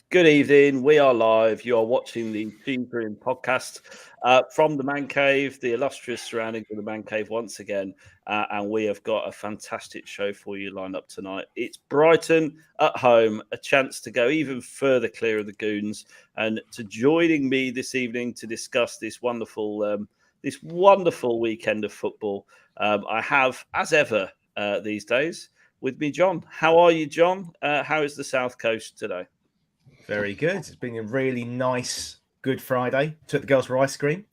Good evening. We are live. You are watching the Team Green podcast from the Man Cave, the illustrious surroundings of the Man Cave once again. And we have got a fantastic show for you lined up tonight. It's Brighton at home, a chance to go even further clear of the goons. And to joining me this evening to discuss this wonderful weekend of football, I have, as ever these days, with me, John. How are you, John? How is the South Coast today? Very good. It's been a really nice Good Friday. Took the girls for ice cream.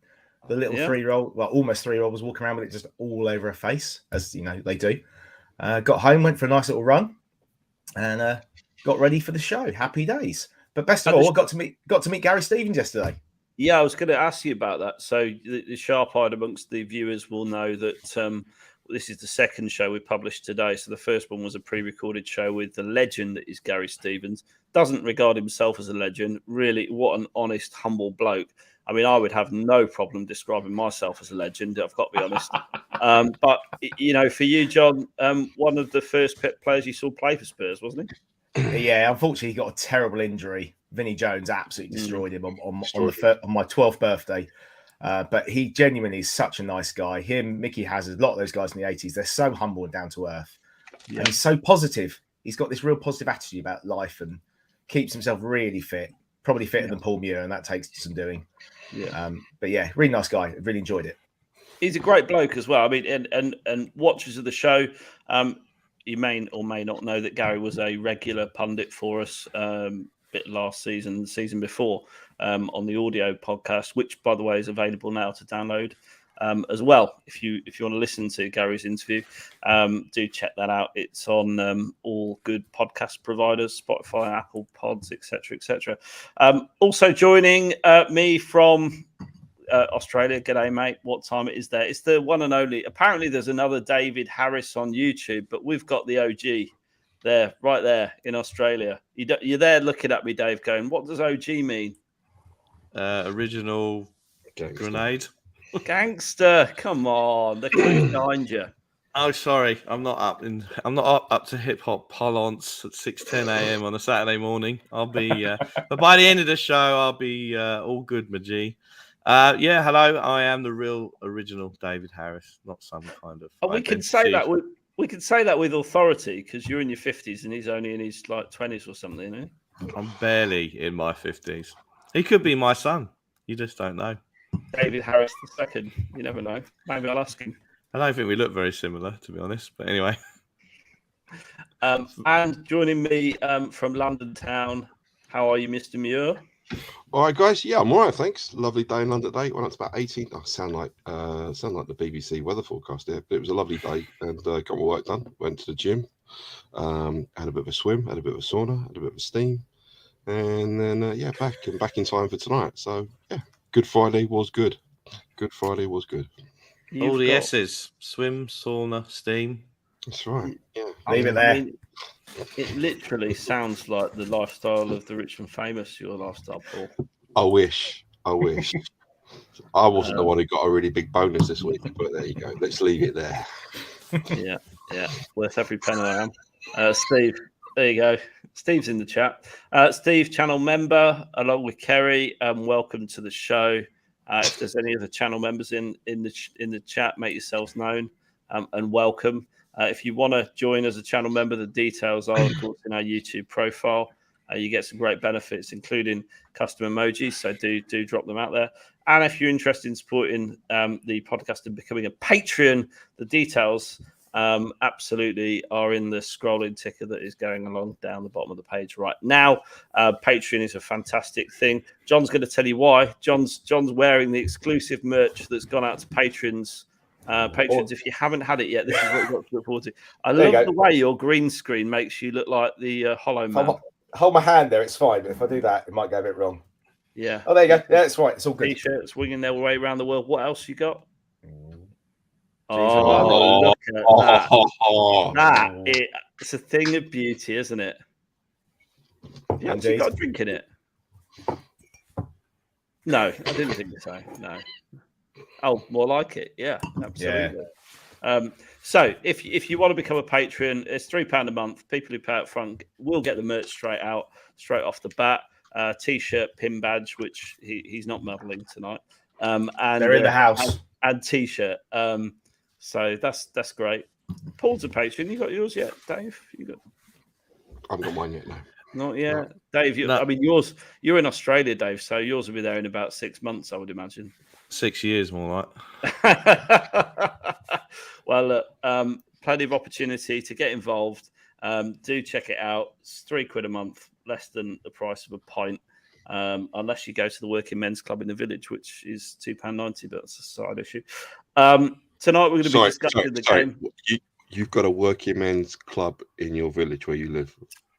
The little 3-year-old, well, almost 3-year-old, was walking around with it just all over her face, as you know they do. Got home, went for a nice little run, and got ready for the show. Happy days. But best of all, I got to meet Gary Stevens yesterday. Yeah, I was going to ask you about that. So the sharp-eyed amongst the viewers will know that this is the second show we published today. So the first one was a pre-recorded show with the legend that is Gary Stevens. Doesn't regard himself as a legend. Really, what an honest, humble bloke. I mean, I would have no problem describing myself as a legend, I've got to be honest. But, you know, for you, John, one of the first players you saw play for Spurs, wasn't he? Yeah, unfortunately, he got a terrible injury. Vinnie Jones absolutely destroyed him on my 12th birthday. But he genuinely is such a nice guy. Him, Mickey Hazard, a lot of those guys in the 80s, they're so humble and down to earth. Yeah. And he's so positive. He's got this real positive attitude about life and keeps himself really fit, probably fitter than Paul Muir, and that takes some doing. Yeah. But yeah, really nice guy. Really enjoyed it. He's a great bloke as well. I mean, and watchers of the show, you may or may not know that Gary was a regular pundit for us bit last season, the season before, on the audio podcast, which, by the way, is available now to download as well. If you want to listen to Gary's interview, do check that out. It's on all good podcast providers, Spotify, Apple Pods, etc., etc. Also joining me from Australia. G'day, mate. What time it is there? It's the one and only. Apparently, there's another David Harris on YouTube, but we've got the OG. There, right there in Australia. You're there looking at me, Dave, going, what does OG mean? Original grenade. Gangster, come on. The clue's behind you. Oh, sorry. I'm not up to hip hop parlance at 6:10 a.m. on a Saturday morning. I'll be but by the end of the show, I'll be all good, my G. Yeah, hello. I am the real original David Harris, not some kind of. Oh, we can say that with authority because you're in your 50s and he's only in his 20s or something. Eh? I'm barely in my 50s. He could be my son. You just don't know. David Harris II. You never know. Maybe I'll ask him. I don't think we look very similar, to be honest. But anyway. And joining me from London town, how are you, Mr. Muir? All right, guys. Yeah, I'm all right, thanks. Lovely day in London today. Went up to about 18. I sound like the BBC weather forecast there, but it was a lovely day and got my work done. Went to the gym, had a bit of a swim, had a bit of a sauna, had a bit of a steam, and then back in time for tonight. So yeah, Good Friday was good. Good Friday was good. All the S's: swim, sauna, steam. That's right. Yeah, leave it there. I mean, it literally sounds like the lifestyle of the rich and famous, your lifestyle, Paul. I wish. I wasn't the one who got a really big bonus this week, but there you go. Let's leave it there. Yeah. Worth every penny I am. Steve, there you go. Steve's in the chat. Steve, channel member, along with Kerry. Welcome to the show. If there's any other channel members in the chat, make yourselves known and welcome. If you want to join as a channel member, the details are, of course, in our YouTube profile. You get some great benefits, including custom emojis. So do drop them out there. And if you're interested in supporting the podcast and becoming a Patreon, the details absolutely are in the scrolling ticker that is going along down the bottom of the page right now. Patreon is a fantastic thing. John's going to tell you why. John's wearing the exclusive merch that's gone out to patrons. Patrons, if you haven't had it yet, this is what you've got to look forward to. I love the way your green screen makes you look like the Hollow Man. Hold my hand there, it's fine. But if I do that, it might go a bit wrong. Yeah. Oh, there you go. Yeah, it's right. It's all good. T-shirts winging their way around the world. What else you got? Oh, look at that. It's a thing of beauty, isn't it? You actually got a drink in it. No, I didn't think so. No. Oh, more like it. Yeah, absolutely. So if you want to become a patron, it's £3 a month. People who pay up front will get the merch straight off the bat. T-shirt, pin badge, which he's not muddling tonight. And They're in the house. And T-shirt. So that's great. Paul's a patron. You got yours yet, Dave? I haven't got mine yet. No. Not yet, No. Dave. No. I mean, you're in Australia, Dave. So yours will be there in about 6 months, I would imagine. 6 years, more like. Well, look, plenty of opportunity to get involved. Do check it out. It's £3 a month, less than the price of a pint, unless you go to the Working Men's Club in the village, which is £2.90, but that's a side issue. Tonight we're going to be discussing the game. You've got a Working Men's Club in your village where you live.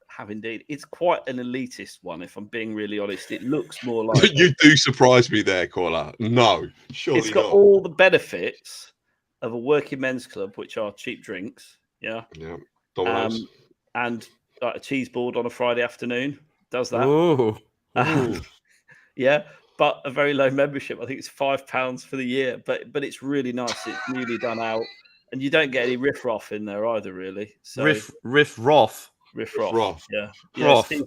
Have indeed. It's quite an elitist one, if I'm being really honest. It looks more like You do surprise me there, caller. No, surely it's got not. all the benefits of a Working Men's Club, which are cheap drinks. Yeah. Dominoes. And like a cheese board on a Friday afternoon does that. Ooh. Yeah, but a very low membership. I think it's £5 for the year, but it's really nice. It's newly done out, and you don't get any riff-raff in there either, really. So Riff-raff. Riff-raff. Yeah. Roff. Steve,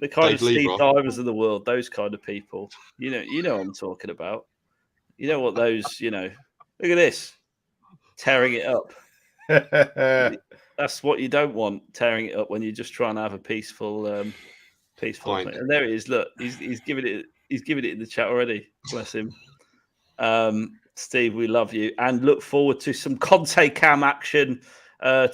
the kind Dave of Steve Lee, Divers of the world, those kind of people. You know what I'm talking about. You know what those, look at this. Tearing it up. That's what you don't want, tearing it up when you're just trying to have a peaceful thing. And there it is. Look, he's giving it in the chat already. Bless him. Steve, we love you and look forward to some Conte Cam action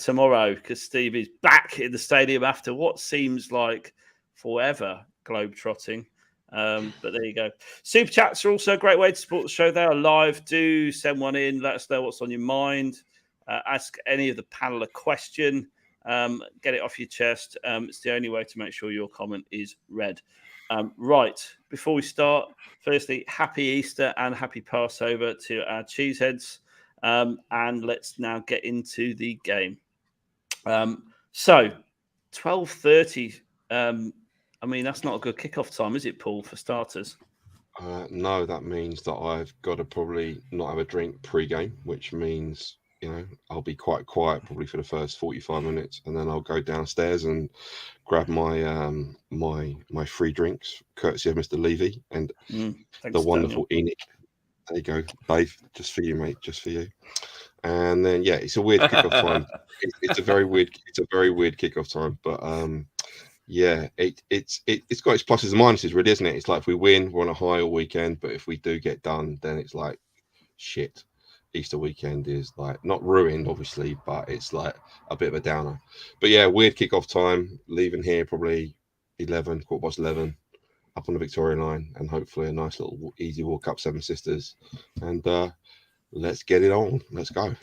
tomorrow because Steve is back in the stadium after what seems like forever globetrotting. But there you go. Super chats are also a great way to support the show. They are live. Do send one in. Let us know what's on your mind. Ask any of the panel a question. Get it off your chest. It's the only way to make sure your comment is read. Right. Before we start, firstly, happy Easter and happy Passover to our cheeseheads. And let's now get into the game. So, 12:30. I mean, that's not a good kickoff time, is it, Paul, for starters? No, that means that I've got to probably not have a drink pre-game, which means, I'll be quite quiet probably for the first 45 minutes, and then I'll go downstairs and grab my my free drinks, courtesy of Mr. Levy and the wonderful Enoch. There you go, Dave, just for you, mate, just for you. And then, yeah, it's a weird kickoff time. It's a very weird kickoff time, but yeah, it's got its pluses and minuses, really, isn't it? It's like if we win, we're on a high all weekend, but if we do get done, then it's like shit. Easter weekend is like not ruined, obviously, but it's like a bit of a downer. But yeah, weird kickoff time. Leaving here probably 11, up on the Victoria line, and hopefully a nice little easy walk up Seven Sisters. And let's get it on. Let's go.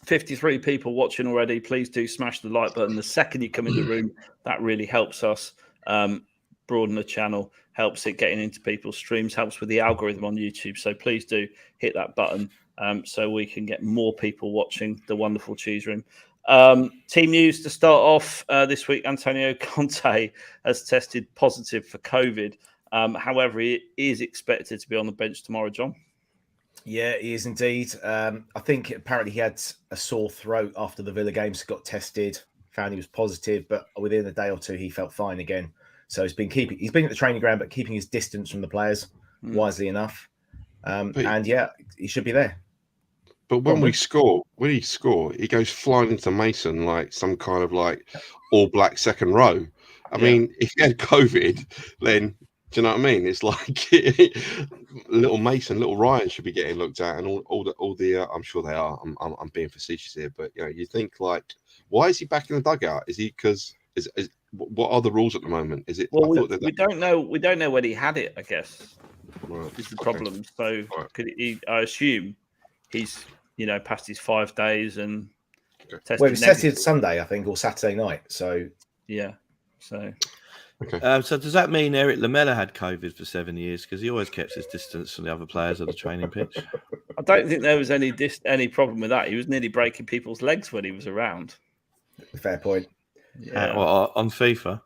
53 people watching already. Please do smash the like button the second you come in the room. That really helps us broaden the channel, helps it getting into people's streams, helps with the algorithm on YouTube. So please do hit that button so we can get more people watching the wonderful Cheese Room. Team news to start off this week. Antonio Conte has tested positive for COVID. However, he is expected to be on the bench tomorrow, John. Yeah, he is indeed. I think apparently he had a sore throat after the Villa games, got tested, found he was positive, but within a day or two he felt fine again. So he's been at the training ground, but keeping his distance from the players wisely enough. And yeah, he should be there. But when he score, he goes flying into Mason like some kind of like all black second row. I mean, if he had COVID, then do you know what I mean? It's like little Mason, little Ryan should be getting looked at, and all the I'm sure they are. I'm being facetious here, but you think like, why is he back in the dugout? Is he because what are the rules at the moment? Is it? Well, we don't know. We don't know when he had it. I guess is the problem. So I assume he's past his 5 days and tested. Well, it was tested Sunday, I think, or Saturday night. So yeah. So. Okay. So does that mean Eric Lamela had COVID for 7 years because he always kept his distance from the other players on the training pitch? I don't think there was any problem with that. He was nearly breaking people's legs when he was around. Fair point. Yeah. On FIFA.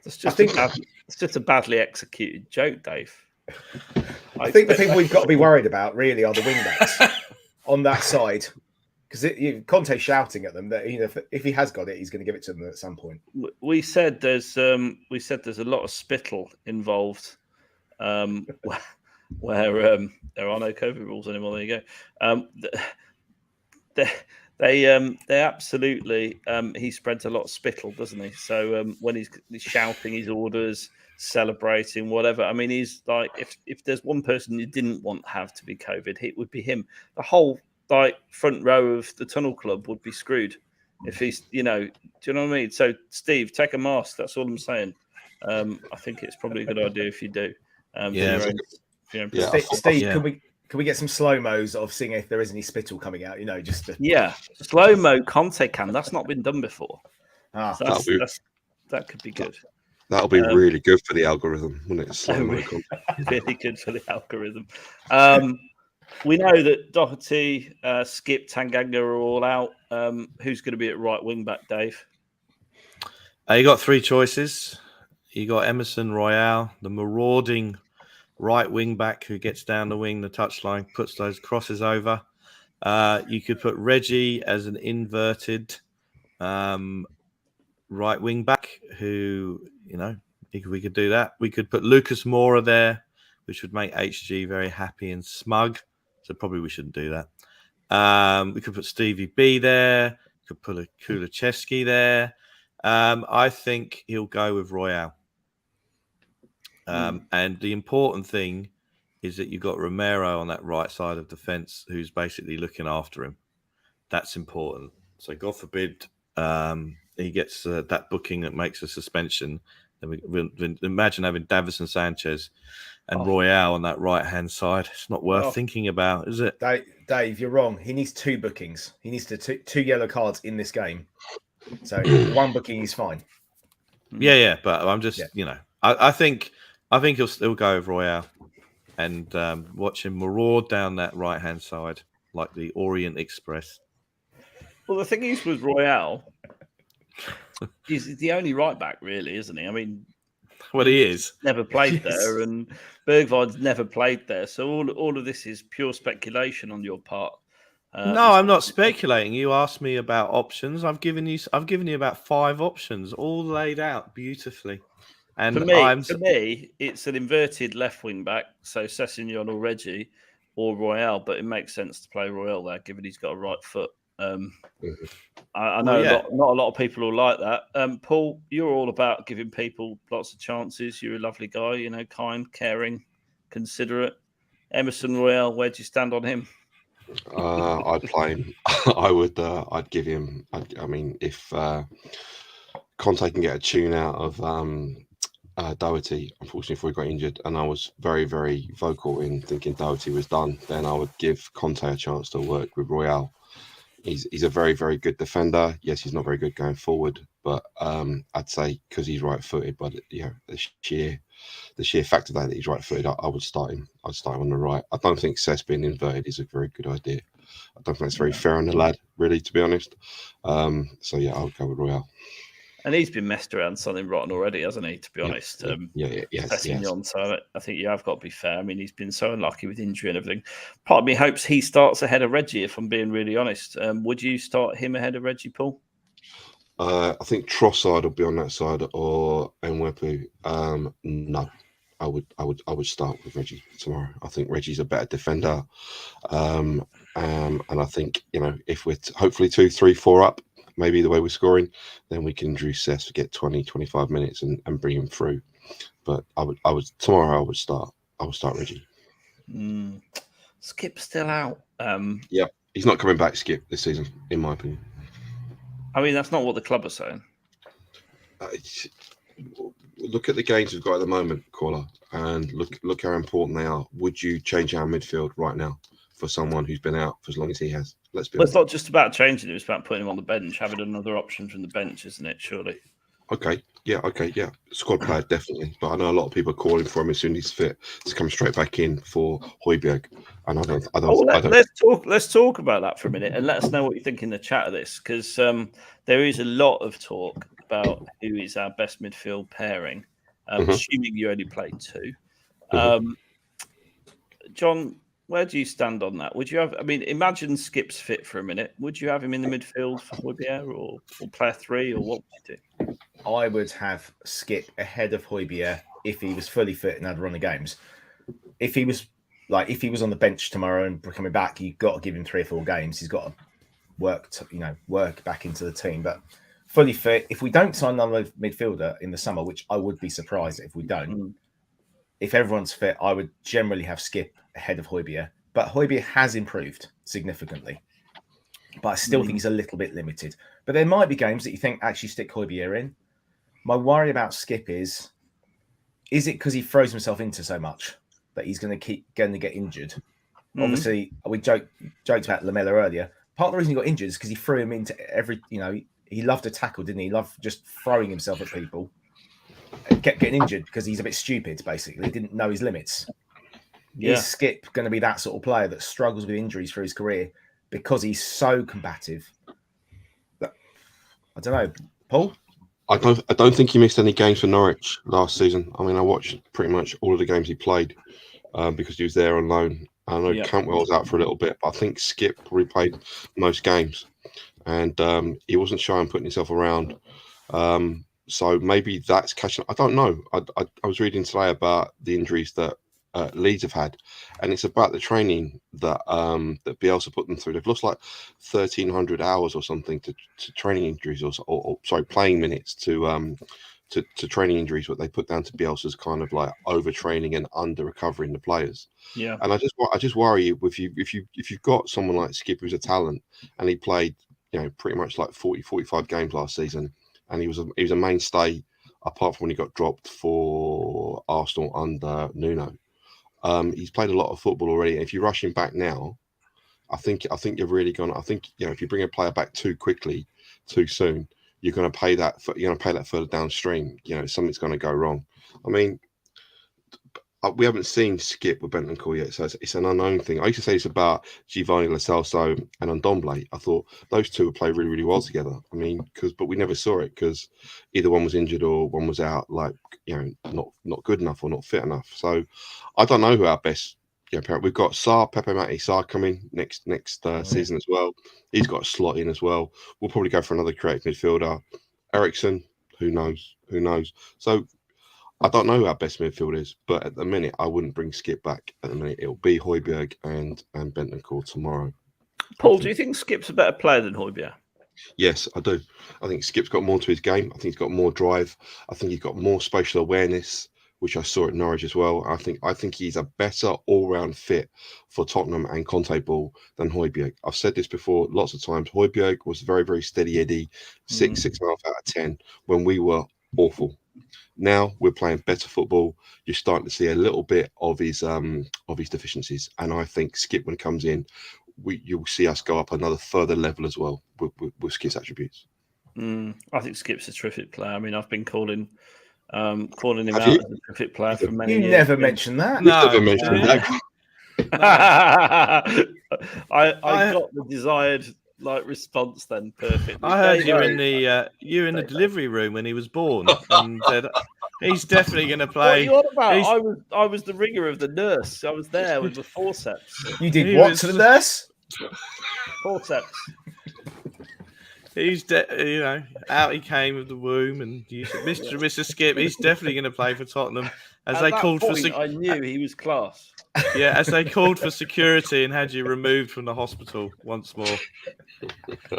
It's just a badly executed joke, Dave. I think the people we've got to be worried about really are the wing backs on that side, because Conte's shouting at them that if he has got it, he's going to give it to them at some point. We said there's a lot of spittle involved, where there are no COVID rules anymore. There you go. They absolutely he spreads a lot of spittle, doesn't he? So when he's shouting his orders, celebrating, whatever. I mean, he's like, if there's one person you didn't want to have to be COVID, it would be him. The whole front row of the Tunnel Club would be screwed if he's, do you know what I mean? So Steve, take a mask. That's all I'm saying. I think it's probably a good idea if you do. Steve, can we get some slow-mos of seeing if there is any spittle coming out? Slow-mo Conte can. That's not been done before. So that could be good. That'll be really good for the algorithm, wouldn't it? Slow-mo really good for the algorithm. We know that Doherty, Skip, Tanganga are all out. Who's going to be at right wing back, Dave? You got three choices. You got Emerson Royale, the marauding right wing back who gets down the wing, the touchline, puts those crosses over. You could put Reggie as an inverted right wing back who, we could do that. We could put Lucas Moura there, which would make HG very happy and smug. So probably we shouldn't do that. We could put Stevie B there. We could put a Kulusevski there. I think he'll go with Royale. And the important thing is that you've got Romero on that right side of the fence who's basically looking after him. That's important. So God forbid he gets that booking that makes a suspension. Then we imagine having Davison Sanchez and Royale on that right-hand side. It's not worth thinking about, is it? Dave, you're wrong. He needs two bookings. He needs two yellow cards in this game. So one booking is fine. Yeah. But I'm just, I think he'll still go with Royale and watch him maraud down that right-hand side like the Orient Express. Well, the thing is with Royale, he's the only right back, really, isn't he? I mean, he is. Never played there, and Bergwijn's never played there. So all of this is pure speculation on your part. No, I'm not speculating. You asked me about options. I've given you about 5 options, all laid out beautifully. And for me, it's an inverted left wing back, so Sessegnon or Reggie or Royale. But it makes sense to play Royale there, given he's got a right foot. I know not a lot of people will like that. Paul, you're all about giving people lots of chances. You're a lovely guy, kind, caring, considerate. Emerson Royale, where do you stand on him? I'd play him. I'd give him. If Conte can get a tune out of Doherty, unfortunately, before he got injured, and I was very, very vocal in thinking Doherty was done, then I would give Conte a chance to work with Royale. He's a very, very good defender. Yes, he's not very good going forward, but I'd say because he's right-footed, but the sheer fact of that he's right-footed, I would start him. I'd start him on the right. I don't think Cess being inverted is a very good idea. I don't think that's very fair on the lad, really, to be honest. I would go with Royale. And he's been messed around something rotten already, hasn't he? To be honest, yes. So I think you have got to be fair. I mean, he's been so unlucky with injury and everything. Part of me hopes he starts ahead of Reggie. If I'm being really honest, would you start him ahead of Reggie, Paul? I think Trossard will be on that side or Nwepu. No, I would start with Reggie tomorrow. I think Reggie's a better defender, and I think if we're hopefully 2, 3, 4 up. Maybe the way we're scoring, then we can introduce Cess to get 20, 25 minutes and bring him through. But tomorrow I would start Reggie. Skip's still out. Yeah, he's not coming back, Skip, this season, in my opinion. I mean, that's not what the club are saying. Look at the games we've got at the moment, Caller, and look how important they are. Would you change our midfield right now for someone who's been out for as long as he has? It's not just about changing him; it's about putting him on the bench, having another option from the bench, isn't it? Surely. Okay. Squad player definitely, but I know a lot of people are calling for him as soon as he's fit to come straight back in for Højbjerg, and I don't. Let's talk about that for a minute, and let us know what you think in the chat of this, because there is a lot of talk about who is our best midfield pairing. Assuming you only played 2. John, where do you stand on that? Would you have? I mean, imagine Skip's fit for a minute. Would you have him in the midfield for Højbjerg or player 3, or what would you do? I would have Skip ahead of Højbjerg if he was fully fit and had a run of games. If he was on the bench tomorrow and coming back, you've got to give him 3 or 4 games. He's got to work back into the team. But fully fit, if we don't sign another midfielder in the summer, which I would be surprised if we don't, if everyone's fit, I would generally have Skip ahead of Højbjerg. But Højbjerg has improved significantly. But I still think he's a little bit limited. But there might be games that you think actually stick Højbjerg in. My worry about Skip is it because he throws himself into so much that he's going to get injured? Obviously, we joked about Lamela earlier. Part of the reason he got injured is because he threw him into he loved to tackle, didn't he? He loved just throwing himself at people. He kept getting injured because he's a bit stupid, basically. He didn't know his limits. Yeah. Is Skip going to be that sort of player that struggles with injuries through his career because he's so combative? I don't know. Paul? I don't think he missed any games for Norwich last season. I mean, I watched pretty much all of the games he played because he was there on loan. I know Cantwell was out for a little bit, but I think Skip probably played most games, and he wasn't shy on putting himself around. So maybe that's catching. I don't know. I was reading today about the injuries that Leeds have had, and it's about the training that that Bielsa put them through. They've lost like 1,300 hours or something to training injuries, or playing minutes to training injuries. What they put down to Bielsa's kind of like overtraining and under recovering the players. Yeah, and I just worry if you've got someone like Skip who's a talent, and he played pretty much like 40-45 games last season, and he was a mainstay apart from when he got dropped for Arsenal under Nuno. He's played a lot of football already. If you rush him back now, I think you're really gonna. I think if you bring a player back too quickly, too soon, you're gonna pay that. You're gonna pay that further downstream. Something's gonna go wrong. I mean, we haven't seen Skip with Bentancur yet, so it's an unknown thing. I used to say this about Giovanni Lo Celso and Ndombele. I thought those two would play really, really well together. I mean, but we never saw it because either one was injured or one was out, not good enough or not fit enough. So I don't know who our best. We've got Pepe Mati Sarr coming next season as well. He's got a slot in as well. We'll probably go for another creative midfielder. Ericsson, who knows? So I don't know who our best midfield is, but at the minute, I wouldn't bring Skip back. At the minute, it'll be Højbjerg and Bentancur tomorrow. Paul, do you think Skip's a better player than Højbjerg? Yes, I do. I think Skip's got more to his game. I think he's got more drive. I think he's got more spatial awareness, which I saw at Norwich as well. I think he's a better all-round fit for Tottenham and Conte ball than Højbjerg. I've said this before lots of times. Højbjerg was very, very steady Eddie, 6.5 out of 10 when we were awful. Now we're playing better football. You're starting to see a little bit of his deficiencies, and I think Skip, when he comes in, you'll see us go up another further level as well with Skip's attributes. I think Skip's a terrific player. I mean, I've been calling him out as a terrific player for many years. You never mentioned that. No, never mentioned that. I got the desired response then perfect. I heard you in the delivery room when he was born, and said he's definitely going to play. What are you on about? I was the ringer of the nurse. I was there with the forceps. You did what to the nurse? Forceps. He's out he came of the womb, and Mr. Skip. He's definitely going to play for Tottenham. I knew he was class. Yeah, as they called for security and had you removed from the hospital once more.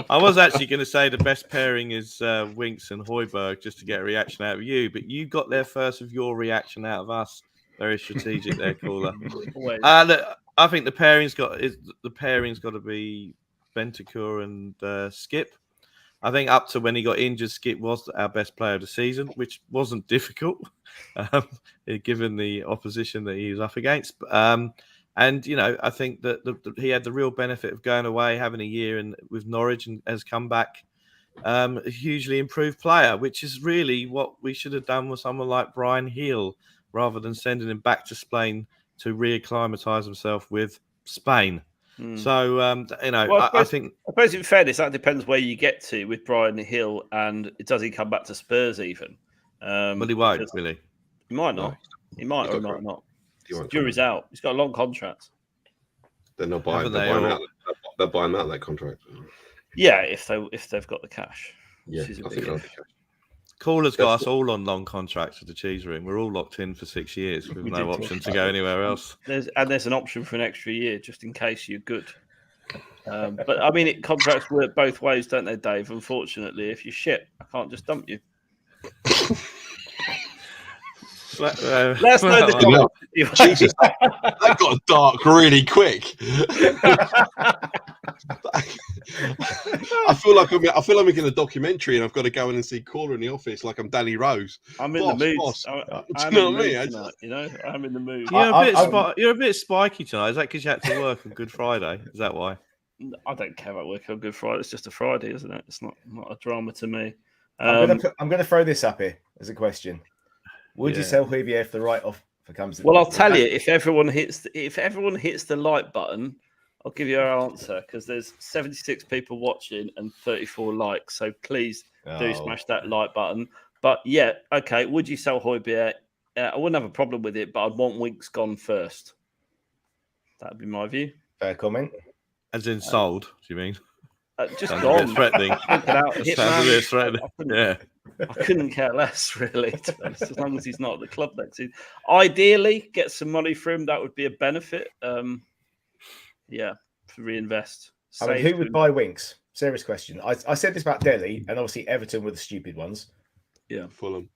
I was actually going to say the best pairing is Winks and Højbjerg, just to get a reaction out of you, but you got there first with your reaction out of us. Very strategic there, caller. Look, I think the pairing's got to be Bentancur and Skip. I think up to when he got injured, Skip was our best player of the season, which wasn't difficult, given the opposition that he was up against. And, I think that he had the real benefit of going away, having a year with Norwich and has come back a hugely improved player, which is really what we should have done with someone like Brian Hill, rather than sending him back to Spain to reacclimatise himself with Spain. So, I suppose in fairness, that depends where you get to with Brian Hill, and does he come back to Spurs even? Well, he won't, really. He might not. He might or might not. He won't come Jury's back. out. He's got a long contract. Then they'll buy Haven't him they out. all? They'll buy him out of that contract. Yeah, if they've got the cash. Yeah, Which is a I big think they'll if. be cash. Caller's got That's us all on long contracts with the cheese room. We're all locked in for 6 years with We did no talk option to about go it. anywhere else. There's an option for an extra year just in case you're good. But I mean, contracts work both ways, don't they, Dave? Unfortunately, if you're shit, I can't just dump you. Let's know the well, comments. Jesus, that got dark really quick. I feel like I'm making a documentary and I've got to go in and see Caller in the office like I'm Danny Rose. I'm in the mood. Boss. I'm Do you know in the what I mood mean? tonight. You know, I'm in the mood. You're a bit spiky tonight. Is that because you had to work on Good Friday? Is that why? I don't care about working on Good Friday. It's just a Friday, isn't it? It's not a drama to me. I'm going to throw this up here as a question. Would you sell Højbjerg if the right offer comes? Well, I'll tell you, if everyone hits the like button, I'll give you our answer because there's 76 people watching and 34 likes. So please do smash that like button. But yeah, okay. Would you sell Højbjerg? I wouldn't have a problem with it, but I'd want Winks gone first. That'd be my view. Fair comment. As in sold, do you mean? Just Sounds gone. a bit threatening. Sounds a bit threatening. Yeah. I couldn't care less, really, to be honest, as long as he's not at the club next season. Ideally, get some money for him. That would be a benefit. To reinvest. I mean, who would buy Winks? Serious question. I said this about Delhi, and obviously Everton were the stupid ones. Yeah. Fulham.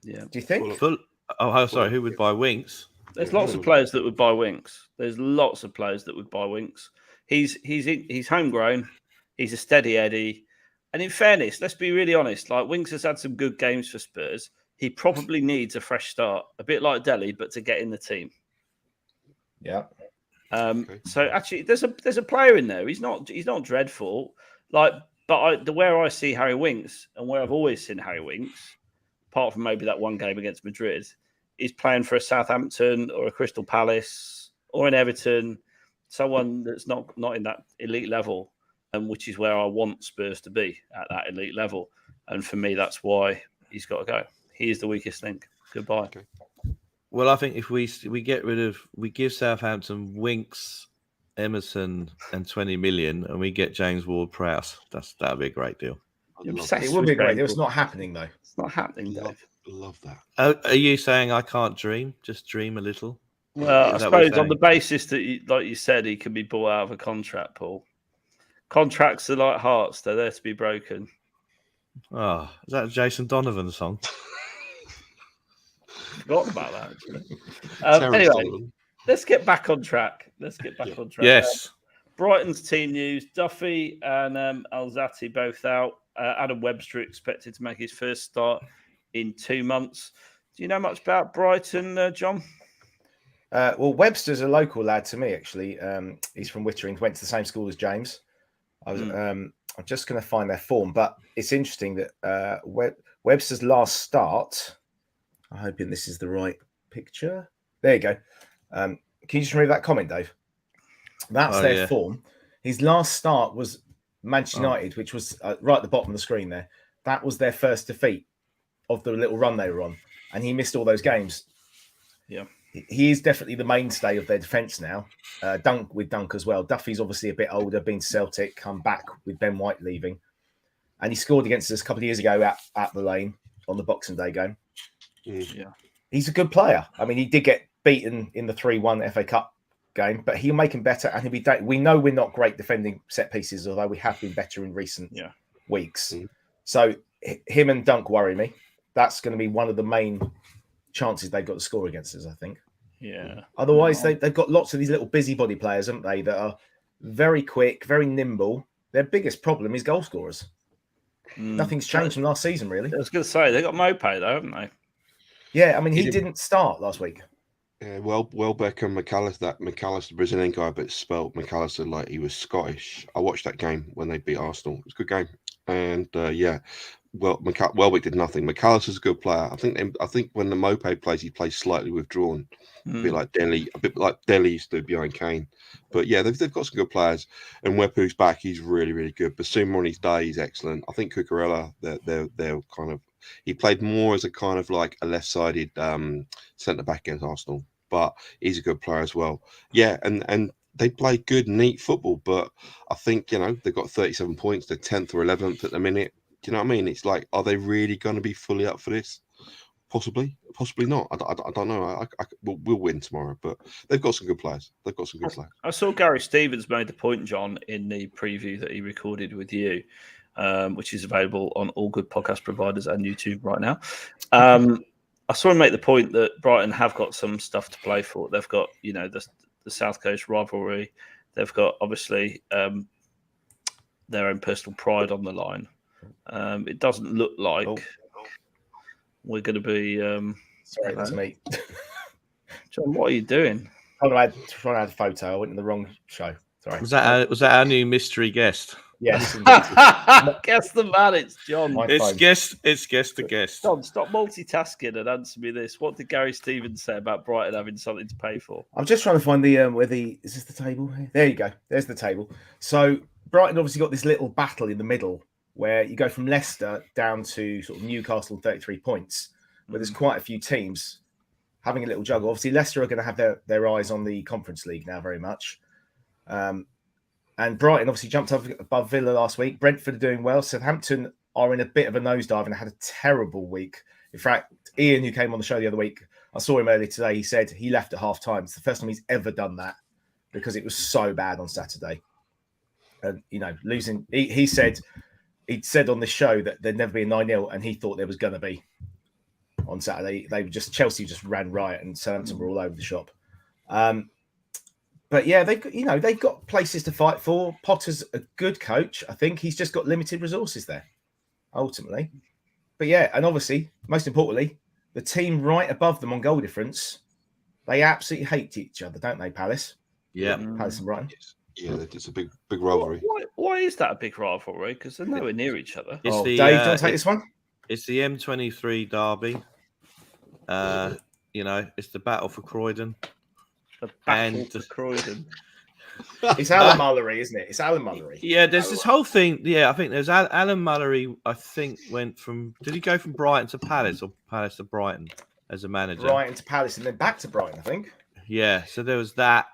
Yeah. Do you think? Sorry. Who would buy Winks? There's lots of players that would buy Winks. There's lots of players that would buy Winks. He's homegrown. He's a steady Eddie. And in fairness, let's be really honest. Like Winks has had some good games for Spurs. He probably needs a fresh start, a bit like Delhi, but to get in the team. Yeah. So actually, there's a player in there. He's not dreadful. Where I see Harry Winks and where I've always seen Harry Winks, apart from maybe that one game against Madrid, is playing for a Southampton or a Crystal Palace or an Everton, someone that's not in that elite level, and which is where I want Spurs to be at that elite level. And for me, that's why he's got to go. He is the weakest link. Goodbye. Okay. Well, I think if we give Southampton Winks, Emerson, and 20 million, and we get James Ward-Prowse, that'd be a great deal. It would be a great deal. It's not happening though. It's not happening, Dave. Love that. Are you saying I can't dream? Just dream a little. Well, I suppose on the basis that, like you said, he can be bought out of a contract, Paul. Contracts are like hearts; they're there to be broken. Oh, is that a Jason Donovan song? Forgotten about that, actually. Anyway, let's get back on track. Yes. Brighton's team news. Duffy and Alzati both out. Adam Webster expected to make his first start in 2 months. Do you know much about Brighton, John? Well, Webster's a local lad to me, actually. He's from Wittering, went to the same school as James. I'm just going to find their form, but it's interesting that Webster's last start, I'm hoping this is the right picture. There you go. Can you just remove that comment, Dave? That's their form. His last start was Manchester United, which was right at the bottom of the screen there. That was their first defeat of the little run they were on, and he missed all those games. Yeah. He is definitely the mainstay of their defence now. Dunk as well. Duffy's obviously a bit older, been to Celtic, come back with Ben White leaving. And he scored against us a couple of years ago at the Lane on the Boxing Day game. Yeah. He's a good player. I mean, he did get beaten in the 3-1 FA Cup game, but he'll make him better. And we know we're not great defending set pieces, although we have been better in recent weeks. So him and Dunk worry me. That's going to be one of the main chances they've got to score against us, I think. Yeah. Otherwise, they've got lots of these little busybody players, haven't they, that are very quick, very nimble. Their biggest problem is goal scorers. Nothing's changed from last season, really. I was going to say, they got Mopé, though, haven't they? Yeah, I mean, he didn't start last week. Yeah, Welbeck and McAllister, Brazilian guy, but spelt McAllister like he was Scottish. I watched that game when they beat Arsenal. It was a good game. And Welbeck did nothing. McAllister's a good player. I think when the Mopé plays, he plays slightly withdrawn, a bit like Delhi used to do behind Kane. But yeah, they've got some good players. And Wepu's back, he's really, really good. Basuma on his day, he's excellent. I think Cucurella, they're kind of He played more as a kind of like a left-sided centre back against Arsenal, but he's a good player as well. Yeah, and they play good, neat football, but I think, you know, they've got 37 points. They're 10th or 11th at the minute. Do you know what I mean? It's like, are they really going to be fully up for this? Possibly not. I don't know. We'll win tomorrow, but they've got some good players. I saw Gary Stevens made the point, John, in the preview that he recorded with you, which is available on all good podcast providers and YouTube right now. I saw him make the point that Brighton have got some stuff to play for. They've got, you know, the South Coast rivalry. They've got, obviously, their own personal pride on the line. It doesn't look like we're going to be... Sorry, that's me. John, what are you doing? Trying to add a photo. I went in the wrong show. Sorry. Was that our new mystery guest? Yes. Guess the man. It's John. It's guest to guest. John, stop multitasking and answer me this. What did Gary Stevens say about Brighton having something to pay for? I'm just trying to find the is this the table? There you go. There's the table. So Brighton obviously got this little battle in the middle where you go from Leicester down to sort of Newcastle 33 points, where there's quite a few teams having a little juggle. Obviously, Leicester are going to have their eyes on the Conference League now very much. And Brighton obviously jumped up above Villa last week. Brentford are doing well. Southampton are in a bit of a nosedive and had a terrible week. In fact, Ian, who came on the show the other week, I saw him earlier today. He said he left at half time. It's the first time he's ever done that because it was so bad on Saturday. And, you know, losing, he'd said on the show that there'd never be a 9-0, and he thought there was going to be on Saturday. Chelsea just ran riot, and Southampton were all over the shop. But yeah, they've got places to fight for. Potter's a good coach. I think he's just got limited resources there, ultimately. But yeah, and obviously, most importantly, the team right above them on goal difference, they absolutely hate each other, don't they, Palace? Yeah, Palace and Brighton. Yeah, it's a big rivalry. Why is that a big rivalry? Because they're nowhere near each other. It's Dave, do you want to take this one? It's the M23 derby. You know, it's the battle for Croydon. The battle for Croydon. It's Alan Mullery, isn't it? It's Alan Mullery. Yeah, there's this whole thing. Yeah, I think there's Alan Mullery. I think went from. Did he go from Brighton to Palace or Palace to Brighton as a manager? Brighton to Palace and then back to Brighton, I think. Yeah. So there was that.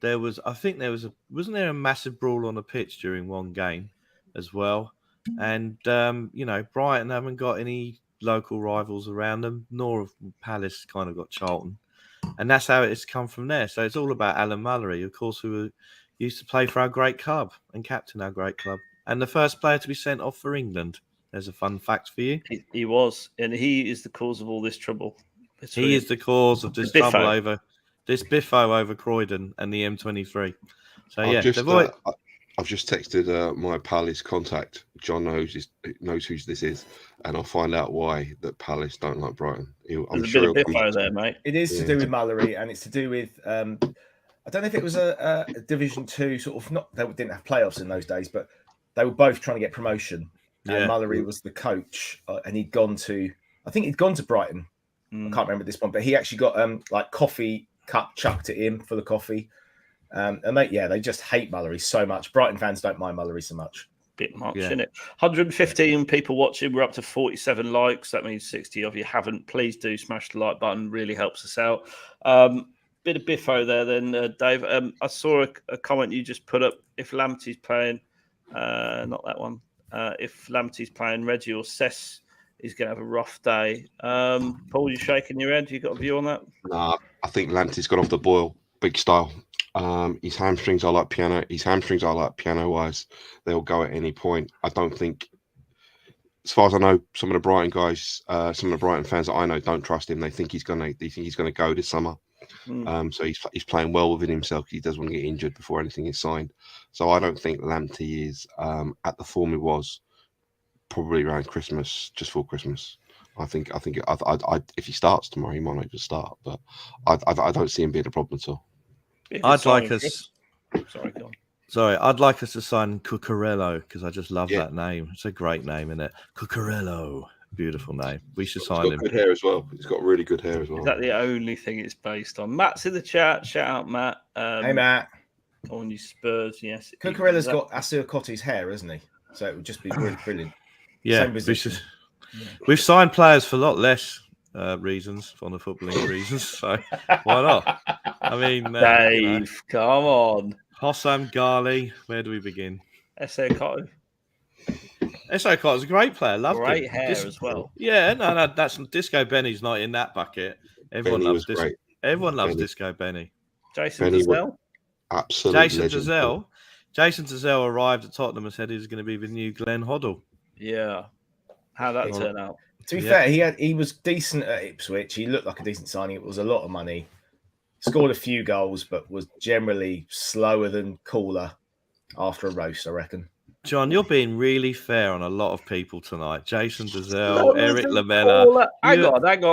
Wasn't there a massive brawl on the pitch during one game as well? And you know, Brighton haven't got any local rivals around them, nor have Palace kind of got Charlton. And that's how it's come from there. So it's all about Alan Mullery, of course, who used to play for our great club and captain our great club. And the first player to be sent off for England. There's a fun fact for you. He was, and he is the cause of all this trouble. He is the cause of this trouble over this biffo over Croydon and the M23. So yeah, I've just texted my Palace contact. John knows who this is, and I'll find out why that Palace don't like Brighton. I'm sure a bit of biffo there, mate. It is to do with Mullery, and it's to do with I don't know if it was a Division 2 sort of, not they didn't have playoffs in those days, but they were both trying to get promotion. Yeah. And Mullery was the coach, and he'd gone to Brighton. I can't remember at this point, but he actually got like coffee cup chucked at him for the coffee. And they just hate Mullery so much. Brighton fans don't mind Mullery so much. Bit much, isn't it? 115 people watching. We're up to 47 likes. That means 60 of you haven't. Please do smash the like button. Really helps us out. Bit of biffo there then, Dave. I saw a comment you just put up. If Lamptey's playing, not that one. If Lamptey's playing, Reggie or Cess is going to have a rough day. Paul, you shaking your head? You got a view on that? Nah, I think Lamptey's got off the boil, big style. His hamstrings are like piano. Piano-wise. They'll go at any point. I don't think, as far as I know, some of the Brighton guys, some of the Brighton fans that I know don't trust him. They think he's gonna go this summer. So he's playing well within himself. He does want to get injured before anything is signed. So I don't think Lamptey is at the form he was probably around Christmas, just for Christmas. I think if he starts tomorrow, he might not even start. But I don't see him being a problem at all. I'd like us to sign Cucurella because I just love that name. It's a great name, isn't it? Cucurella. Beautiful name. We should sign him. He's got good hair as well. He's got really good hair as well. Is that the only thing it's based on? Matt's in the chat. Shout out, Matt. Hey, Matt. On you Spurs, yes. Cucurella's got Asir Kotti's hair, isn't he? So it would just be really brilliant. Yeah, We've signed players for a lot less reasons, on the footballing reasons. So why not? I mean, Dave, come on. Hossam Ghali, where do we begin? S.A. Cotto. S.O. Cotter's a great player. Loved Great him. hair as well. Yeah, no, that's Disco Benny's not in that bucket. Everyone Benny loves was great. Everyone loves Benny. Disco Benny. Jason Benny was Dazelle. absolute Jason legend. Dazelle. Jason Dazelle arrived at Tottenham and said he was going to be the new Glenn Hoddle. Yeah. How'd that turn out? To be fair, he was decent at Ipswich. He looked like a decent signing. It was a lot of money. Scored a few goals, but was generally slower than cooler after a roast, I reckon. John, you're being really fair on a lot of people tonight. Jason Dazelle, Eric Lamella. Hang on. Hang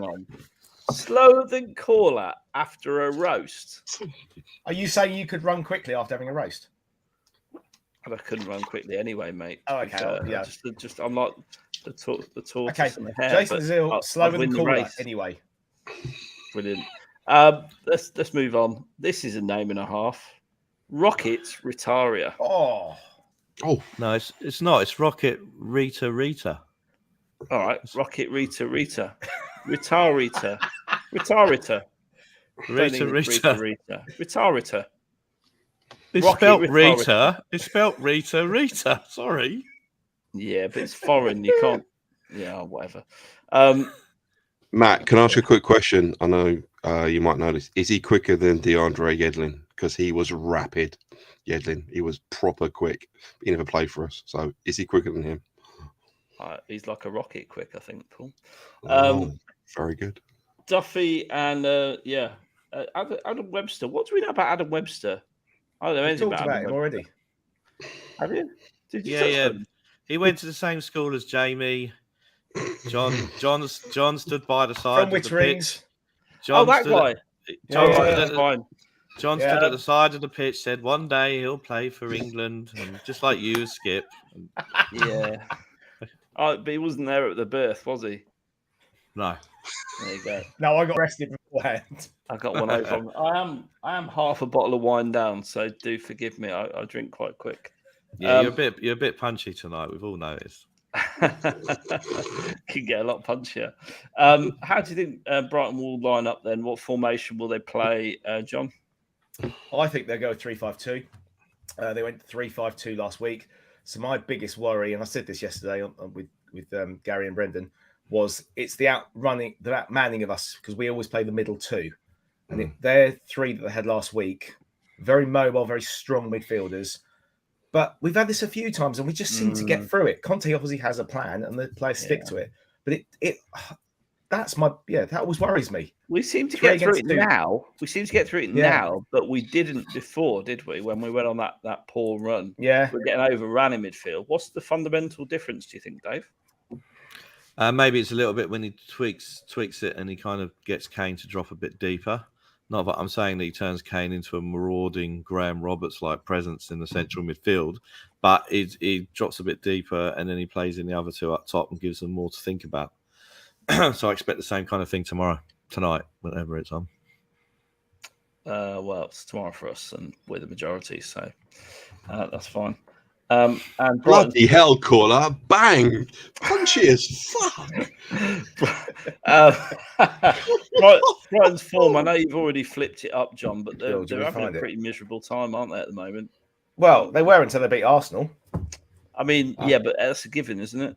on. Slower than caller after a roast. Are you saying you could run quickly after having a roast? I couldn't run quickly anyway, mate. Oh, okay. Yeah. Just I'm like the tortoise Okay. and the hare. Jason Dazelle, slower than cooler anyway. Brilliant. Let's move on. This is a name and a half. Rocket Ritaria. Oh no, it's not. It's Rocket Rita. All right, Rocket Rita. Ritarita. Ritarita. Ritarita. It's spelt Rita. It's spelt Rita. Sorry. Yeah, but it's foreign. You can't. Yeah, whatever. Matt, can I ask you a quick question? I know you might know this. Is he quicker than DeAndre Yedlin? Because he was rapid, Yedlin. He was proper quick. He never played for us. So is he quicker than him? He's like a rocket quick, I think, Paul. Very good. Duffy and, Adam Webster. What do we know about Adam Webster? I don't know anything talked about him already. Have you? Did you Yeah. He went to the same school as Jamie. John stood by the side From of the pitch. That guy. John stood at the side of the pitch, said one day he'll play for England, and just like you, Skip. Yeah. But he wasn't there at the birth, was he? No. There you go. No, I got arrested beforehand. I got one over. I am half a bottle of wine down, so do forgive me. I drink quite quick. Yeah, you're a bit punchy tonight. We've all noticed. Can get a lot punchier. How do you think Brighton will line up then? What formation will they play, John? I think they'll go 3-5-2. They went 3-5-2 last week. So my biggest worry, and I said this yesterday with Gary and Brendan, was it's the outmanning of us, because we always play the middle two. And they're three that they had last week. Very mobile, very strong midfielders. But we've had this a few times, and we just seem to get through it. Conte obviously has a plan, and the players stick to it. But that always worries me. We seem to get through it now. We seem to get through it now, but we didn't before, did we? When we went on that poor run, yeah, we're getting overrun in midfield. What's the fundamental difference, do you think, Dave? Maybe it's a little bit when he tweaks it, and he kind of gets Kane to drop a bit deeper. Not that I'm saying that he turns Kane into a marauding Graham Roberts-like presence in the central midfield, but he drops a bit deeper, and then he plays in the other two up top and gives them more to think about. So I expect the same kind of thing tonight, whenever it's on. Well, it's tomorrow for us, and we're the majority, so that's fine. And bloody hell, caller! Bang! Punchy as fuck. Brighton's form. I know you've already flipped it up, John, but they're having a pretty miserable time, aren't they, at the moment? Well, they were until they beat Arsenal. I mean, yeah, but that's a given, isn't it?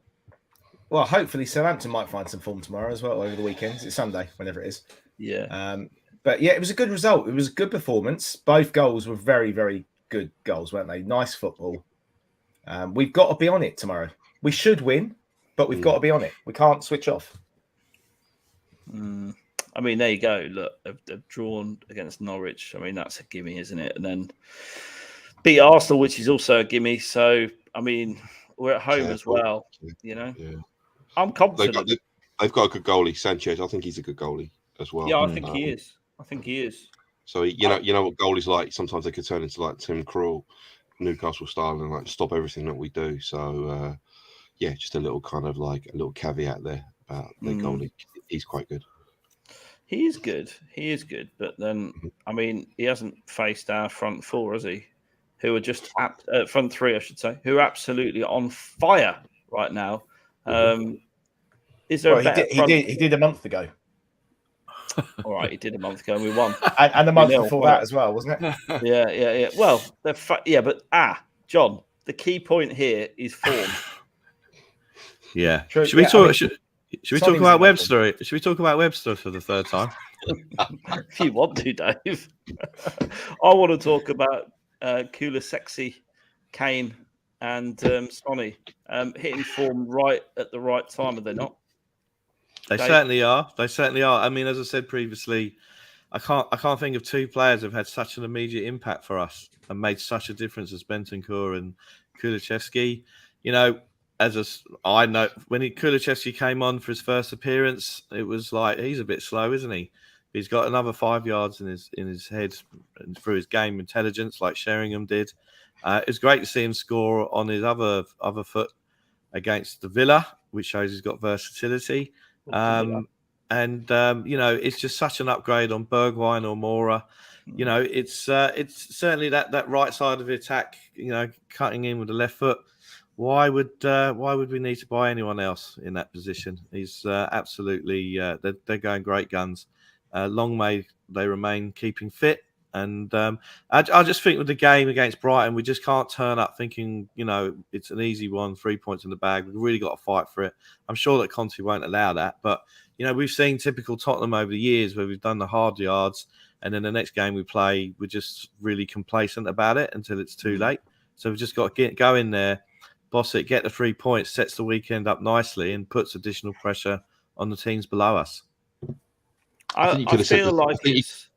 Well, hopefully Southampton might find some form tomorrow as well over the weekend. It's Sunday, whenever it is. Yeah. But yeah, it was a good result. It was a good performance. Both goals were very, very good goals, weren't they? Nice football. We've got to be on it tomorrow. We should win, but we've got to be on it. We can't switch off. I mean, there you go. Look, they've drawn against Norwich. I mean, that's a gimme, isn't it? And then beat Arsenal, which is also a gimme. So, I mean, we're at home as well. You know, I'm confident. They've got a good goalie, Sanchez. I think he's a good goalie as well. Yeah, I think he is. So you know what goalies like. Sometimes they could turn into like Tim Krul, Newcastle style, and like stop everything that we do. So just a little kind of like a little caveat there about the goalie. He's quite good. He is good. But then, I mean, he hasn't faced our front four, has he? Who are just front three, I should say, who are absolutely on fire right now. Mhm. Is there Well, a better he did a month ago, All right, he did a month ago and we won. and the month 3-0, before wasn't that as well, wasn't it? Yeah. Well, but John, the key point here is form. Yeah. True, Should we yeah, talk? I mean, should we Sonny talk was about in Webster? Should we talk about Webster for the third time? If you want to, Dave. I want to talk about Kula Sexy, Kane, and Sonny hitting form right at the right time, are they not? They Dave? certainly are. They certainly are. I mean, as I said previously, I can't think of two players who've had such an immediate impact for us and made such a difference as Bentancur and Kulusevski. You know, I know when Kulusevski came on for his first appearance, it was like he's a bit slow, isn't he? He's got another 5 yards in his head and through his game intelligence, like Sheringham did. It's great to see him score on his other foot against the Villa, which shows he's got versatility. It's just such an upgrade on Bergwijn or Mora. It's certainly that right side of the attack. Cutting in with the left foot. Why would we need to buy anyone else in that position? He's absolutely they're going great guns. Long may they remain keeping fit. And I just think with the game against Brighton, we just can't turn up thinking, it's an easy one, 3 points in the bag. We've really got to fight for it. I'm sure that Conte won't allow that. But, we've seen typical Tottenham over the years where we've done the hard yards. And then the next game we play, we're just really complacent about it until it's too late. So we've just got to go in there, boss it, get the 3 points, sets the weekend up nicely and puts additional pressure on the teams below us. I feel like it's...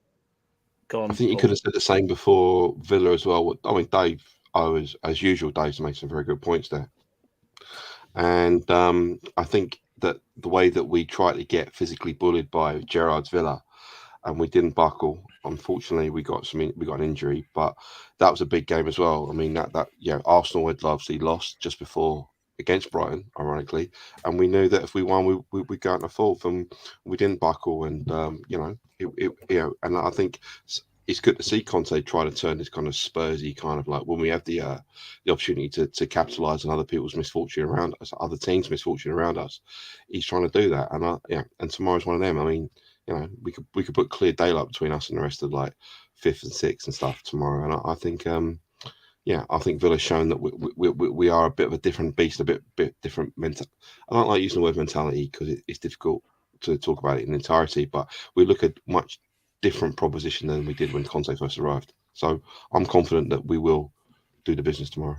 I think you could have said the same before Villa as well. I mean, Dave, as usual, Dave's made some very good points there. And I think that the way that we tried to get physically bullied by Gerrard's Villa and we didn't buckle, unfortunately, we got an injury, but that was a big game as well. I mean, that Arsenal had obviously lost just before against Brighton, ironically, and we knew that if we won, we'd go into fourth, and we didn't buckle, and and I think it's good to see Conte try to turn this kind of Spursy kind of like when we have the opportunity to capitalise on other people's misfortune around us, other teams' misfortune around us. He's trying to do that, and tomorrow's one of them. I mean, we could put clear daylight between us and the rest of like fifth and sixth and stuff tomorrow, and I think. I think Villa's shown that we are a bit of a different beast, a bit different mental. I don't like using the word mentality because it's difficult to talk about it in entirety, but we look at much different proposition than we did when Conte first arrived. So I'm confident that we will do the business tomorrow.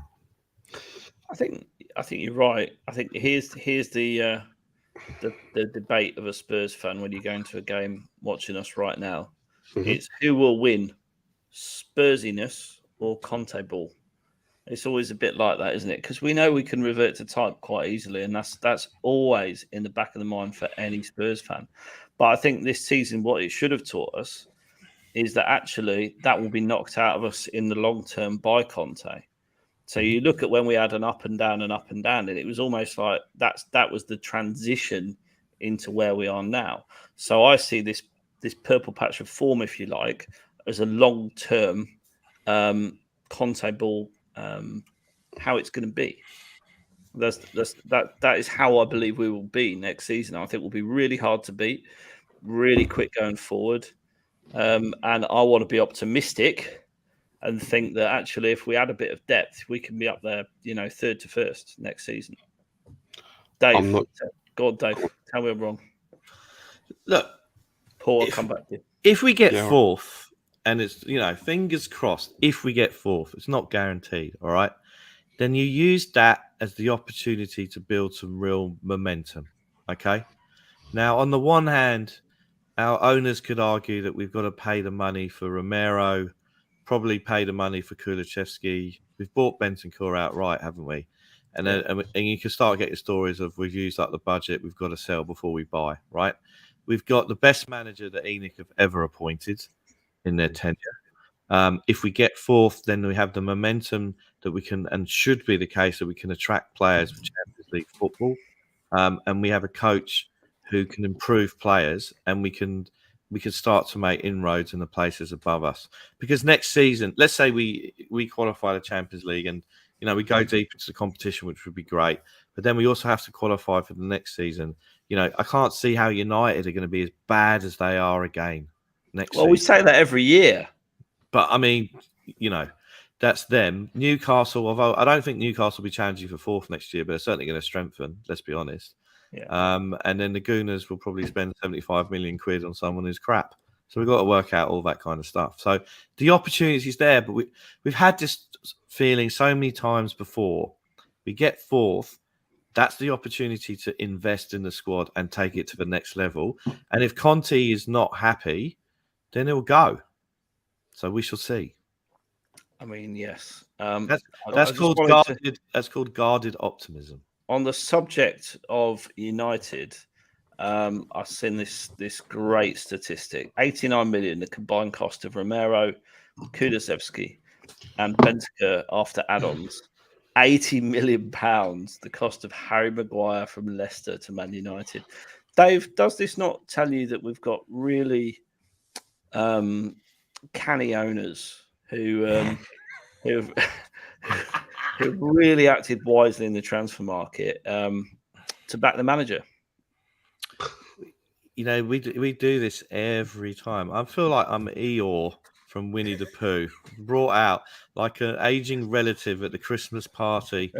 I think you're right. I think here's the debate of a Spurs fan when you go into a game watching us right now. Mm-hmm. It's who will win, Spursiness or Conte ball. It's always a bit like that, isn't it? Because we know we can revert to type quite easily, and that's always in the back of the mind for any Spurs fan. But I think this season, what it should have taught us is that actually that will be knocked out of us in the long term by Conte. So you look at when we had an up and down, and it was almost like that was the transition into where we are now. So I see this purple patch of form, if you like, as a long term Conte ball. How it's going to be. That is how I believe we will be next season. I think we'll be really hard to beat, really quick going forward, and I want to be optimistic and think that actually, if we add a bit of depth, we can be up there, third to first next season. Dave, go on, Dave. Tell me I'm wrong. Look, Paul, I'll come back to you. If we get fourth. And it's, fingers crossed, if we get fourth, it's not guaranteed, all right? Then you use that as the opportunity to build some real momentum, okay? Now, on the one hand, our owners could argue that we've got to pay the money for Romero, probably pay the money for Kulusevski. We've bought Bentancur outright, haven't we? And then and you can start getting stories of we've used up the budget, we've got to sell before we buy, right? We've got the best manager that ENIC have ever appointed in their tenure. If we get fourth, then we have the momentum that we can, and should be the case, that we can attract players for Champions League football. And we have a coach who can improve players, and we can start to make inroads in the places above us. Because next season, let's say we qualify the Champions League and we go deep into the competition, which would be great. But then we also have to qualify for the next season. I can't see how United are going to be as bad as they are again next season. We say that every year. But, I mean, that's them. Newcastle, although I don't think Newcastle will be challenging for fourth next year, but they're certainly going to strengthen, let's be honest. Yeah. And then the Gooners will probably spend 75 million quid on someone who's crap. So we've got to work out all that kind of stuff. So the opportunity's there, but we've had this feeling so many times before. We get fourth. That's the opportunity to invest in the squad and take it to the next level. And if Conte is not happy, then he'll go. So we shall see. I mean, yes. That's called guarded optimism. On the subject of United, I've seen this great statistic: 89 million, the combined cost of Romero, Kulusevski, and Bentancur after add-ons. 80 million pounds, the cost of Harry Maguire from Leicester to Man United. Dave, does this not tell you that we've got really canny owners who've really acted wisely in the transfer market to back the manager? We do this every time. I feel like I'm Eeyore from Winnie the Pooh, brought out like an aging relative at the Christmas party.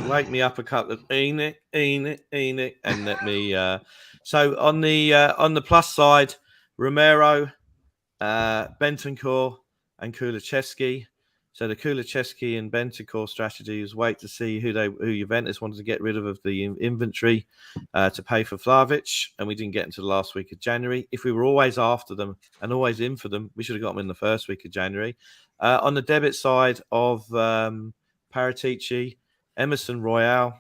Wake me up a couple of Enoch, and let me. So on the plus side, Romero, Bentancur, and Kulusevski. So the Kulusevski and Bentancur strategy was wait to see who Juventus wanted to get rid of the inventory to pay for Vlahovic, and we didn't get into the last week of January. If we were always after them and always in for them, we should have got them in the first week of January. On the debit side of Paratici, Emerson Royale,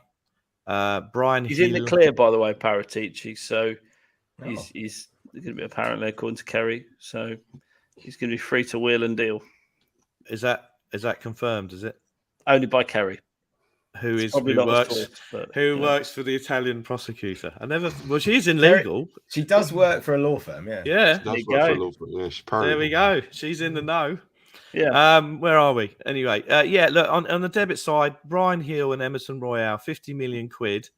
Brian He's Hill. in the clear, by the way, Paratici. So he's going to be, apparently, according to Kerry, so he's going to be free to wheel and deal. Is that confirmed? Is it only by Kerry, who works for the Italian prosecutor? She's in legal. She does work for a law firm. Yeah. She does work for a law firm. Yeah, there we go. She's in the know. Yeah. Where are we? Anyway, look, on the debit side, Brian Hill and Emerson Royale, 50 million quid.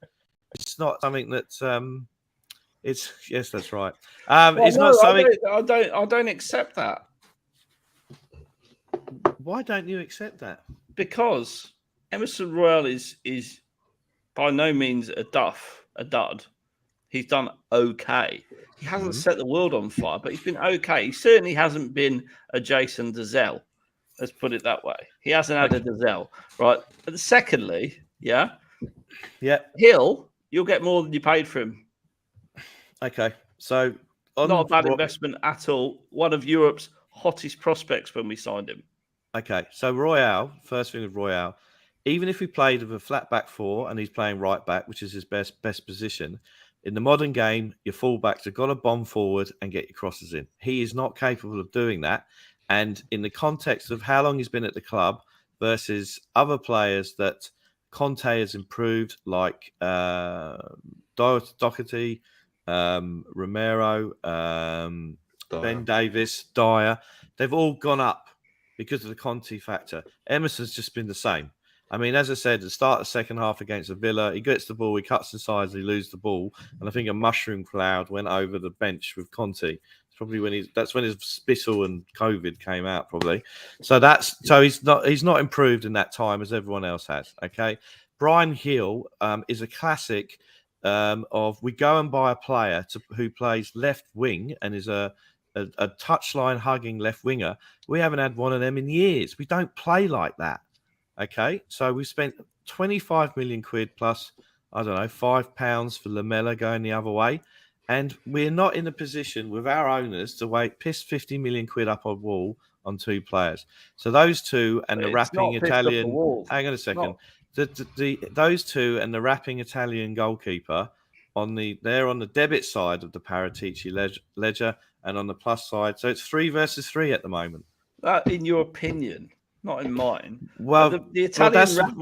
It's not something that's yes, that's right. It's not something. I don't accept that. Why don't you accept that? Because Emerson Royale is by no means a dud. He's done okay. He hasn't set the world on fire, but he's been okay. He certainly hasn't been a Jason Dezell. Let's put it that way. He hasn't had a Dezell, right? But secondly, yeah, Hill, you'll get more than you paid for him. Okay, so not a bad investment at all. One of Europe's hottest prospects when we signed him. Okay, so Royale, first thing with Royale, even if we played with a flat back four and he's playing right back, which is his best position, in the modern game, your fullbacks have got to bomb forward and get your crosses in. He is not capable of doing that. And in the context of how long he's been at the club versus other players that Conte has improved, like Doherty, Romero, Ben Davis, Dyer, they've all gone up because of the Conte factor. Emerson's just been the same. I mean, as I said, at the start of the second half against Villa, he gets the ball, he cuts inside, he loses the ball, and I think a mushroom cloud went over the bench with Conte. It's probably that's when his spittle and COVID came out, probably. So he's not improved in that time as everyone else has. Okay, Brian Hill is a classic of we go and buy a player who plays left wing and is a touchline hugging left winger. We haven't had one of them in years. We don't play like that. Okay, so we spent 25 million quid plus, I don't know, £5 for Lamella going the other way. And we're not in a position with our owners to piss 50 million quid up on wall on two players. So those two and the rapping Italian. Hang on a second. Those two and the rapping Italian goalkeeper they're on the debit side of the Paratici ledger and on the plus side. So it's 3 versus 3 at the moment. In your opinion, not in mine. Well, the Italian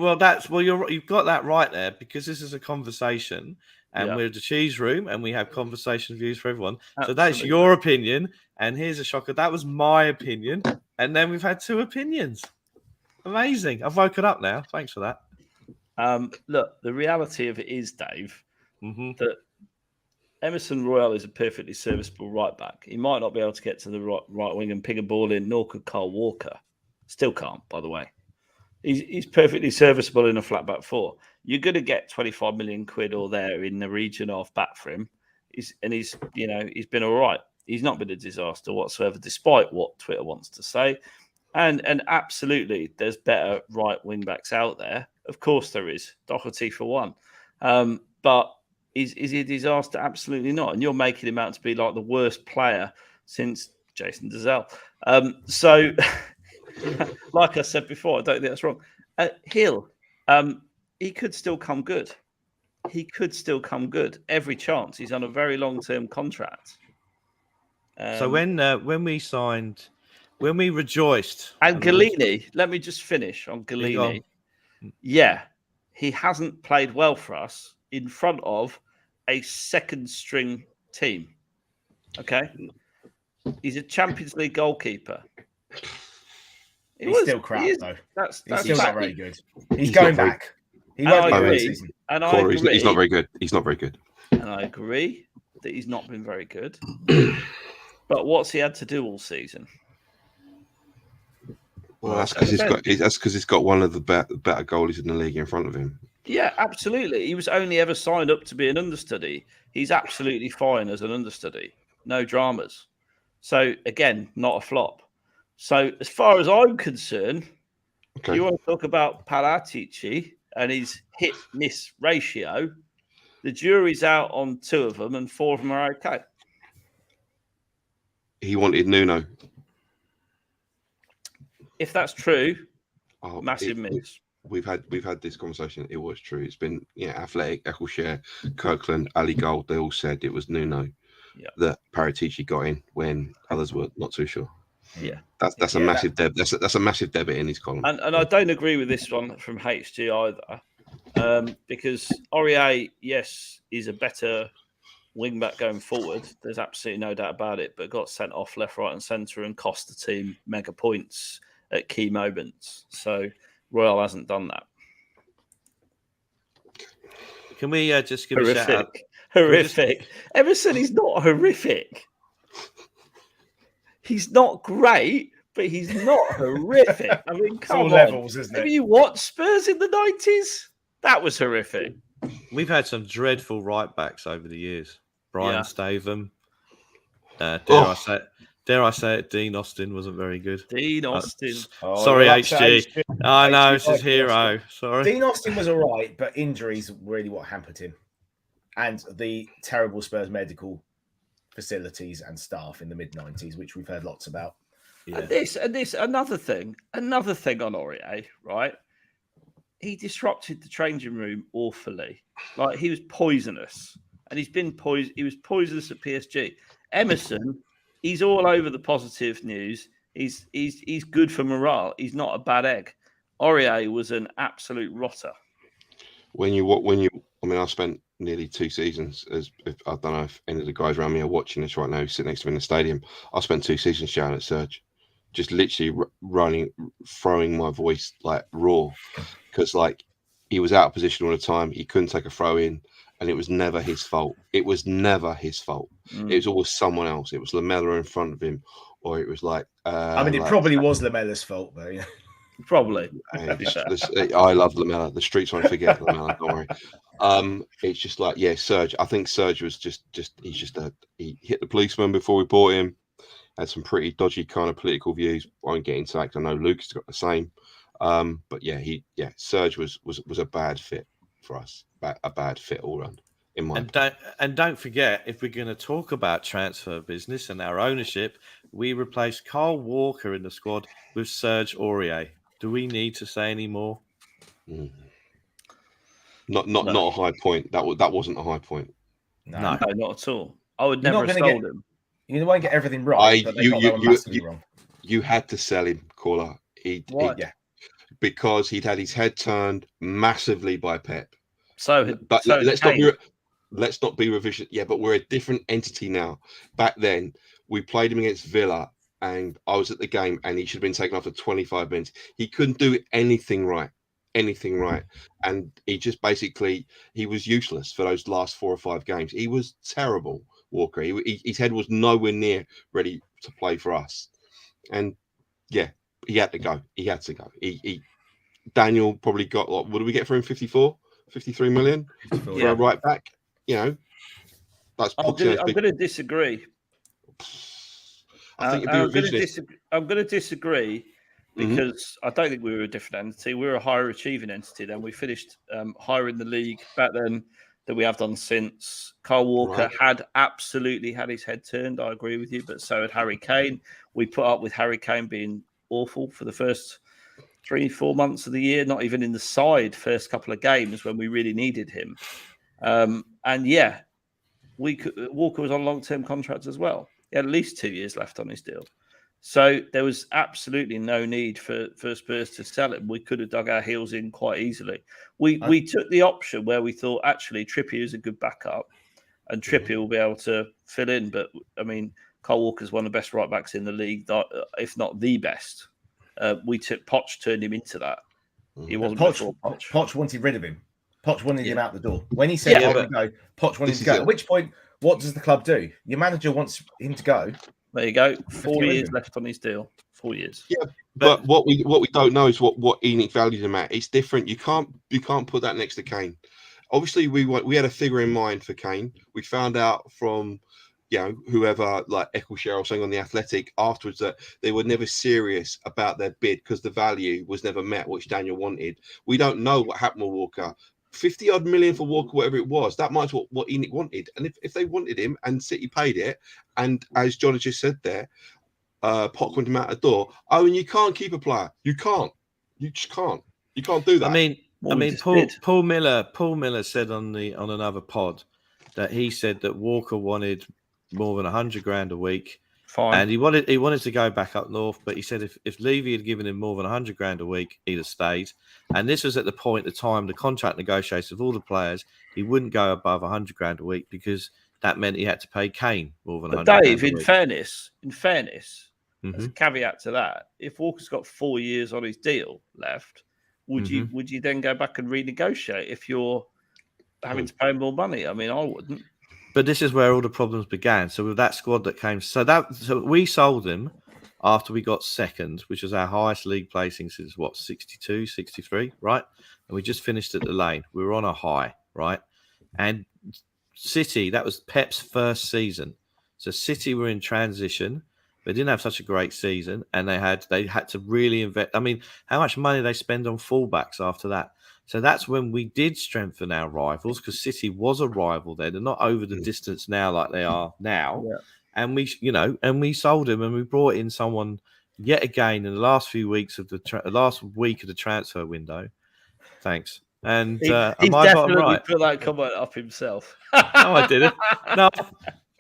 you've got that right there, because this is a conversation and we're the cheese room and we have conversation views for everyone. Absolutely. So that's your opinion. And here's a shocker. That was my opinion. And then we've had two opinions. Amazing. I've woken up now. Thanks for that. Look, the reality of it is, Dave, Mm-hmm. that Emerson Royale is a perfectly serviceable right back. He might not be able to get to the right wing and ping a ball in, nor could Carl Walker. Still can't, by the way. He's perfectly serviceable in a flat back four. You're going to get 25 million quid or there in the region of back for him. He's been all right. He's not been a disaster whatsoever, despite what Twitter wants to say. And absolutely, there's better right wing backs out there. Of course there is. Doherty for one. But is he a disaster? Absolutely not. And you're making him out to be like the worst player since Jason Dezelle. So, like I said before, I don't think that's wrong. Hill, he could still come good. He could still come good. Every chance. He's on a very long-term contract. So when we rejoiced, And Galini, let me just finish on Galini. Yeah, he hasn't played well for us in front of a second-string team. Okay? He's a Champions League goalkeeper. He's still crap, though. That's still not very good. He's not going very- back. He won't be this season. And I Corey, agree. he's not very good. He's not very good. And I agree that he's not been very good. But what's he had to do all season? Well, that's because he's got one of the better goalies in the league in front of him. Yeah, absolutely. He was only ever signed up to be an understudy. He's absolutely fine as an understudy. No dramas. So, again, not a flop. So, as far as I'm concerned, you want to talk about Paratici and his hit-miss ratio, the jury's out on 2 of them and 4 of them are okay. He wanted Nuno. If that's true, massive miss. We've had this conversation. It was true. It's been Athletic, Eccleshare, Kirkland, Ali Gold. They all said it was Nuno that Paratici got in when others were not too sure. Yeah, that's a massive debit. That's a massive debit in his column. And I don't agree with this one from HG either, because Aurier, yes, is a better wing back going forward. There's absolutely no doubt about it. But got sent off left, right, and centre and cost the team mega points at key moments. So Royal hasn't done that. Can we just give a shout out? Horrific. Emerson is not horrific. He's not great, but he's not horrific. I mean, come on. Levels, isn't it? Have you watched Spurs in the 90s? That was horrific. We've had some dreadful right backs over the years. Brian Statham. Dare I say it? Dean Austin wasn't very good. Dean Austin. Sorry, HG. I know, it's his hero. Sorry. Dean Austin was all right, but injuries really what hampered him. And the terrible Spurs medical facilities and staff in the mid-90s, which we've heard lots about. Yeah. And this, another thing on Aurier, right? He disrupted the changing room awfully. Like, he was poisonous. And he was poisonous at PSG. Emerson, he's all over the positive news. He's good for morale. He's not a bad egg. Aurier was an absolute rotter. I spent nearly 2 seasons I don't know if any of the guys around me are watching this right now, sitting next to me in the stadium. I spent 2 seasons shouting at Serge, just literally throwing my voice like raw, because like he was out of position all the time. He couldn't take a throw in, and it was never his fault. It was never his fault. It was always someone else. It was Lamella in front of him, or it was like. It probably was Lamella's fault, though. Yeah. Probably. I love Lamella. The streets won't forget Lamella. Don't worry. It's just like, Serge. I think Serge was he hit the policeman before we bought him. Had some pretty dodgy kind of political views. Won't get into that. I know Lucas got the same. But Serge was a bad fit for us. A bad fit all round. In my and don't forget, if we're going to talk about transfer business and our ownership, we replaced Carl Walker in the squad with Serge Aurier. Do we need to say any more? Not a high point. That wasn't a high point. No, not at all. I would never have sold him. You won't get everything right. You had to sell him, Caller. Because he'd had his head turned massively by Pep. Let's not be revision. Yeah, but we're a different entity now. Back then, we played him against Villa. and I was at the game, and he should have been taken off for 25 minutes. He couldn't do anything right, and he just basically he was useless for those last 4 or 5 games. He was terrible, Walker. His head was nowhere near ready to play for us, and yeah, he had to go. He Daniel probably got what did we get for him? 53 million for a right back. You know, that's I'm going to disagree. I think I'm going to disagree because I don't think we were a different entity. We were a higher achieving entity then. We finished higher in the league back then than we have done since. Kyle Walker had absolutely had his head turned. I agree with you, but so had Harry Kane. We put up with Harry Kane being awful for the first 3-4 months of the year, not even in the side first couple of games when we really needed him. And yeah, Walker was on a long-term contract as well. He had at least 2 years left on his deal. So there was absolutely no need for Spurs to sell him. We could have dug our heels in quite easily. We took the option where we thought, actually, Trippier is a good backup and Trippier will be able to fill in. But, I mean, Kyle Walker's one of the best right-backs in the league, if not the best. Poch turned him into that. He wasn't before Poch. Poch wanted rid of him. Poch wanted him out the door. When he said, go, Poch wanted him to go. At which point, what does the club do? Your manager wants him to go. There you go. 4 years left on his deal. 4 years. Yeah, but what we don't know is what ENIC valued him at. It's different. You can't put that next to Kane. Obviously, we had a figure in mind for Kane. We found out from whoever like Eccleshare or something on the Athletic afterwards that they were never serious about their bid because the value was never met, which Daniel wanted. We don't know what happened with Walker. 50-odd million for Walker, whatever it was, that might be what ENIC wanted. And if they wanted him and City paid it, and as John has just said there, Poch went him out the door. Oh, and you can't keep a player. You can't. You just can't. You can't do that. I mean, Paul Miller said on another pod that he said that Walker wanted more than 100 grand a week. Fine. And he wanted to go back up north, but he said if Levy had given him more than 100 grand a week, he'd have stayed. And this was at the point of time, the contract negotiations of all the players, he wouldn't go above 100 grand a week because that meant he had to pay Kane more than 100 grand a week. Dave, in fairness, as a caveat to that, if Walker's got 4 years on his deal left, would you then go back and renegotiate if you're having to pay more money? I mean, I wouldn't. But this is where all the problems began. So with that squad that came, so we sold him after we got second, which was our highest league placing since 62, 63, right? And we just finished at the Lane. We were on a high, right? And City, that was Pep's first season. So City were in transition. They didn't have such a great season, and they had to really invest. I mean, how much money they spend on fullbacks after that? So that's when we did strengthen our rivals because City was a rival then. They're not over the distance now like they are now. Yeah. And we sold him and we brought in someone yet again in the last few weeks of last week of the transfer window. Thanks. And he definitely put that comment up himself. No, I didn't. No,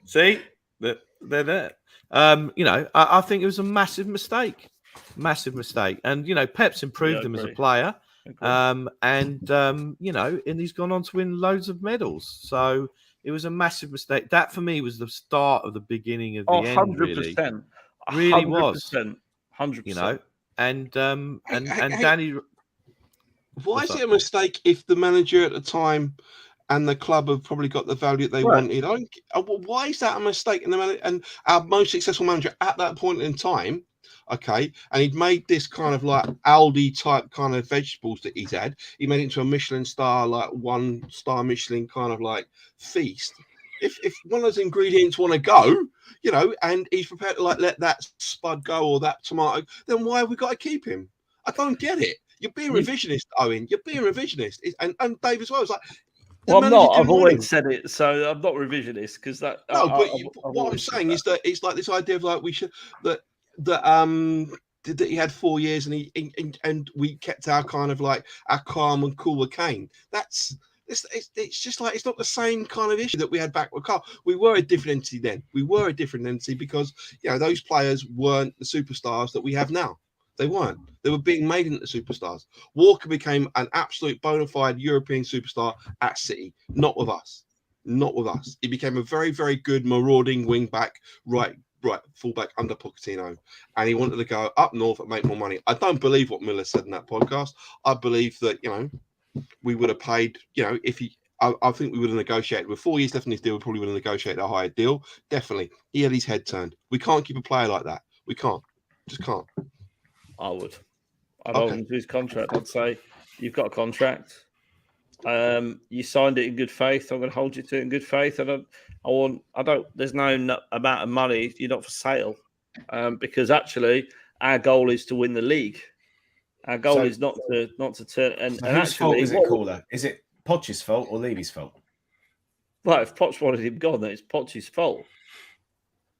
see, they're there. I think it was a massive mistake. And Pep's improved him as a player. And he's gone on to win loads of medals. So it was a massive mistake. That for me was the start of the beginning of the end. 100%. Really was. 100%. And Danny. Why is it a mistake if the manager at the time and the club have probably got the value that they wanted? Why is that a mistake? And our most successful manager at that point in time, okay, and he'd made this kind of like Aldi type kind of vegetables that he's had. He made it into a Michelin star, like 1-star Michelin kind of like feast. If one of those ingredients want to go, and he's prepared to like let that spud go or that tomato, then why have we got to keep him? I don't get it. You're being revisionist, Owen. You're being revisionist, and Dave as well. It's like, well, I'm not. I've always said it, so I'm not revisionist because that. No, what I'm saying is that it's like this idea of like we should that he had 4 years and we kept our kind of like our calm and cooler Kane. It's just like it's not the same kind of issue that we had back with Carl. We were a different entity then. We were a different entity because those players weren't the superstars that we have now. They weren't. They were being made into superstars. Walker became an absolute bona fide European superstar at City, not with us. He became a very, very good marauding wing back, right right fullback under Pochettino, and he wanted to go up north and make more money. I don't believe what Miller said in that podcast. I believe that we would have paid. If he, I think we would have negotiated with 4 years left in his deal. We probably would have negotiated a higher deal. Definitely, he had his head turned. We can't keep a player like that. We can't. Just can't. I would. I'd hold him to his contract. I'd say you've got a contract. You signed it in good faith. I'm going to hold you to it in good faith. There's no amount of money. You're not for sale, because actually our goal is to win the league. Our goal is not to turn. And whose fault is it, Caller? Is it Poch's fault or Levy's fault? Well, if Poch wanted him gone, then it's Poch's fault.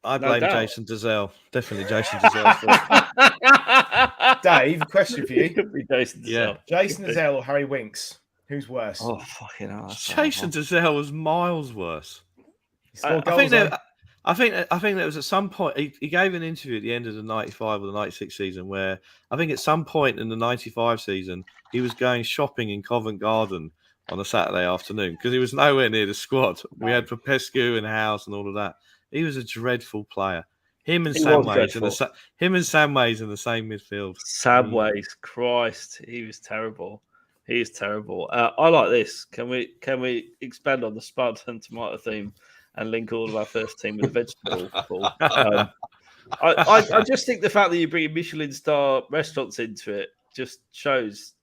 I blame Jason Dezelle. Definitely Jason Dezelle's fault. Dave, question for you. It could be Jason Dezelle. Jason Dezelle or Harry Winks? Who's worse? Oh, fucking hell. Jason Dezelle was miles worse. I think there was at some point he gave an interview at the end of the 95 or the 96 season where I think at some point in the 95 season he was going shopping in Covent Garden on a Saturday afternoon because he was nowhere near the squad. We had Popescu and House and all of that. He was a dreadful player. Him and Sam Ways in the same midfield. Sam Ways, Christ, he was terrible. He is terrible. I like this. Can we expand on the spud and tomato theme and link all of our first team with a vegetable? I just think the fact that you bring Michelin star restaurants into it just shows,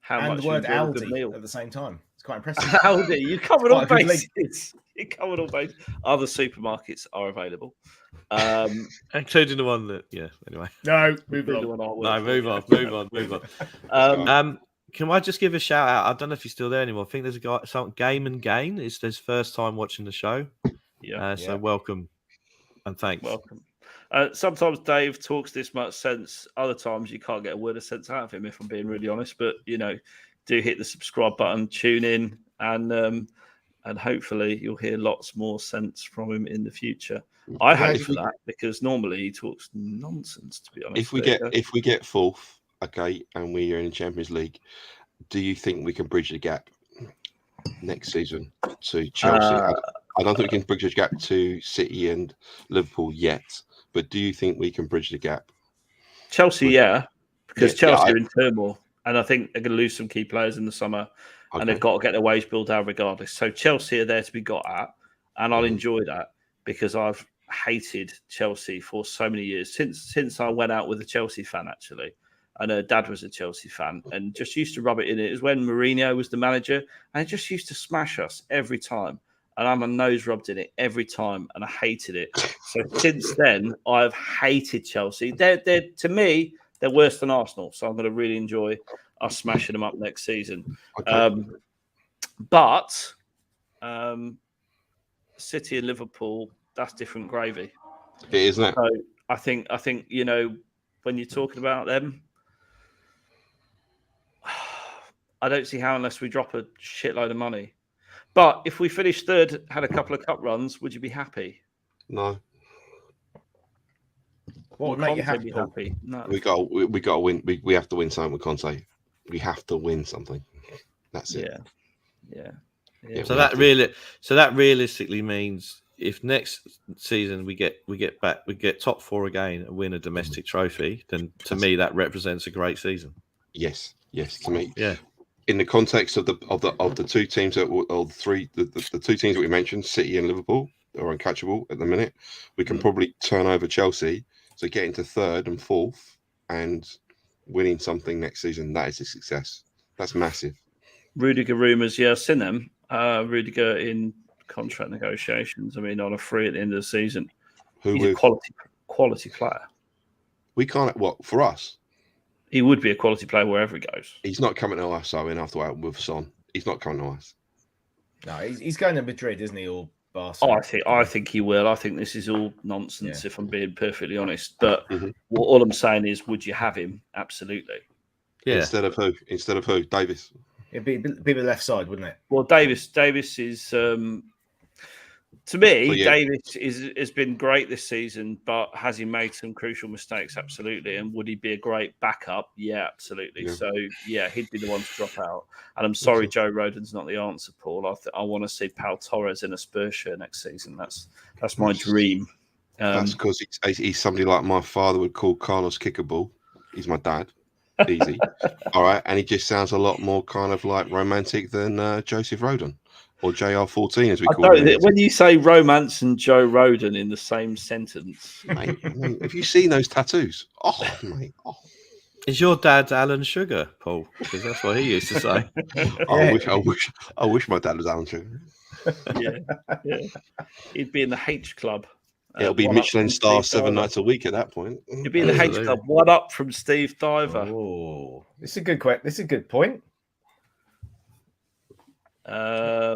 how and much the word you enjoy a Aldi good meal. at the same time. It's quite impressive. Aldi, you covered all bases. You covered all bases. Other supermarkets are available, including the one that. Yeah. Anyway. No, move on. Move on. Can I just give a shout out? I don't know if he's still there anymore. I think there's a guy, Game and Gain. It's his first time watching the show. So welcome and thanks. Welcome. Sometimes Dave talks this much sense. Other times you can't get a word of sense out of him, if I'm being really honest. But do hit the subscribe button, tune in, and hopefully you'll hear lots more sense from him in the future. I hope for that, because normally he talks nonsense. To be honest, if we get fourth, okay, and we are in the Champions League, do you think we can bridge the gap next season to Chelsea? I don't think we can bridge the gap to City and Liverpool yet, but do you think we can bridge the gap? Chelsea, because Chelsea are in turmoil, and I think they're going to lose some key players in the summer, and they've got to get their wage bill down regardless. So Chelsea are there to be got at, and I'll enjoy that because I've hated Chelsea for so many years since I went out with a Chelsea fan actually. And her dad was a Chelsea fan and just used to rub it in. It was when Mourinho was the manager and he just used to smash us every time. And I'm a nose rubbed in it every time and I hated it. So since then, I've hated Chelsea. They're to me, they're worse than Arsenal. So I'm going to really enjoy us smashing them up next season. But City and Liverpool, that's different gravy. It is, isn't it? So I think when you're talking about them, I don't see how unless we drop a shitload of money. But if we finish third, had a couple of cup runs, would you be happy? No. What would make you happy? No. We got to win. We have to win something with Conte. We have to win something. That's it. Yeah. So that realistically means if next season we get top four again and win a domestic trophy, then to me that represents a great season. Yes, to me. Yeah. In the context of the two teams the two teams that we mentioned, City and Liverpool, are uncatchable at the minute. We can probably turn over Chelsea, so getting to third and fourth and winning something next season, that is a success. That's massive. Rudiger rumours, I've seen them. Rudiger in contract negotiations. I mean, on a free at the end of the season. He's a quality player. We can't. What for us? He would be a quality player wherever he goes. He's not coming to us. I mean, after out with Son, he's not coming to us. No, he's going to Madrid, isn't he? Or Barcelona? I think he will. I think this is all nonsense, if I'm being perfectly honest. But all I'm saying is, would you have him? Absolutely. Yeah. Instead of who? Davis. It'd be the left side, wouldn't it? Well, Davis is to me, Davis has been great this season, but has he made some crucial mistakes? Absolutely. And would he be a great backup? Yeah, absolutely. Yeah. So, he'd be the one to drop out. And I'm sorry, Joe Rodon's not the answer, Paul. I want to see Pau Torres in a Spurs shirt next season. That's my dream. That's because he's somebody like my father would call Carlos Kickerball. He's my dad. Easy. All right. And he just sounds a lot more kind of like romantic than Joseph Rodon or JR14, as we call him. When you say romance and Joe Rodon in the same sentence. Mate, I mean, have you seen those tattoos? Oh, mate. Oh. Is your dad Alan Sugar, Paul? Because that's what he used to say. I wish my dad was Alan Sugar. Yeah. He'd be in the H Club. It'll be Michelin star 7 nights a week at that point. He'd be in the H Club. One up from Steve Diver. Oh, this is a good This is a good point. Why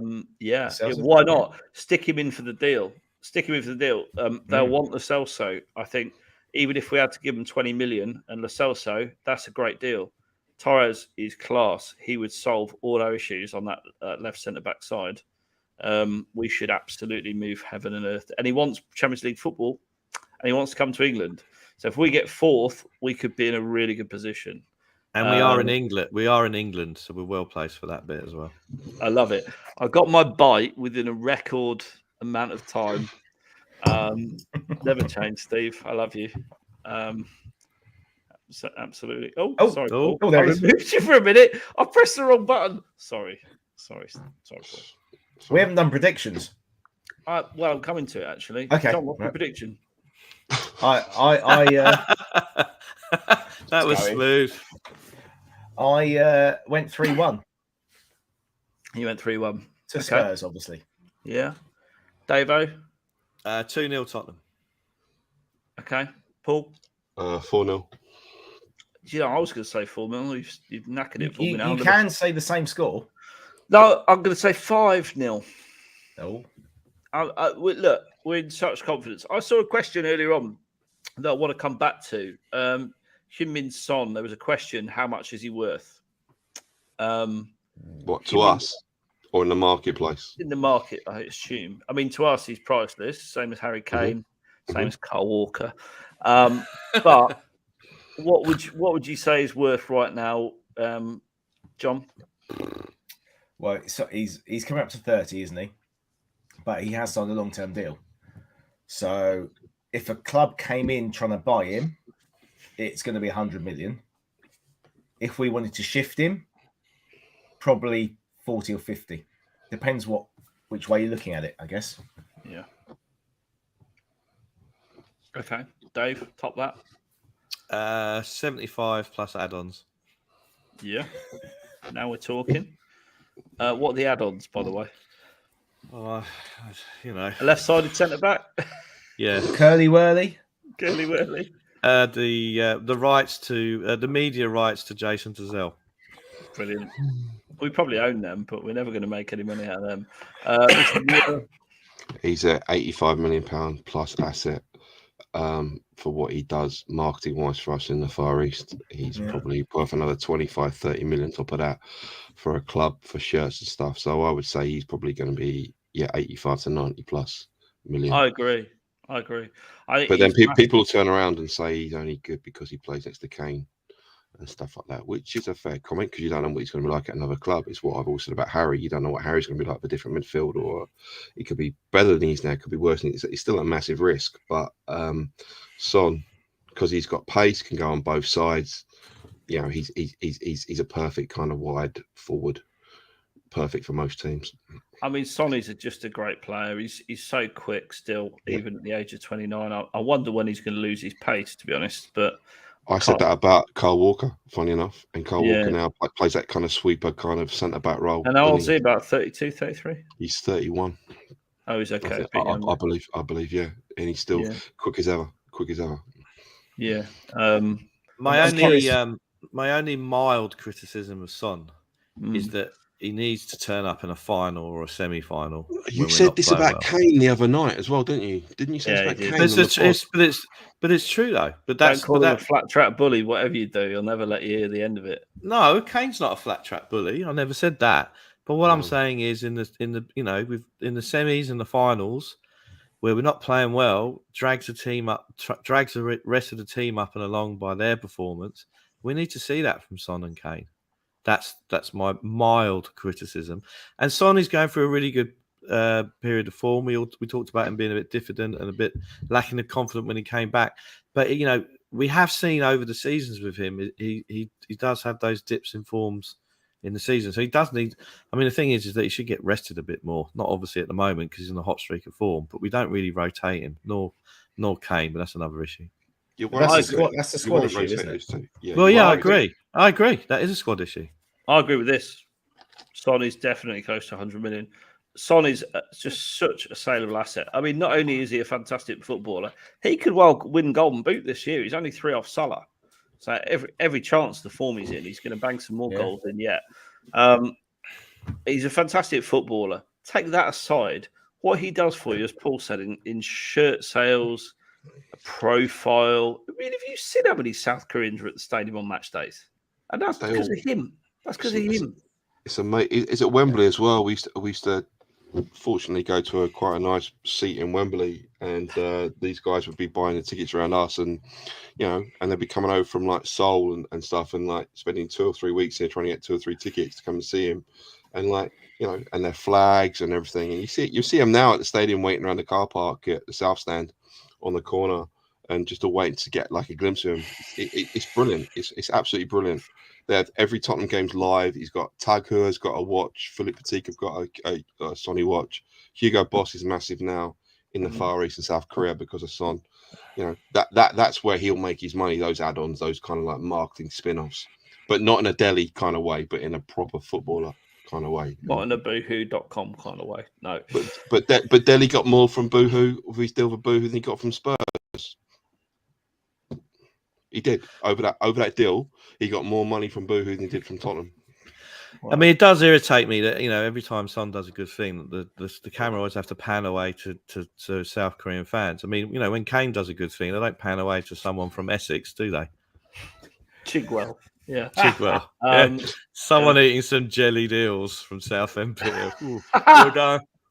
not stick him in for the deal? They'll want Lo Celso. I think even if we had to give him 20 million and Lo Celso, that's a great deal. Torres is class. He would solve all our issues on that left centre back side. We should absolutely move heaven and earth. And he wants Champions League football, and he wants to come to England. So if we get fourth, we could be in a really good position. And we are in England. We are in England, so we're well placed for that bit as well. I love it. I got my bite within a record amount of time. Never change, Steve. I love you. Absolutely. Sorry. There I removed you for a minute. I pressed the wrong button. Sorry. Paul. We haven't done predictions. Well, I'm coming to it actually. Okay. John, what's your prediction? That was smooth. I went 3-1. You went 3-1 to Spurs, obviously. Yeah. Davo? 2-0 Tottenham. Okay. Paul? 4-0. I was going to say 4-0. You've knackered it for me now. You can say the same score. No, I'm going to say 5-0. No. Look, we're in such confidence. I saw a question earlier on that I want to come back to. Heung-min Son, there was a question, how much is he worth? What, to us or in the marketplace? In the market, I assume. I mean, to us, he's priceless, same as Harry Kane, same as Kyle Walker. But what would you say is worth right now, John? Well, so he's coming up to 30, isn't he? But he has signed a long-term deal. So if a club came in trying to buy him, it's going to be 100 million. If we wanted to shift him, probably 40 or 50. Depends which way you're looking at it, I guess. Yeah. Okay. Dave, top that. 75 plus add-ons. Yeah. Now we're talking. What are the add-ons, by the way? A left-sided centre-back? Yeah. Curly-whirly? Curly-whirly. The rights to the media rights to Jason Tazell. Brilliant. We probably own them, but we're never going to make any money out of them. He's a £85 million plus asset for what he does marketing-wise for us in the Far East. He's probably worth another 25-30 million top of that for a club for shirts and stuff. So I would say he's probably going to be 85 to 90 plus million. I agree. But then people will turn around and say he's only good because he plays next to Kane and stuff like that, which is a fair comment because you don't know what he's going to be like at another club. It's what I've always said about Harry. You don't know what Harry's going to be like for different midfield, or he could be better than he's now, could be worse. It's still a massive risk. But Son, because he's got pace, can go on both sides. You know, he's a perfect kind of wide forward, perfect for most teams. I mean, Son is just a great player. He's so quick still, even at the age of 29. I wonder when he's going to lose his pace, to be honest. But I said that about Kyle Walker, funny enough. And Kyle Walker now plays that kind of sweeper, kind of centre-back role. And how old is he? About 32, 33? He's 31. Oh, he's okay. I believe, yeah. And he's still quick as ever. Yeah. My only mild criticism of Son is that he needs to turn up in a final or a semi-final. You said this about Kane the other night as well, didn't you? Didn't you say this about Kane? But it's true though. But don't call him a flat track bully. Whatever you do, you'll never let you hear the end of it. No, Kane's not a flat track bully. I never said that. But what I'm saying is, in the semis and the finals, where we're not playing well, drags the rest of the team up and along by their performance. We need to see that from Son and Kane. That's my mild criticism. And Son is going through a really good period of form. We talked about him being a bit diffident and a bit lacking of confidence when he came back. But we have seen over the seasons with him, he does have those dips in forms in the season. So he does need. I mean, the thing is that he should get rested a bit more. Not obviously at the moment because he's in a hot streak of form, but we don't really rotate him, nor Kane. But that's another issue. That's the squad issue, isn't it? I agree. That is a squad issue. I agree with this. Son is definitely close to 100 million. Son is just such a saleable asset. I mean, not only is he a fantastic footballer, he could well win Golden Boot this year. He's only 3 off Salah. So every chance the form he's in, he's going to bang some more goals in yet. He's a fantastic footballer. Take that aside, what he does for you, as Paul said, in shirt sales, a profile. I mean, have you seen how many South Koreans are at the stadium on match days? And that's because of him. That's because of him. It's amazing. It's at Wembley as well. We used to fortunately go to quite a nice seat in Wembley, and these guys would be buying the tickets around us, and and they'd be coming over from like Seoul and stuff, and like spending 2 or 3 weeks here trying to get 2 or 3 tickets to come and see him, and like and their flags and everything. And you see them now at the stadium waiting around the car park at the South Stand on the corner, and just waiting to get like a glimpse of him. It's brilliant. It's absolutely brilliant. Every Tottenham game's live. He's got Tag Heuer's got a watch. Philippe Petit have got a Sonny watch. Hugo Boss is massive now in the Far East and South Korea because of Son. That's where he'll make his money. Those add-ons, those kind of like marketing spin-offs, but not in a Delhi kind of way, but in a proper footballer kind of way. Not in a boohoo.com kind of way. No. But Delhi got more from Boohoo with his deal with Boohoo than he got from Spurs. He did over that deal. He got more money from Boohoo than he did from Tottenham. I mean, it does irritate me that every time Son does a good thing, the camera always have to pan away to South Korean fans. I mean, when Kane does a good thing, they don't pan away to someone from Essex, do they? Chigwell, yeah. Chigwell. Someone eating some jelly deals from South MP.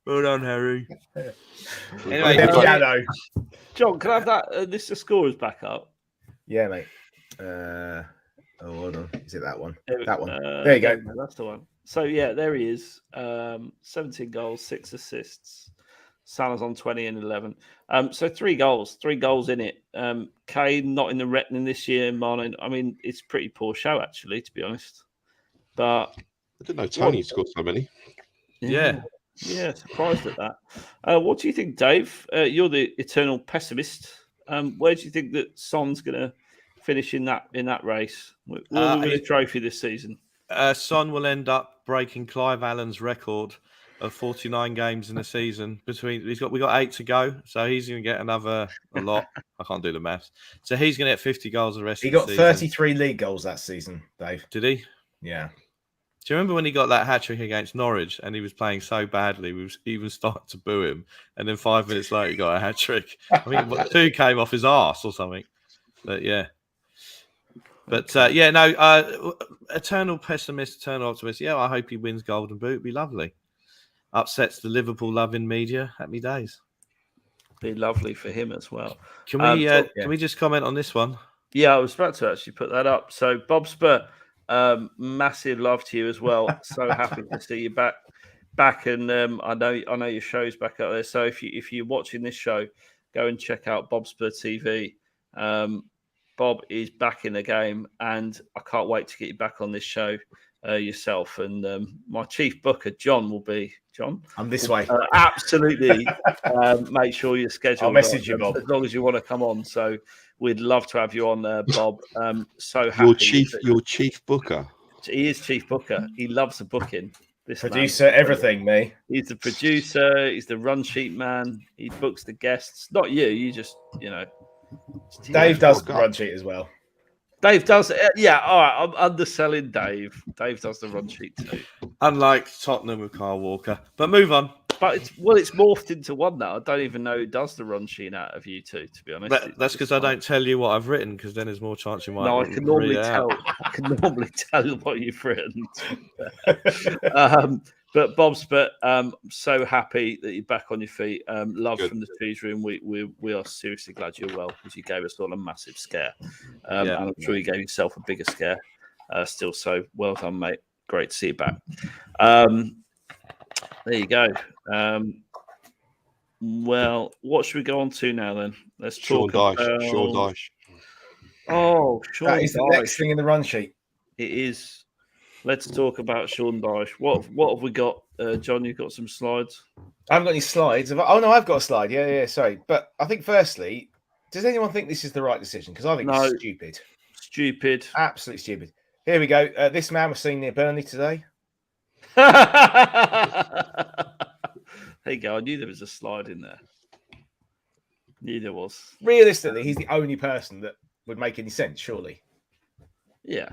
Well done, Harry. Anyway, John, can I have that list of scorers back up? Yeah, mate. Hold on. Is it that one? That one. There you go. That's the one. So, yeah, there he is. 17 goals, 6 assists. Salah's on 20 and 11. So 3 goals in it. Kane not in the reckoning this year. Mane, I mean, it's pretty poor show, actually, to be honest. But I didn't know Tony scored so many. Yeah, surprised at that. What do you think, Dave? You're the eternal pessimist. Where do you think that Son's going to finish in that race? Will we win a trophy this season? Son will end up breaking Clive Allen's record of 49 games in a season. We got 8 to go, so he's going to get a lot. I can't do the maths. So he's going to get 50 goals the rest of the season. He got 33 league goals that season, Dave. Did he? Yeah. Do you remember when he got that hat-trick against Norwich and he was playing so badly, we even started to boo him, and then 5 minutes later he got a hat-trick? I mean, 2 came off his arse or something. But, yeah. But, eternal pessimist, eternal optimist. Yeah, I hope he wins Golden Boot. It'd be lovely. Upsets the Liverpool-loving media. Happy days. Be lovely for him as well. Can we just comment on this one? Yeah, I was about to actually put that up. So, Bob Spur, massive love to you as well. So happy to see you back, and I know your show's back out there. So if you're watching this show, go and check out Bob Spur TV. Bob is back in the game, and I can't wait to get you back on this show yourself. And my chief booker, John, will be John. I'm this way. Absolutely. Make sure you're scheduled. I'll message you, Bob, as long as you want to come on. So we'd love to have you on there, Bob. So happy. Your chief booker. He is chief booker. He loves the booking. This producer, everything, me. He's the producer. He's the run sheet man. He books the guests. Not you. You just, Dave does the run sheet as well. Dave does. Yeah, all right. I'm underselling Dave. Dave does the run sheet too. Unlike Tottenham with Kyle Walker. But move on. But it's morphed into one now. I don't even know who does the run sheet out of you two, to be honest. That's because I don't tell you what I've written, because then there's more chance you might. No, I can normally tell. I can normally tell what you've written. But Bob Spurt, so happy that you're back on your feet. Love Good. From the Cheese Room. We are seriously glad you're well, because you gave us all a massive scare. And I'm sure you gave yourself a bigger scare still. So well done, mate. Great to see you back. There you go. Well, what should we go on to now then? Let's Sean talk Dyche. about... Sean Dyche. Oh, Sean That is the next Dyche. thing in the run sheet. It is. Let's talk about Sean Dyche. What have we got? John, you've got some slides? I haven't got any slides. Oh, no, I've got a slide. Yeah, sorry. But I think, firstly, does anyone think this is the right decision? Because I think No. it's stupid. Stupid. Absolutely stupid. Here we go. This man was seen near Burnley today. There you go. I knew there was a slide in there. Knew there was. Realistically, he's the only person that would make any sense, surely. Yeah.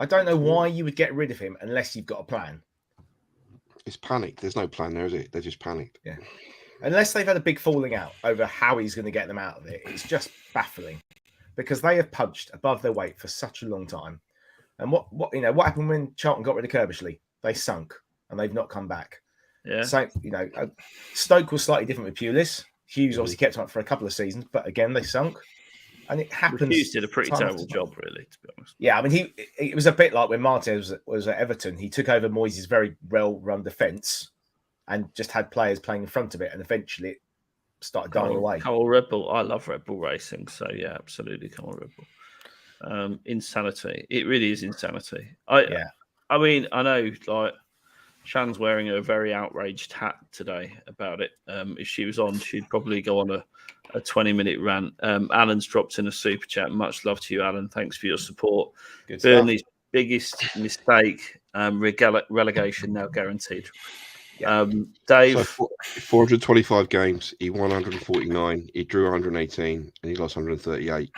I don't know why you would get rid of him unless you've got a plan. It's panic. There's no plan there, is it? They're just panicked. Yeah. Unless they've had a big falling out over how he's going to get them out of it. It's just baffling because they have punched above their weight for such a long time. And what happened when Charlton got rid of Kerbishley? They sunk and they've not come back. Yeah. So, Stoke was slightly different with Pulis. Hughes obviously kept him up for a couple of seasons, but again, they sunk. And it happens. Hughes did a pretty time terrible after time. job, really, to be honest. Yeah, I mean, it was a bit like when Martinez was at Everton. He took over Moyes' very well-run defence and just had players playing in front of it, and eventually it started dying away. Come on, Red Bull. I love Red Bull racing, so yeah, absolutely. Come on, Red Bull. Insanity. It really is insanity. I mean, I know, like, Shan's wearing a very outraged hat today about it. If she was on, she'd probably go on a 20-minute rant. Alan's dropped in a super chat. Much love to you, Alan. Thanks for your support. Good Burnley's biggest mistake, relegation now guaranteed. Dave. So 425 games. He won 149. He drew 118, and he lost 138.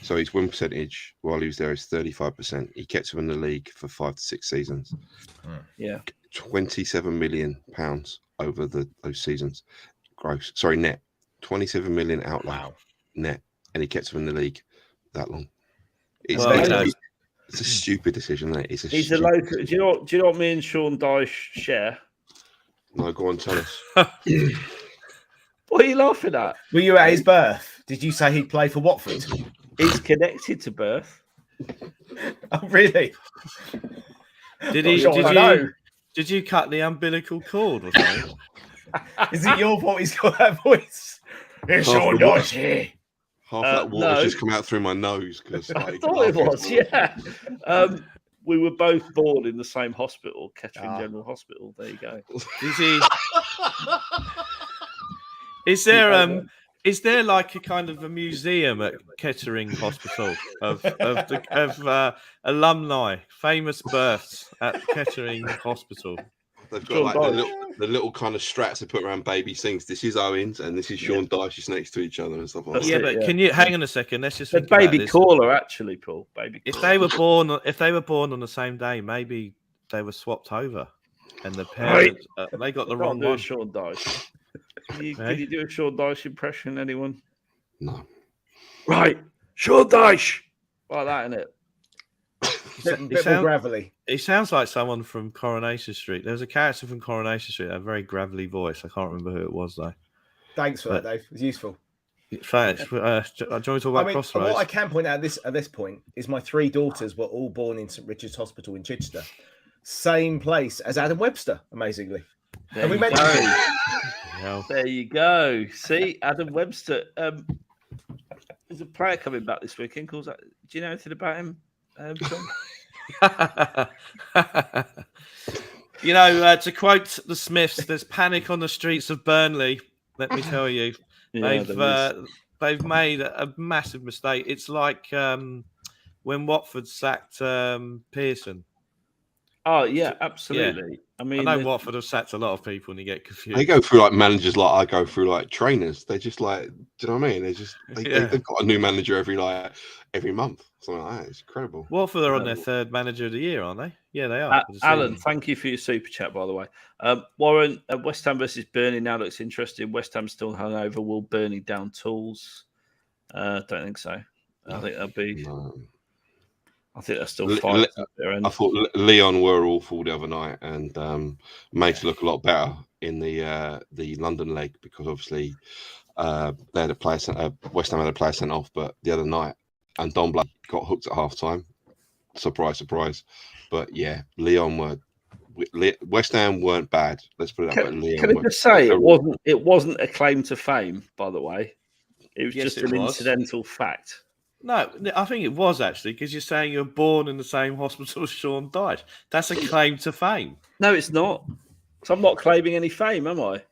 So his win percentage while he was there is 35%. He kept him in the league for 5 to 6 seasons. Yeah. £27 million over those seasons. Gross. Sorry, net. 27 million outlay net, and he kept him in the league that long. It's a stupid decision, isn't it? He's a local. Do you know what me and Sean Dyche share? No, go on, tell us. What are you laughing at? Were you at his birth? Did you say he'd play for Watford? He's connected to birth. Oh, really? Did you cut the umbilical cord or something? Is it your fault he's got that voice? It's Sean Dyche here. Half that water's just come out through my nose. I thought it was, yeah. We were both born in the same hospital, Kettering General Hospital. There you go. Is there like a kind of a museum at Kettering Hospital of alumni, famous births at Kettering Hospital? They've got like the little kind of straps they put around baby things. This is Owens and this is Sean Dyche just next to each other and stuff like that. Yeah, but can you hang on a second? Let's just the baby caller, actually, Paul. Baby. If they were born on the same day, maybe they were swapped over, and the parents they got the wrong one. Sean Dyche. Can you do a Sean Dyche impression? Anyone? No. Right, Sean Dyche. Like that, innit? Bit more gravelly. He sounds like someone from Coronation Street. There was a character from Coronation Street, a very gravelly voice. I can't remember who it was though. Thanks for that, Dave. It's useful. Thanks. Do you want to talk about Crossroads? What I can point out at this point is my 3 daughters were all born in St Richard's Hospital in Chichester, same place as Adam Webster, amazingly. There we you go. Yeah. There you go. See, Adam Webster. There's a player coming back this weekend. Do you know anything about him, John? To quote the Smiths, there's panic on the streets of Burnley. Let me tell you, they've made a massive mistake. It's like when Watford sacked Pearson. Oh yeah, absolutely. Yeah. I mean, I know Watford have sacked a lot of people, and you get confused. They go through like managers like I go through like trainers. They're just like, do you know what I mean? They've got a new manager every month, something like that. It's incredible. Watford are on their 3rd manager of the year, aren't they? Yeah, they are. Alan, thank you for your super chat, by the way. Warren, West Ham versus Burnley now looks interesting. West Ham still hungover. Will Burnley down tools? Don't think so. I think that'll be. No. I think that's still fine. I thought Leon were awful the other night and made it look a lot better in the London leg because obviously they had a player West Ham had a player sent off, but the other night and Don got hooked at half time. Surprise, surprise. But yeah, Leon were West Ham weren't bad. Let's put it that way. Can I just say it wasn't a claim to fame, by the way. It was just an incidental fact. No, I think it was actually, because you're saying you're born in the same hospital as Sean died. That's a claim to fame. No, it's not. So I'm not claiming any fame, am I?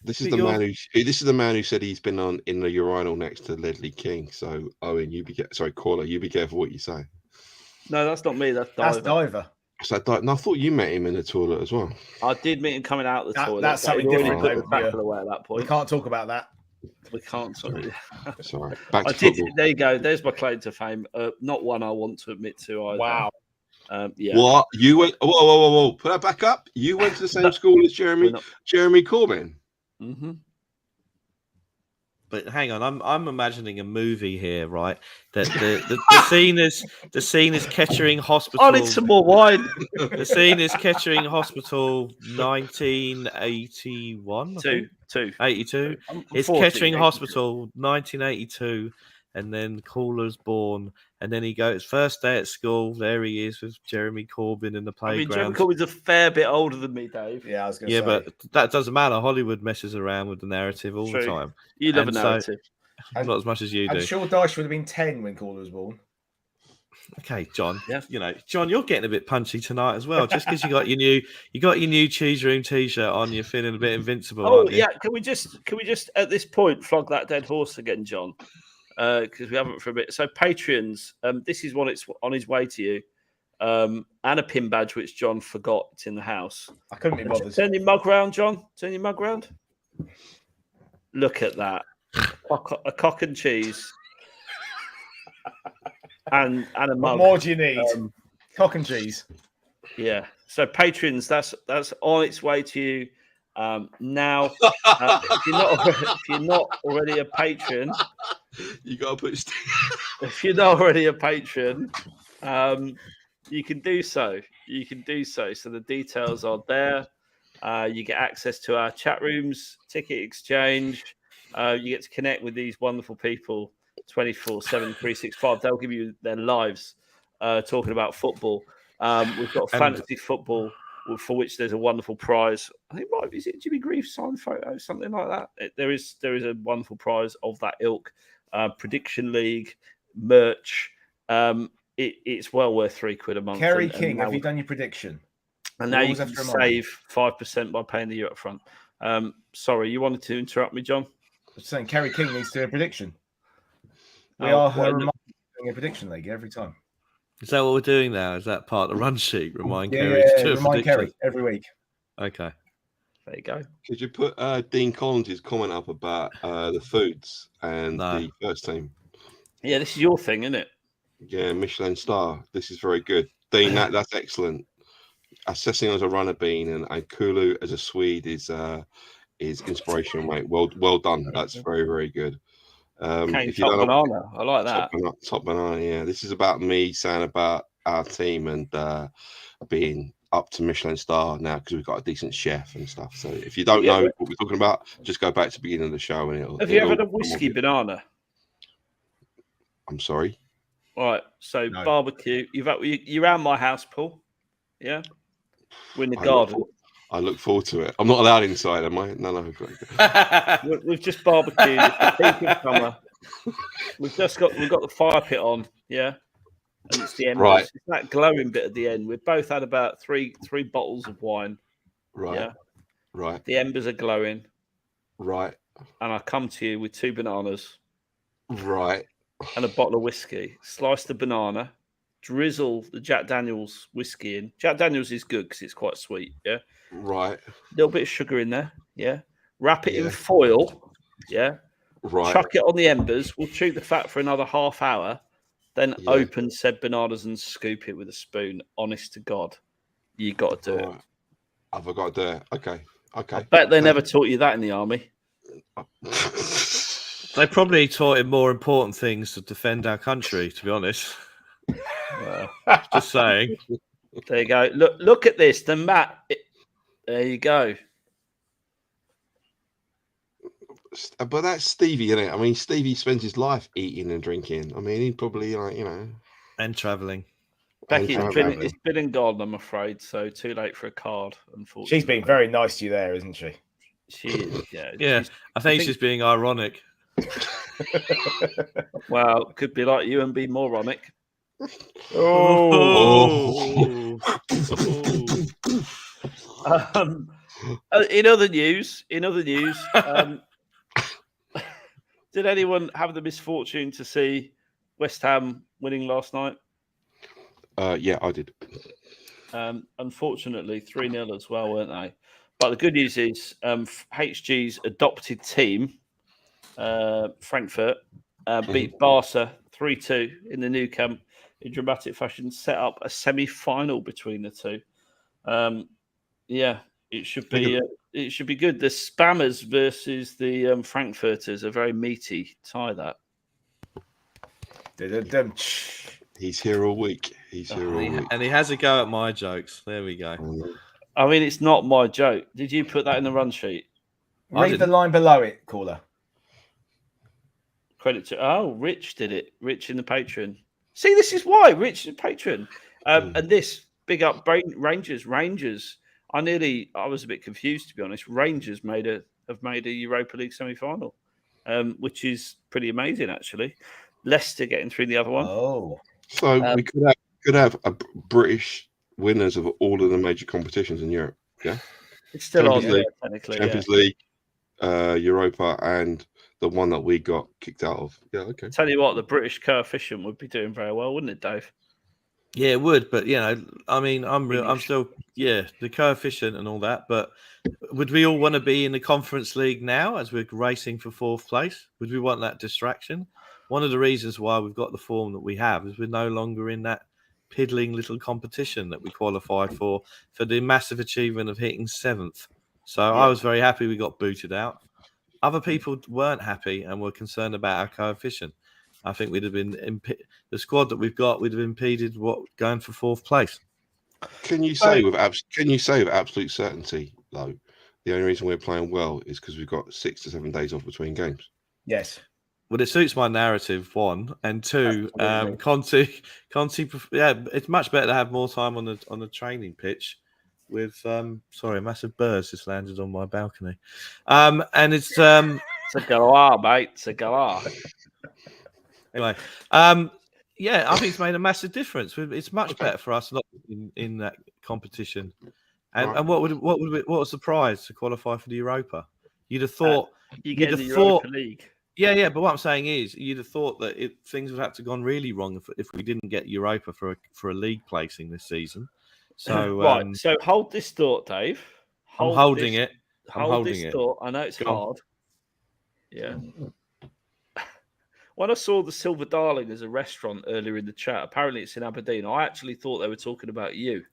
This is the man who said he's been in the urinal next to Ledley King. So Owen, caller, you be careful what you say. No, that's not me. That's Diver. So no, I thought you met him in the toilet as well. I did meet him coming out of the toilet. That's something different. Away at that point. We can't talk about that. We can't. Sorry. Sorry. Back to football. There you go. There's my claim to fame. Not one I want to admit to either. Wow. Yeah. What? You went? Whoa! Put that back up. You went to the same school as Jeremy Corbyn. Mm-hmm. But hang on, I'm imagining a movie here, right? That the scene is Kettering Hospital. I need some more wine. The scene is Kettering Hospital, 1981. 82. It's 40, Kettering 82. Hospital, 1982, and then Caller's born, and then he goes first day at school. There he is with Jeremy Corbyn in the playground. Jeremy Corbyn's a fair bit older than me, Dave. Yeah, I was going to say. But that doesn't matter. Hollywood messes around with the narrative all the time. You love a narrative. Not as much as you do. I'm sure Dyche would have been 10 when Caller was born. Okay, John. Yeah. John, you're getting a bit punchy tonight as well. Just because you got your new cheese room t-shirt on, you're feeling a bit invincible. Oh yeah. Can we just at this point flog that dead horse again, John? Because we haven't for a bit. So Patreons, this is what it's on his way to you, and a pin badge which John forgot. It's in the house. I couldn't be bothered. Turn your mug round, John. Turn your mug round. Look at that, a cock and cheese, and a mug. What more do you need? Cock and cheese. Yeah. So patrons, that's on its way to you. Now, if you're not already a patron, you gotta put. If you're not already a patron, you can do so. So the details are there. You get access to our chat rooms, ticket exchange. You get to connect with these wonderful people 24/7, 365. They'll give you their lives talking about football. We've got fantasy football, for which there's a wonderful prize. I think is it Jimmy Grief signed photo, something like that. There is a wonderful prize of that ilk. Prediction league merch. It's well worth £3 a month. Kerry King, have you done your prediction? And now you can save 5% by paying the year up front. Sorry, you wanted to interrupt me, John? I was saying Kerry King needs to do a prediction. We are doing a prediction league every time. Is that what we're doing now? Is that part of the run sheet? Remind Kerry to do a remind Kerry every week. Okay. There you go. Could you put Dean Collins' comment up about the foods and the first team? Yeah, this is your thing, isn't it? Yeah, Michelin star. This is very good. Dean, that's excellent. Assessing as a runner bean and Kulu as a Swede is inspirational, mate. Well done. That's very, very good. If you top banana. I like that. Top banana, yeah. This is about me saying about our team and being up to Michelin star now because we've got a decent chef and stuff. So if you don't know what we're talking about, just go back to the beginning of the show and it'll. Have you ever had a whiskey banana? I'm sorry. All right. So barbecue. You're around my house, Paul. Yeah. We're in the garden. I look forward to it. I'm not allowed inside, am I? No. We've just barbecued. It's the peak of summer. We've got the fire pit on, yeah, and it's the end. Right. It's that glowing bit at the end. We've both had about three bottles of wine. Right. Yeah. Right. The embers are glowing. Right. And I come to you with 2 bananas. Right. And a bottle of whiskey. Slice the banana. Drizzle the Jack Daniels whiskey in. Jack Daniels is good because it's quite sweet, yeah. Right. A little bit of sugar in there, yeah. Wrap it in foil, yeah. Right. Chuck it on the embers. We'll chew the fat for another half hour. Then open said bananas and scoop it with a spoon. Honest to God, you got to do it. I've got to do it. Okay. I bet they never taught you that in the army. They probably taught him more important things to defend our country, to be honest. Just saying. There you go. Look at this. The map. There you go. But that's Stevie, isn't it? I mean, Stevie spends his life eating and drinking. I mean, he'd probably and traveling. Becky, Anytime. it's been and gone, I'm afraid. So too late for a card, unfortunately. She's being very nice to you there, isn't she? She is, yeah. Yeah, I think she's being ironic. Well, could be like you and be moronic. Oh. In other news, did anyone have the misfortune to see West Ham winning last night? Yeah, I did. Unfortunately, 3-0 as well, weren't they? But the good news is HG's adopted team, Frankfurt, beat Barca 3-2 in the new camp in dramatic fashion, set up a semi-final between the two. Yeah, it should be good. The Spammers versus the Frankfurters, a very meaty tie. That He's here all week. And he has a go at my jokes. There we go. I mean, it's not my joke. Did you put that in the run sheet? Read the line below it, caller. Credit to Rich did it. Rich in the Patreon. See, this is why Rich is Patreon. And this big up Rangers. I was a bit confused, to be honest. Rangers have made a Europa League semi-final, which is pretty amazing, actually. Leicester getting through the other one. Oh, so we could have a British winners of all of the major competitions in Europe. Yeah, it's still Champions on League, technically. Champions League, Europa, and the one that we got kicked out of. Yeah, okay. Tell you what, the British coefficient would be doing very well, wouldn't it, Dave? Yeah, it would, but I mean, I'm still the coefficient and all that. But would we all want to be in the Conference League now as we're racing for 4th place? Would we want that distraction? One of the reasons why we've got the form that we have is we're no longer in that piddling little competition that we qualified for the massive achievement of hitting 7th. So I was very happy we got booted out. Other people weren't happy and were concerned about our coefficient. I think we'd have been the squad that we've got would have impeded going for 4th place. Can you say with absolute certainty, though, the only reason we're playing well is because we've got 6 to 7 days off between games? yes. Well, it suits my narrative, 1 and 2. Conte, it's much better to have more time on the training pitch. With sorry, a massive bird just landed on my balcony, and it's it's a galah, mate. It's a galah. Anyway, I think it's made a massive difference. It's much better for us not in that competition. And what was the prize to qualify for the Europa? You'd have thought you get the Europa League. Yeah, but what I'm saying is, you'd have thought that things would have to gone really wrong if we didn't get Europa for a league placing this season. So right, so hold this thought, Dave. I'm holding it. Hold this thought. I know it's hard. Yeah. When I saw the Silver Darling as a restaurant earlier in the chat, apparently it's in Aberdeen. I actually thought they were talking about you.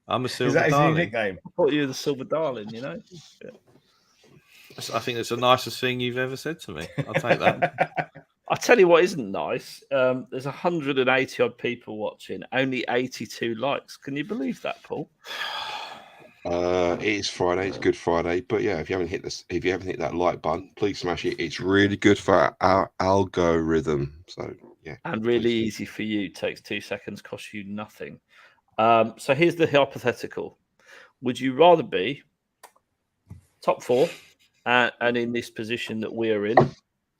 I'm a Silver Is that Darling. his new nickname? I thought you were the Silver Darling, Yeah. I think it's the nicest thing you've ever said to me. I'll take that. I'll tell you what isn't nice. There's 180 odd people watching, only 82 likes. Can you believe that, Paul? It is Friday. It's Good Friday, but yeah, if you haven't hit that like button, please smash it. It's really good for our algorithm. So yeah, and really easy for you. Takes 2 seconds, costs you nothing. So here's the hypothetical: would you rather be top 4 and in this position that we are in,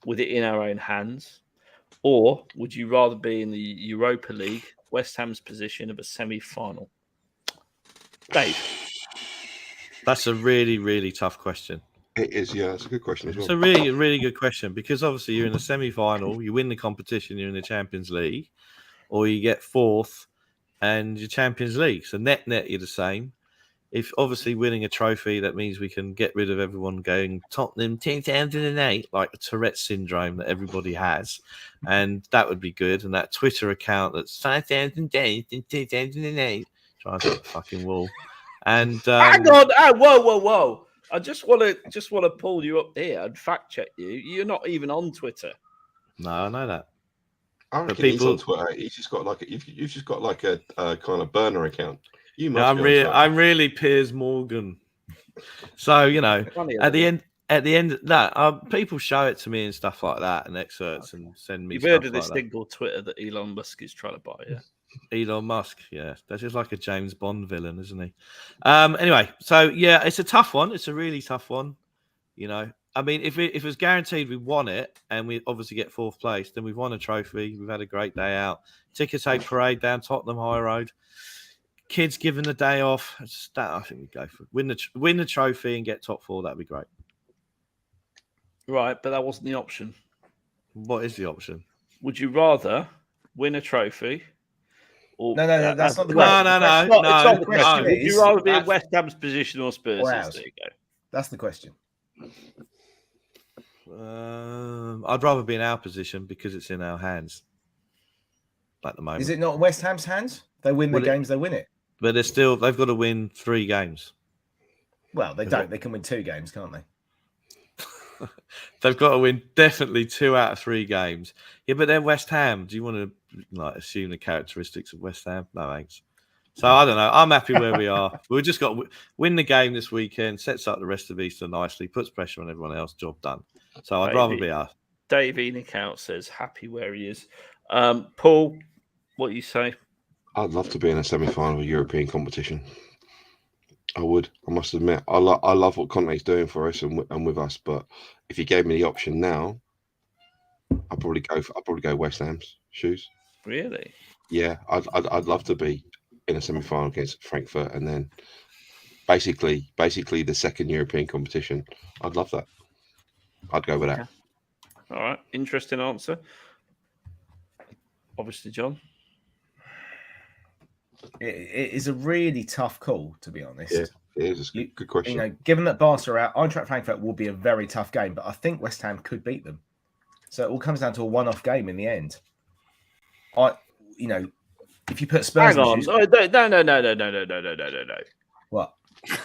with it in our own hands, or would you rather be in the Europa League, West Ham's position of a semi-final? Dave? That's a really, really tough question. It is, yeah. It's a good question as well. It's a really, really good question because obviously you're in a semi-final, you win the competition, you're in the Champions League, or you get 4th and your Champions League. So net, you're the same. If obviously winning a trophy, that means we can get rid of everyone going Tottenham 2008, like the Tourette syndrome that everybody has. And that would be good. And that Twitter account that's 5,000 days in 2008 tries to hit the fucking wall. And hang on, whoa! I just want to pull you up here and fact check you. You're not even on Twitter. No, I know that. I reckon he's on Twitter. He's just got you've just got like a kind of burner account. You must. I'm really Piers Morgan. So at the at the end, no, people show it to me and stuff like that, and excerpts, and send me. You've stuff heard of like this that. thing called Twitter that Elon Musk is trying to buy, yeah? Elon Musk, yeah, that's just like a James Bond villain, isn't he? Anyway, so yeah, it's a tough one. It's a really tough one. You know, I mean, if it was guaranteed we won it, and we obviously get fourth place, then we've won a trophy. We've had a great day out. Ticker tape parade down Tottenham High Road. Kids given the day off. I think we go for win the trophy and get top 4. That'd be great. Right, but that wasn't the option. What is the option? Would you rather win a trophy? Or, No, that's not the question. No. It's not the question. Would you rather be in West Ham's position or Spurs? There you go. That's the question. I'd rather be in our position because it's in our hands at the moment. Is it not West Ham's hands? They win the games, they win it. But they've got to win 3 games. Well, they don't. They can win 2 games, can't they? They've got to win definitely 2 out of 3 games. Yeah, but they're West Ham. Do you want to assume the characteristics of West Ham? No, thanks. So I don't know. I'm happy where we are. We've just got to win the game this weekend. Sets up the rest of Easter nicely. Puts pressure on everyone else. Job done. So I'd rather be us. Dave Enoch out says happy where he is. Paul, what do you say? I'd love to be in a semi-final of a European competition. I would. I must admit, I love what Conte's doing for us and with us. But if you gave me the option now, I'd probably go West Ham's shoes. Really? Yeah, I'd love to be in a semi-final against Frankfurt, and then basically the second European competition. I'd love that. I'd go with that. All right, interesting answer. Obviously, John. It is a really tough call, to be honest. Yeah, it is a good question. You know, given that Barca are out, Eintracht Frankfurt will be a very tough game, but I think West Ham could beat them. So it all comes down to a one-off game in the end. If you put Spurs, hang on, no. What?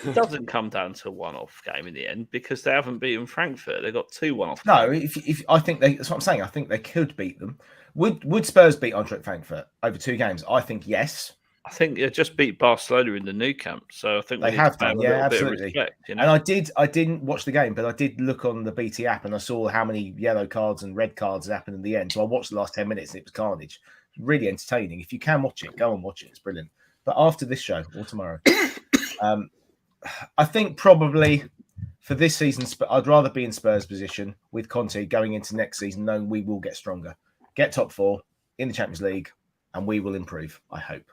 It doesn't come down to a one-off game in the end because they haven't beaten Frankfurt. They've got 2 one-off. No, games. if I think that's what I'm saying. I think they could beat them. Would Spurs beat Eintracht Frankfurt over 2 games? I think yes. I think they just beat Barcelona in the Nou Camp, so I think they have done. Yeah, absolutely. Respect, you know? And I didn't watch the game, but I did look on the BT app and I saw how many yellow cards and red cards happened in the end. So I watched the last 10 minutes and it was carnage. Really entertaining. If you can watch it, go and watch it. It's brilliant. But after this show or tomorrow, I think probably for this season, I'd rather be in Spurs' position with Conte going into next season, knowing we will get stronger, get top 4 in the Champions League, and we will improve. I hope.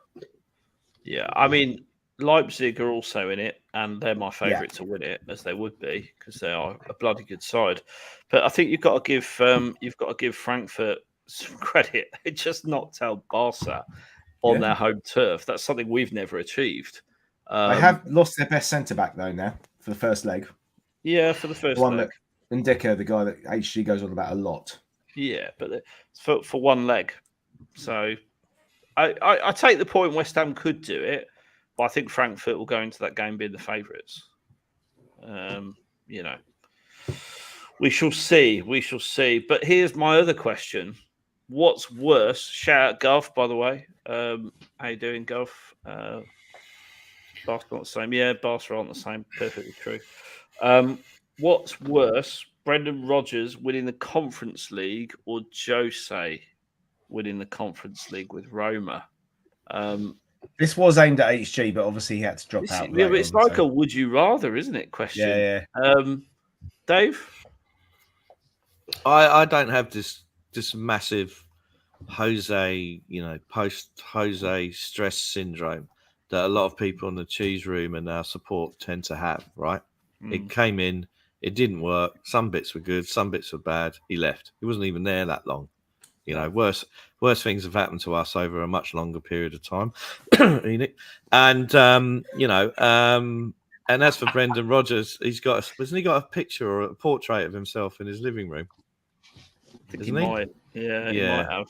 Yeah, I mean, Leipzig are also in it, and they're my favourite to win it, as they would be, because they are a bloody good side. But I think you've got to give Frankfurt some credit. They just knocked out Barca on their home turf. That's something we've never achieved. They have lost their best centre back though now for the first leg. Yeah, for the first one leg. Ndeka, the guy that HG goes on about a lot. Yeah, but for one leg. So I take the point West Ham could do it, but I think Frankfurt will go into that game being the favourites. We shall see. We shall see. But here's my other question. What's worse? Shout out Gov, by the way. How you doing, Gov? Barca not the same. Yeah, Barca aren't the same. Perfectly true. What's worse? Brendan Rodgers winning the Conference League or Jose winning the Conference League with Roma? This was aimed at HG, but obviously he had to drop out. Yeah, but it's like a would you rather, isn't it? Question. Yeah. Dave? I don't have this massive Jose, post Jose stress syndrome that a lot of people in the cheese room and our support tend to have, right? It came in, it didn't work. Some bits were good, some bits were bad. He left. He wasn't even there that long. Worse things have happened to us over a much longer period of time. And as for Brendan Rodgers, hasn't he got a picture or a portrait of himself in his living room? I think he might. Yeah, he might have.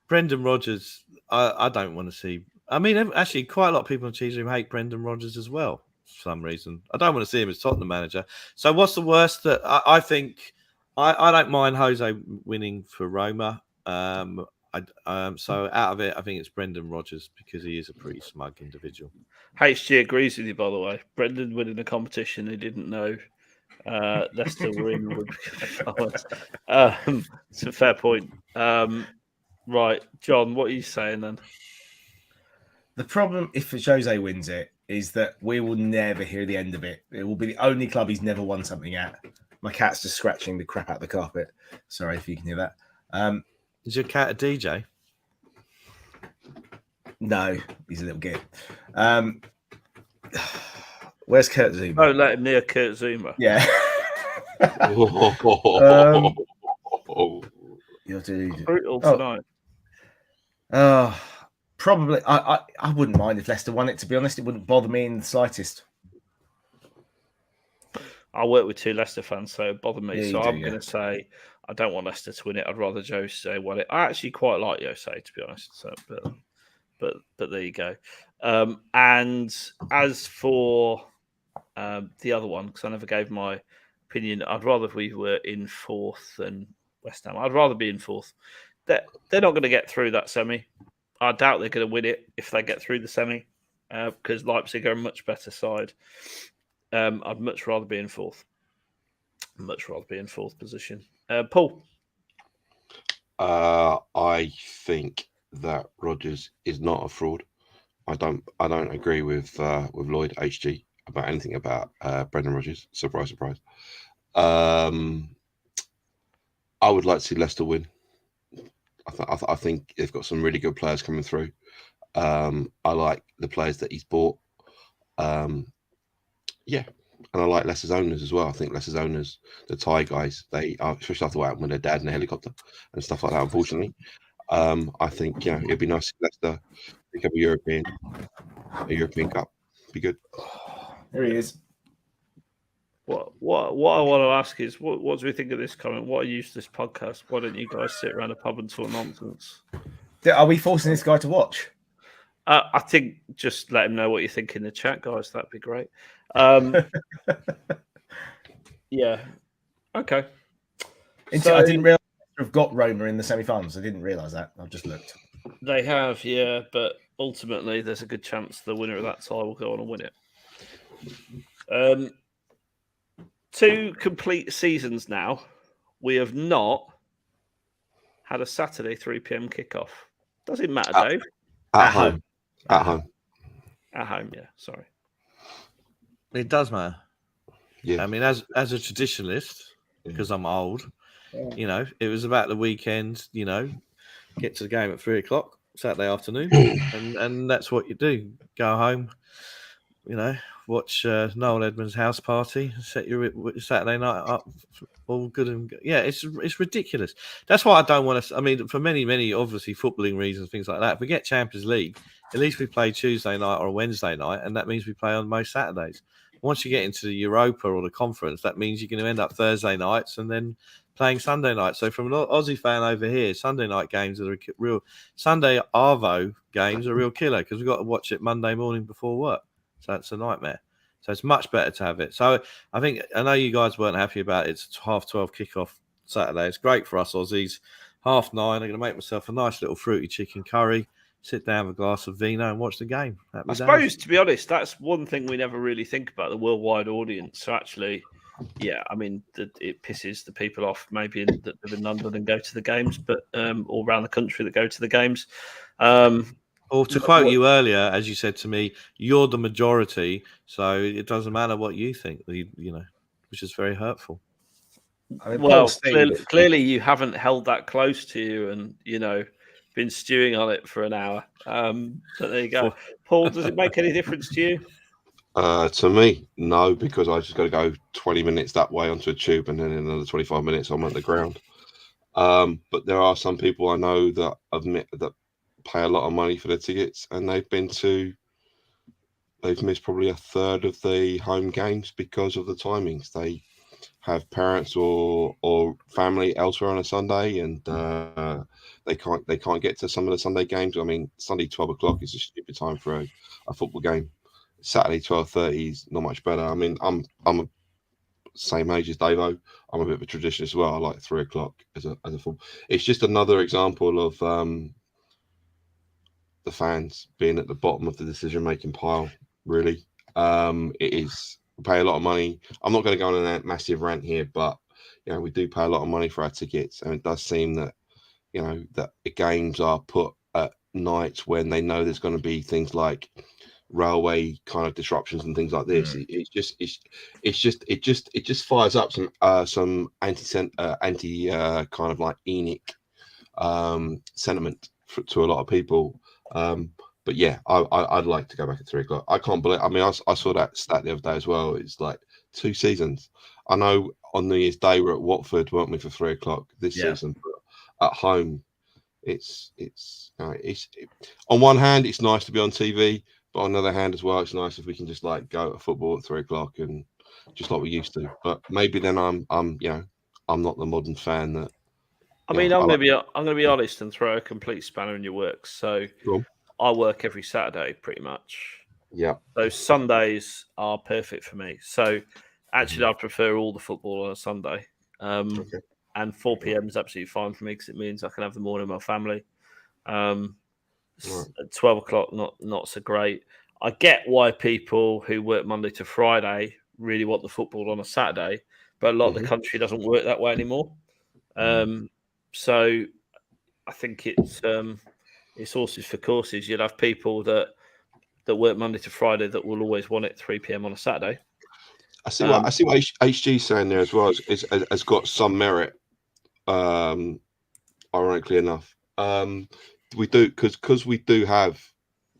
Brendan Rodgers, I don't want to see. I mean, actually, quite a lot of people in the cheese room hate Brendan Rodgers as well for some reason. I don't want to see him as Tottenham manager. So what's the worst that I think? I don't mind Jose winning for Roma. So out of it, I think it's Brendan Rodgers because he is a pretty smug individual. HG agrees with you, by the way. Brendan winning the competition he didn't know Leicester win would be flowers. It's a fair point. Right, John, what are you saying then? The problem, if Jose wins it, is that we will never hear the end of it. It will be the only club he's never won something at. My cat's just scratching the crap out of the carpet. Sorry if you can hear that. Is your cat a DJ? No, he's a little git. Where's Kurt Zuma? Oh, let him near Kurt Zuma. Yeah. Brutal tonight. Probably. I wouldn't mind if Leicester won it, to be honest. It wouldn't bother me in the slightest. I work with 2 Leicester fans, so it bothered me. Yeah, so do, I'm going to say I don't want Leicester to win it. I'd rather Jose win it. I actually quite like Jose, to be honest. So, but there you go. And as for the other one, because I never gave my opinion, I'd rather if we were in 4th than West Ham. I'd rather be in 4th. They're not going to get through that semi. I doubt they're going to win it if they get through the semi, because Leipzig are a much better side. I'd much rather be in 4th. Much rather be in 4th position. Paul? I think that Rodgers is not a fraud. I don't agree with Lloyd HG about anything about Brendan Rodgers. Surprise, surprise. I would like to see Leicester win. I think they've got some really good players coming through. I like the players that he's bought. Yeah, and I like Leicester's owners as well. I think Leicester's owners, the Thai guys, they are, especially after what happened with their dad in a helicopter and stuff like that. Unfortunately, I think it'd be nice to see Leicester pick up a European Cup. Be good. There he is. What I want to ask is, what do we think of this comment? What are you to this podcast? Why don't you guys sit around a pub and talk nonsense? Are we forcing this guy to watch? I think just let him know what you think in the chat, guys. That'd be great. Yeah. Okay. So, I didn't realize we've got Roma in the semi-finals. I didn't realize that. I've just looked. They have, yeah, but ultimately there's a good chance the winner of that tie will go on and win it. 2 complete seasons now, we have not had a Saturday 3 p.m. kickoff. Does it matter, Dave? At home. At home, yeah. Sorry. It does matter. Yeah. I mean, as a traditionalist, because I'm old, it was about the weekend, get to the game at 3:00 Saturday afternoon, and that's what you do. Go home, watch Noel Edmonds' house party, set your Saturday night up, all good and good. Yeah, it's ridiculous. That's why I don't want to. I mean, for many obviously footballing reasons, things like that. If we get Champions League, at least we play Tuesday night or a Wednesday night, and that means we play on most Saturdays. Once you get into the Europa or the Conference, that means you're going to end up Thursday nights and then playing Sunday night. So from an Aussie fan over here, Sunday night games are real. Sunday Arvo games are real killer because we've got to watch it Monday morning before work. So it's a nightmare. So it's much better to have it. So I know you guys weren't happy about it. It's 12:30 kickoff Saturday. It's great for us Aussies. 9:30, I'm going to make myself a nice little fruity chicken curry, sit down with a glass of vino and watch the game. I suppose, to be honest, that's one thing we never really think about, the worldwide audience. So actually, yeah, I mean, it pisses the people off maybe that live in London and go to the games, but all around the country that go to the games. Or to quote you earlier, as you said to me, you're the majority, so it doesn't matter what you think, which is very hurtful. I mean, well, clearly you haven't held that close to you and, been stewing on it for an hour. But there you go. Paul, does it make any difference to you? To me, no, because I just got to go 20 minutes that way onto a tube and then in another 25 minutes I'm on the ground. But there are some people I know that pay a lot of money for their tickets and they've missed probably a third of the home games because of the timings. They have parents or family elsewhere on a Sunday and they can't get to some of the Sunday games. I mean, Sunday 12:00 is a stupid time for a football game. Saturday 12:30 is not much better. I mean, I'm a same age as Davo. I'm a bit of a traditionalist as well. I like 3:00 as a football. It's just another example of the fans being at the bottom of the decision-making pile. Really, it is We pay a lot of money. I'm not going to go on a massive rant here, but we do pay a lot of money for our tickets, and it does seem that that the games are put at nights when they know there's going to be things like railway kind of disruptions and things like this. It just fires up some anti kind of like ENIC sentiment to a lot of people. But yeah, I'd like to go back at 3 o'clock. I can't believe. I mean, I saw that stat the other day as well. It's like 2 seasons. I know on New Year's Day we're at Watford, weren't we, for 3 o'clock this season? But at home, it's on one hand it's nice to be on TV, but on the other hand as well, it's nice if we can just like go to football at 3 o'clock and just like we used to. But maybe then I'm not the modern fan that. I mean, I'm going to be honest and throw a complete spanner in your works. So. Cool. I work every Saturday pretty much. Yeah. So Sundays are perfect for me. So actually, I prefer all the football on a Sunday. And 4 p.m. is absolutely fine for me because it means I can have the morning with my family. At 12 o'clock, not so great. I get why people who work Monday to Friday really want the football on a Saturday, but a lot of the country doesn't work that way anymore. So I think it's horses for courses. You'll have people that work Monday to Friday that will always want it at 3 p.m. on a Saturday. I see what HG's saying there as well. Has got some merit. Ironically enough, we do because we do have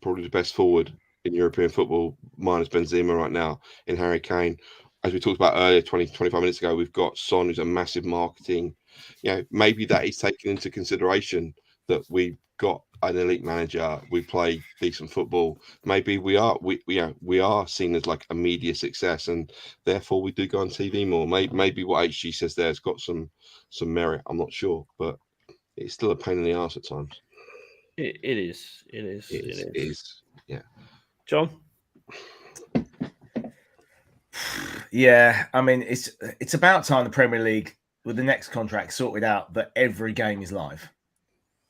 probably the best forward in European football, minus Benzema right now, in Harry Kane. As we talked about earlier, 25 minutes ago, we've got Son, who's a massive marketing. Maybe that is taken into consideration that we've got an elite manager, we play decent football. Maybe we are seen as like a media success, and therefore we do go on TV more. Maybe what HG says there has got some merit. I'm not sure, but it's still a pain in the arse at times. It is. Yeah. John? Yeah, I mean it's about time the Premier League with the next contract sorted out that every game is live.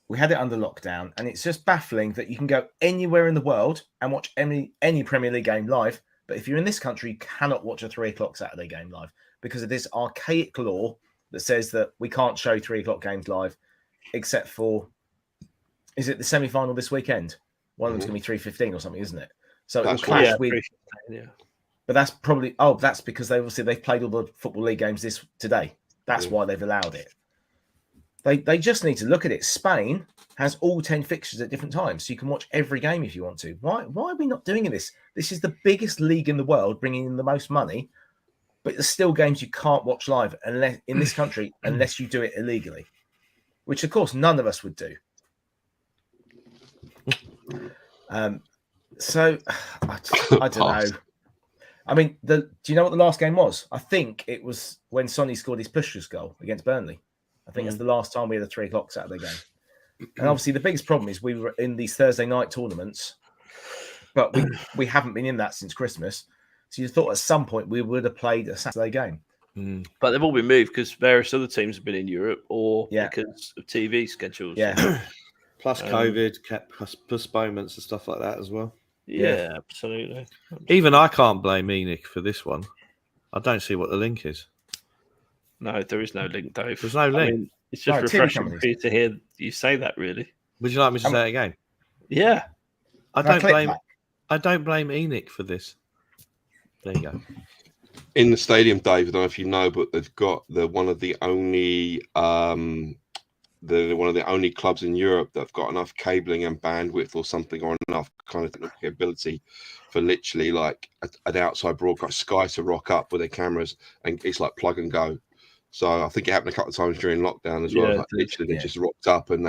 We had it under lockdown, and it's just baffling that you can go anywhere in the world and watch any Premier League game live. But if you're in this country, you cannot watch a 3 o'clock Saturday game live because of this archaic law that says that we can't show 3 o'clock games live, except for, is it the semi-final this weekend? One of them's going to be 3:15 or something, isn't it? So it will clash with. Yeah. But that's probably that's because they've played all the Football League games today. That's why they've allowed it. They just need to look at it. Spain has all 10 fixtures at different times, so you can watch every game if you want to. Why are we not doing this? This is the biggest league in the world, bringing in the most money, but there's still games you can't watch live unless in this country unless you do it illegally, which of course none of us would do. So I don't know. I mean, do you know what the last game was? I think it was when Sonny scored his push goal against Burnley. I think it's the last time we had a 3 o'clock Saturday game. And obviously the biggest problem is we were in these Thursday night tournaments, but we haven't been in that since Christmas. So you thought at some point we would have played a Saturday game. But they've all been moved because various other teams have been in Europe or because of TV schedules. Yeah. Plus COVID, postponements and stuff like that as well. Yeah, absolutely. Even I can't blame ENIC for this one. I don't see what the link is. No, there is no link, Dave. There's no link. I mean, it's just refreshing for you to hear you say that, really. Would you like me to say it again? Yeah. I don't blame ENIC for this. There you go. In the stadium, Dave, I don't know if you know, but they've got one of the only clubs in Europe that have got enough cabling and bandwidth or something, or enough kind of technical ability for literally like an outside broadcast Sky to rock up with their cameras, and it's like plug and go. So I think it happened a couple of times during lockdown as well. Yeah, like literally, they just rocked up, and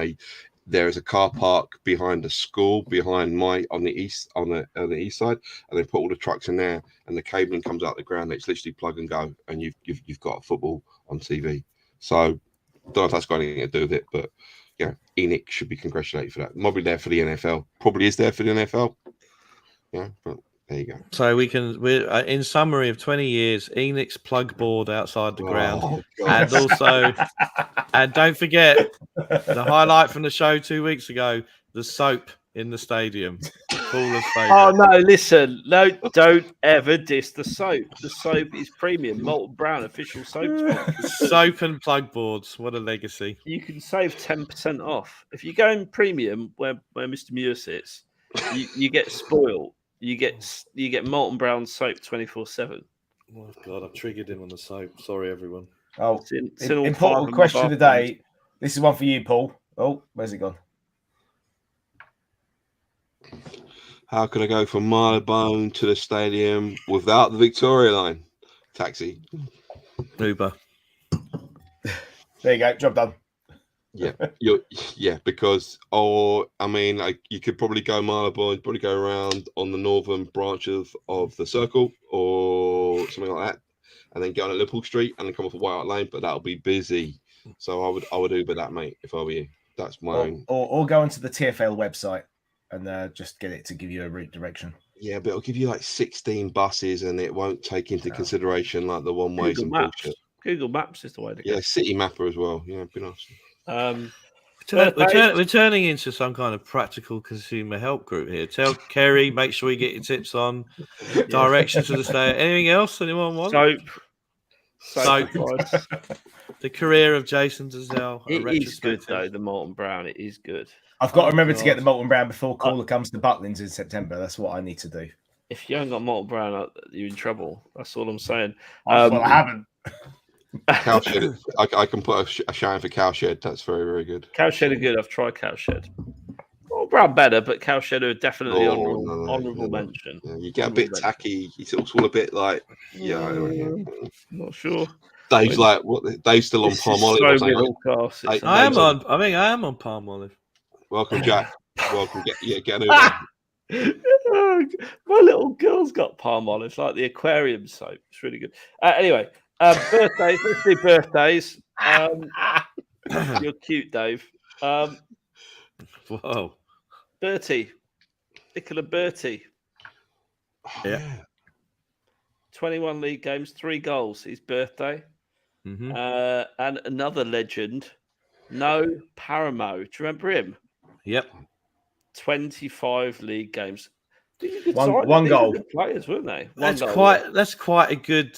there is a car park behind a school behind on the east side, and they put all the trucks in there, and the cabling comes out the ground. It's literally plug and go, and you've got football on TV. So I don't know if that's got anything to do with it, but ENIC should be congratulated for that. Probably there for the NFL. Probably is there for the NFL. Yeah, but there you go. So we're in summary of 20 years, ENIC's plug board outside the ground, and also, and don't forget the highlight from the show 2 weeks ago: the soap in the stadium. Coolest Oh favourite. no! Listen, no, don't ever diss the soap. The soap is premium, Molten Brown official soap sponsor. Soap and plug boards. What a legacy. You can save 10% off if you go in premium where Mr. Muir sits. You get spoiled. You get Molten Brown soap 24/7. Oh God, I've triggered him on the soap. Sorry, everyone. Oh, It's in all 5 important of my question of the bathrooms. day. This is one for you, Paul. Oh, where's it gone? How could I go from Marylebone to the stadium without the Victoria line? Taxi. Uber. There you go. Job done. Yeah, because like you could probably go Marylebone, probably go around on the northern branch of the circle or something like that, and then get on at Liverpool Street and then come off a White Hart Lane, but that'll be busy. So I would Uber that, mate, if I were you. That's my own. Or go onto the TfL website and just get it to give you a route direction. Yeah, but it'll give you like 16 buses and it won't take into consideration like the one ways and bullshit. Google Maps is the way to go. Yeah, City Mapper as well. Yeah, be nice. We're turning into some kind of practical consumer help group here. Tell Kerry, make sure you get your tips on directions to the state. Anything else anyone want? Soap. The career of Jason Dazelle. It is good though. The Molten Brown, it is good. I've got to remember to get the Molten Brown before Caller comes to Butlins in September. That's what I need to do. If you haven't got Molten Brown, you're in trouble. That's all I'm saying. Well, I haven't. Cowshed. I can put a shine for Cowshed. That's very, very good. Cowshed are good. I've tried Cowshed. Well, Brown better, but Cowshed are definitely honourable mention. Yeah, you get a bit tacky. It's all a bit like, not sure. Dave's like, what? Dave's still on palm olive. I am on palm olive. Welcome, Jack. Welcome. Get over. My little girl's got palm olive, like the aquarium soap. It's really good. Anyway, birthdays. Let's do birthdays. You're cute, Dave. Whoa. Bertie. Nicola Bertie. Yeah. 21 league games, 3 goals. His birthday. Mm-hmm. And another legend, No Paramo. Do you remember him? Yep. 25 league games. One goal. Good players, weren't they? That's quite a good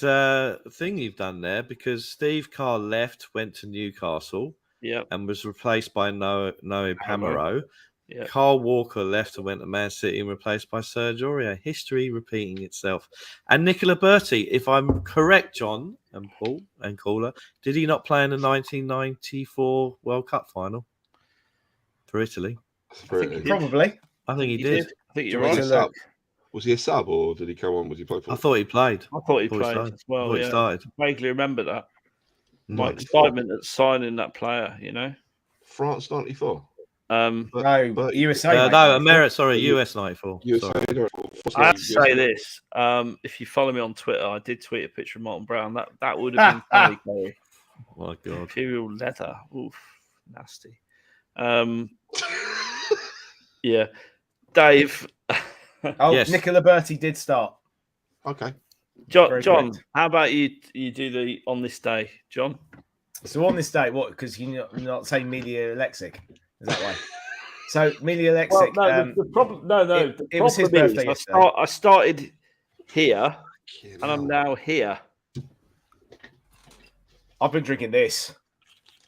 thing you've done there, because Steve Carr left, went to Newcastle, and was replaced by Noe Pamaro. Yeah. Carl Walker left and went to Man City and replaced by Serge Aurier. History repeating itself. And Nicola Berti, if I'm correct, John and Paul and Caller, did he not play in the 1994 World Cup final for Italy? Probably. I think he did. I think you're right. Was he a sub or did he come on? Was he play for? I thought he played. I thought he played as well. He started. I vaguely remember that. My excitement at signing that player, France 94. But USA. US 94. I have to say this. If you follow me on Twitter, I did tweet a picture of Molten Brown. That would have been funny, Corey. Oh my God. Imperial leather. Oof, nasty. Yeah. Dave. Yes. Nicola Berti did start. Okay. John, how about you do the on this day, John? So on this day, what? Because you're not saying media lexic. Is that why? So media lexic. The problem. No. It was his birthday yesterday. I started here, and I'm now here. I've been drinking this.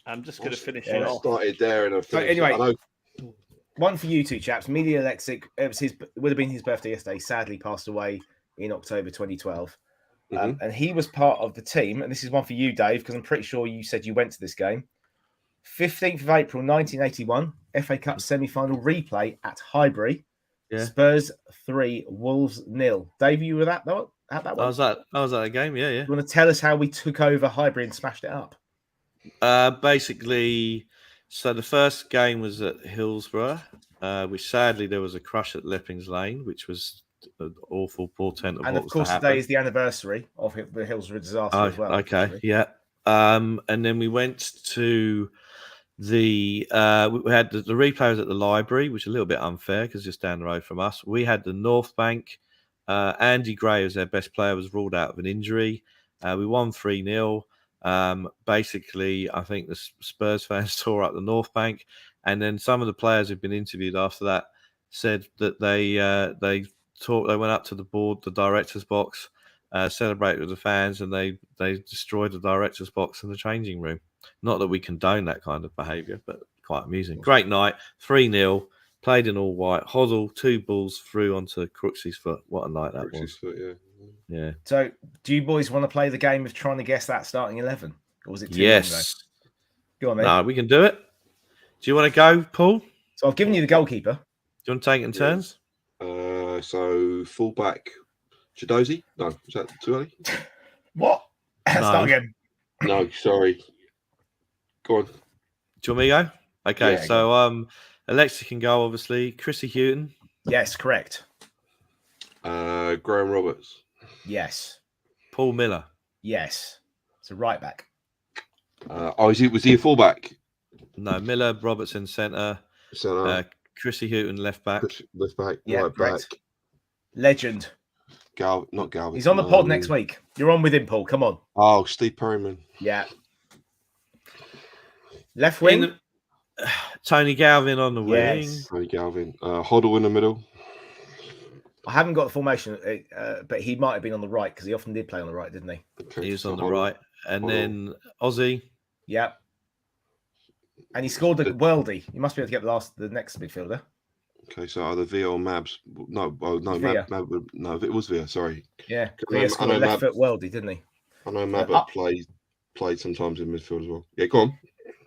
I'm just going to finish it off. Started there, and anyway, one for you two chaps. Media lexic. It would have been his birthday yesterday. Sadly, passed away in October 2012. And he was part of the team. And this is one for you, Dave, because I'm pretty sure you said you went to this game. 15th of April, 1981, FA Cup semi-final replay at Highbury. Yeah. Spurs 3, Wolves 0. Dave, you were at that one? I was at the game, yeah. You want to tell us how we took over Highbury and smashed it up? Basically, so the first game was at Hillsborough, which sadly there was a crush at Leppings Lane, which was an awful portent of what was to happen. And of course, today is the anniversary of the Hillsborough disaster as well. Okay, actually. Yeah. And then we went to we had the replay was at the library, which is a little bit unfair because it's just down the road from us. We had the North Bank. Andy Gray, as their best player, was ruled out of an injury. We won 3-0. Basically, I think the Spurs fans tore up the North Bank, and then some of the players who've been interviewed after that said that they went up to the board, the director's box, celebrated with the fans, and they destroyed the director's box in the changing room. Not that we condone that kind of behaviour, but quite amusing. Great night, 3-0, played in all white. Hoddle, 2 balls through onto Crooksy's foot. What a night that was. Foot, Yeah. So, do you boys want to play the game of trying to guess that starting 11? Or was it too Yes. long ago? Go on, then. No, we can do it. Do you want to go, Paul? So, I've given you the goalkeeper. Do you want to take it in turns? So fullback, Chidozie? No, is that too early? What? Start again. No, sorry. Go on. Do you want me to go? Okay, Yeah, so Alexa can go, obviously. Chrissy Houghton. Yes, correct. Graham Roberts. Yes. Paul Miller. Yes. It's a right back. Was he a fullback? No, Miller, Robertson, centre. Centre. Chrissy Houghton, left back. Left back. Yeah, right correct. back. Legend. Not Galvin. He's on the pod next week. You're on with him, Paul. Come on. Oh, Steve Perryman. Yeah. Left wing. Tony Galvin on the wing. Yes. Tony Galvin. Hoddle in the middle. I haven't got the formation, but he might have been on the right because he often did play on the right, didn't he? Okay, He was so on the Hoddle. right. And then Ozzy. Yeah. And he scored a worldie. You must be able to get the next midfielder. Okay, so either Via or Mabs. No, Via. No, it was Via. Sorry. Yeah. I know- He scored I a know left foot worldie, didn't he? I know Mab up- played sometimes in midfield as well. Yeah, go on.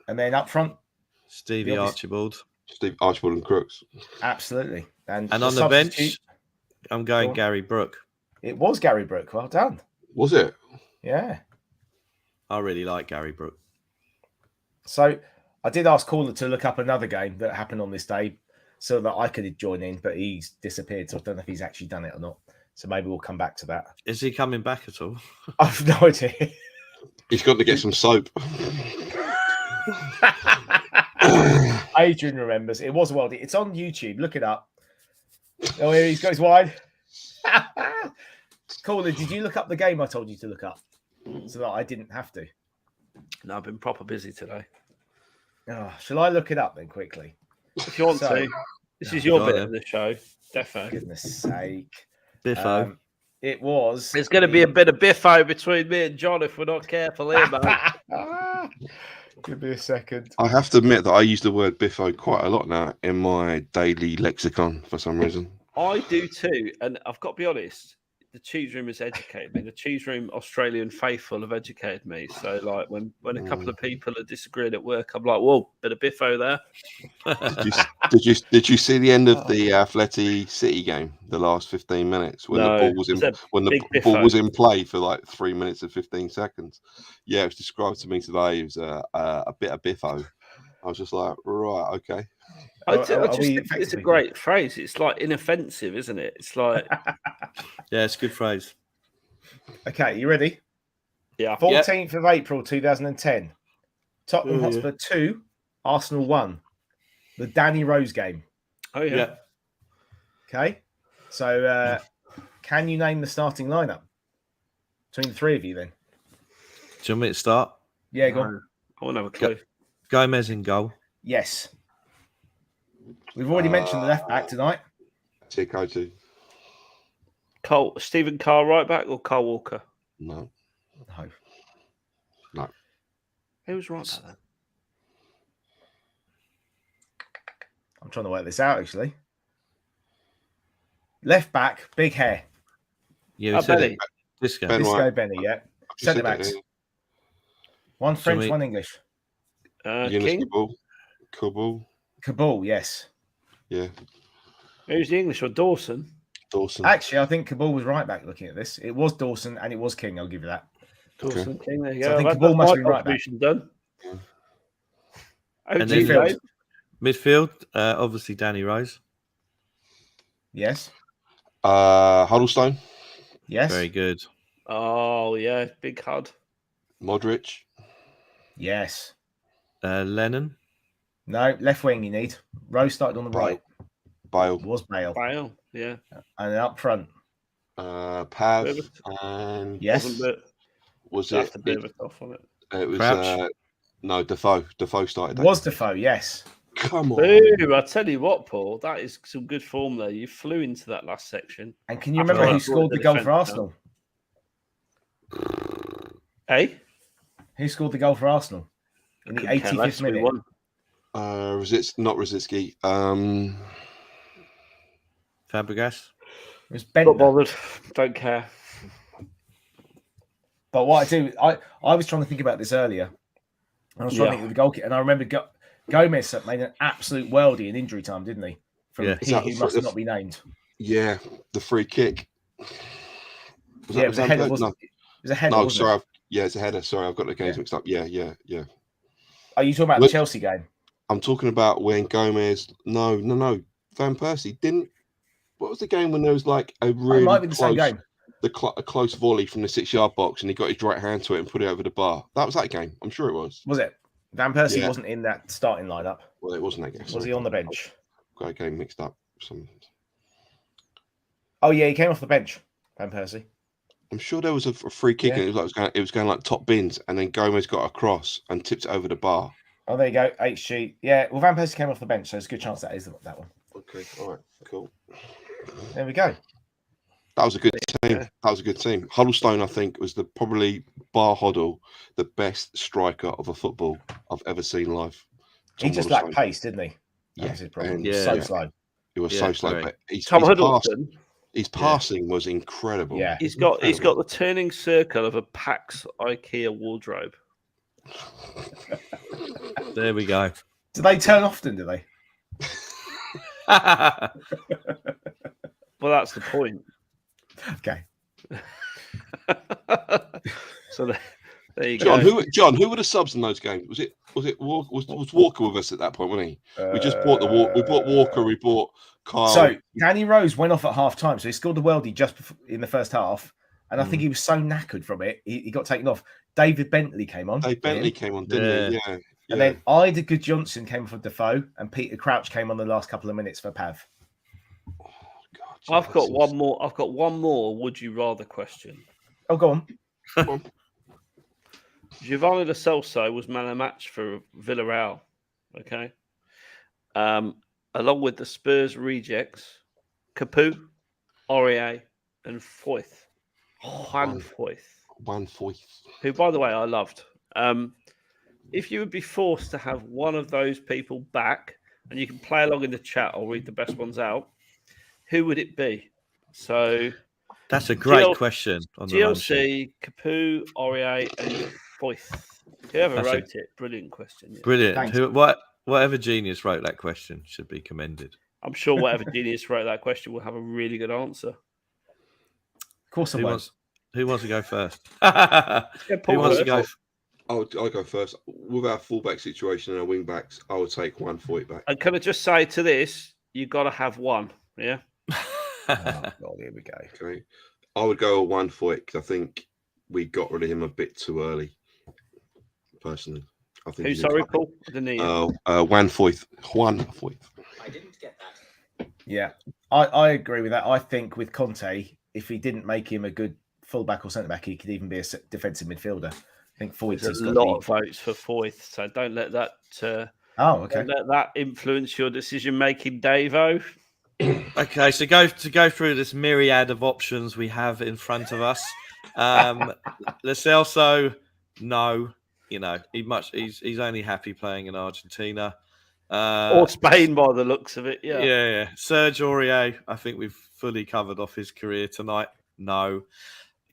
And then up front, Stevie The obvious- Archibald. Steve Archibald and Crooks. absolutely. And And on the bench, substitute, I'm going Go on. Gary Brook. it was Gary Brook. Well done. Was it? Yeah. I really like Gary Brook. So I did ask Caller to look up another game that happened on this day so that I could join in, but he's disappeared. So I don't know if he's actually done it or not. So maybe we'll come back to that. Is he coming back at all? I've no idea. He's got to get some soap. Adrian remembers. It was a worldie. It's on YouTube. Look it up. Oh, here he goes wide. Caller, did you look up the game I told you to look up so that I didn't have to? No, I've been proper busy today. Oh, shall I look it up then quickly? If you want So- to, this is your Go on bit then. of the show. Defo. Goodness sake. Biffo. It was. There's going to be a bit of biffo between me and John if we're not careful here, man. Give me a second. I have to admit that I use the word biffo quite a lot now in my daily lexicon for some reason. I do too, and I've got to be honest. The cheese room has educated me. The cheese room Australian faithful have educated me. So, like, when a couple of people are disagreeing at work, I'm like, "Whoa, bit of biffo there." Did you see the end of the Atleti City game? The last 15 minutes when No, the ball was in was that when the big ball biffo? was in play for like 3 minutes and 15 seconds. Yeah, it was described to me today as a bit of biffo. I was just like, right, okay. I Are just we think it's a effectively- great phrase. It's like inoffensive, isn't it? It's like, Yeah, it's a good phrase. Okay, you ready? yeah, 14th of April 2010. Tottenham Oh, yeah. Hotspur 2, Arsenal 1. The Danny Rose game. oh yeah. Yeah. Okay. So can you name the starting lineup? Between the three of you then. Do you want me to start? Yeah, go on. I won't have a clue. Gomez in goal. Yes. We've already mentioned the left back tonight. Tico Cole, Stephen Carr, right back, or Carl Walker? No. No. Who was right back then? I'm trying to work this out actually. Left back, big hair. Yeah, Oh, we said Benny. it. Disco. Ben Disco White. Benny, yeah. I've just said Centre it, backs. One French, we- one English. Yunus King. Kabul. Kabul, yes. Yeah. Who's the English one? Dawson. Dawson. Actually, I think Kabul was right back looking at this. It was Dawson and it was King, I'll give you that. Dawson King. There you So go. I think That's Kabul must my be right back. contribution done. Yeah. OG And then- Dave. Midfield, obviously Danny Rose. Yes. Huddlestone. Yes. Very good. Oh yeah, big Hud. Modric. Yes. Lennon. No, left wing you need. Rose started on the right. Bale. It was Bale. Bale. Yeah. And then up front. Pav. And Yes. Wasn't it? was That's it? a bit of a tough on it. It was Crouch. no Defoe. Defoe started. It was Defoe, yes. Come on. Boom! I tell you what, Paul, that is some good form there. You flew into that last section. And can you remember who scored the goal for Arsenal? Hey? Who scored the goal for Arsenal in the 85th minute? Not Rosicki. Fabregas. It was Not Bentner. bothered. Don't care. But what I was trying to think about this earlier. I was trying to think of the goalkeeper, and I remember Gomez made an absolute worldie in injury time, didn't he? From who must not be named. Yeah, the free kick. It was a header, wasn't it? It was a header. No, sorry. It's a header. Sorry, I've got the games mixed up. Yeah. Are you talking about the Chelsea game? I'm talking about when Gomez. No. Van Persie didn't. What was the game when there was like a really it might be the same game. A close volley from the 6-yard box, and he got his right hand to it and put it over the bar. That was that game. I'm sure it was. Was it? Van Persie wasn't in that starting lineup. Well, it wasn't that game. Was he on the bench? Got a game mixed up. Oh yeah, he came off the bench. Van Persie. I'm sure there was a free kick, and it was going like top bins, and then Gomez got across and tipped it over the bar. Oh, there you go. HG. Yeah, well, Van Persie came off the bench, so there's a good chance that is that one. Okay, all right, cool. There we go. That was a good team. That was a good team. Huddlestone, I think, was probably bar Hoddle, the best striker of a football I've ever seen live. He just lacked pace, didn't he? Yeah, his problem. So slow. He was so slow. But Tom Huddleston. His passing was incredible. Yeah, he's got the turning circle of a Pax IKEA wardrobe. There we go. Do they turn often? Do they? Well, that's the point. Okay. So there you go. John, who were the subs in those games? Was Walker with us at that point, wasn't he? We just bought we bought Walker, we bought Kyle. So Danny Rose went off at half time, so he scored the worldie just in the first half, and I think he was so knackered from it, he got taken off. David Bentley came on. Didn't he? Yeah. And then Ida Good-Johnson came for Defoe, and Peter Crouch came on the last couple of minutes for Pav. Oh, God, I've got one more. I've got one more. Would you rather question? Oh, go on. Giovanni Lo Celso was man of the match for Villarreal. Okay. Along with the Spurs rejects, Capu, Aurier, and Foyth. Juan Foyth. Who, by the way, I loved. If you would be forced to have one of those people back, and you can play along in the chat, I'll read the best ones out. Who would it be? So that's a great question. On the GLC, Capu, Aurier, and Foyth. Whoever wrote it, brilliant question. Yeah. Brilliant. Whatever genius wrote that question should be commended. I'm sure whatever genius wrote that question will have a really good answer. Of course, who wants to go first? Who wants to go? I'll go first. With our fullback situation and our wing backs, I would take one Foyth back. And can I just say to this, you've got to have one. Yeah. Oh, God, here we go. Okay. I would go with one Foyth because I think we got rid of him a bit too early. Personally, I think. Who's sorry, Paul? I didn't hear you. Juan Foyth. I didn't get that. Yeah, I agree with that. I think with Conte, if he didn't make him a good fullback or centre back, he could even be a defensive midfielder. I think Foyth has got a lot of votes for Foyth, so don't let that. Okay. Don't let that influence your decision making, Davo. Okay, so go through this myriad of options we have in front of us. Lo Celso, no, he's only happy playing in Argentina or Spain by the looks of it. Yeah. Serge Aurier, I think we've fully covered off his career tonight. No.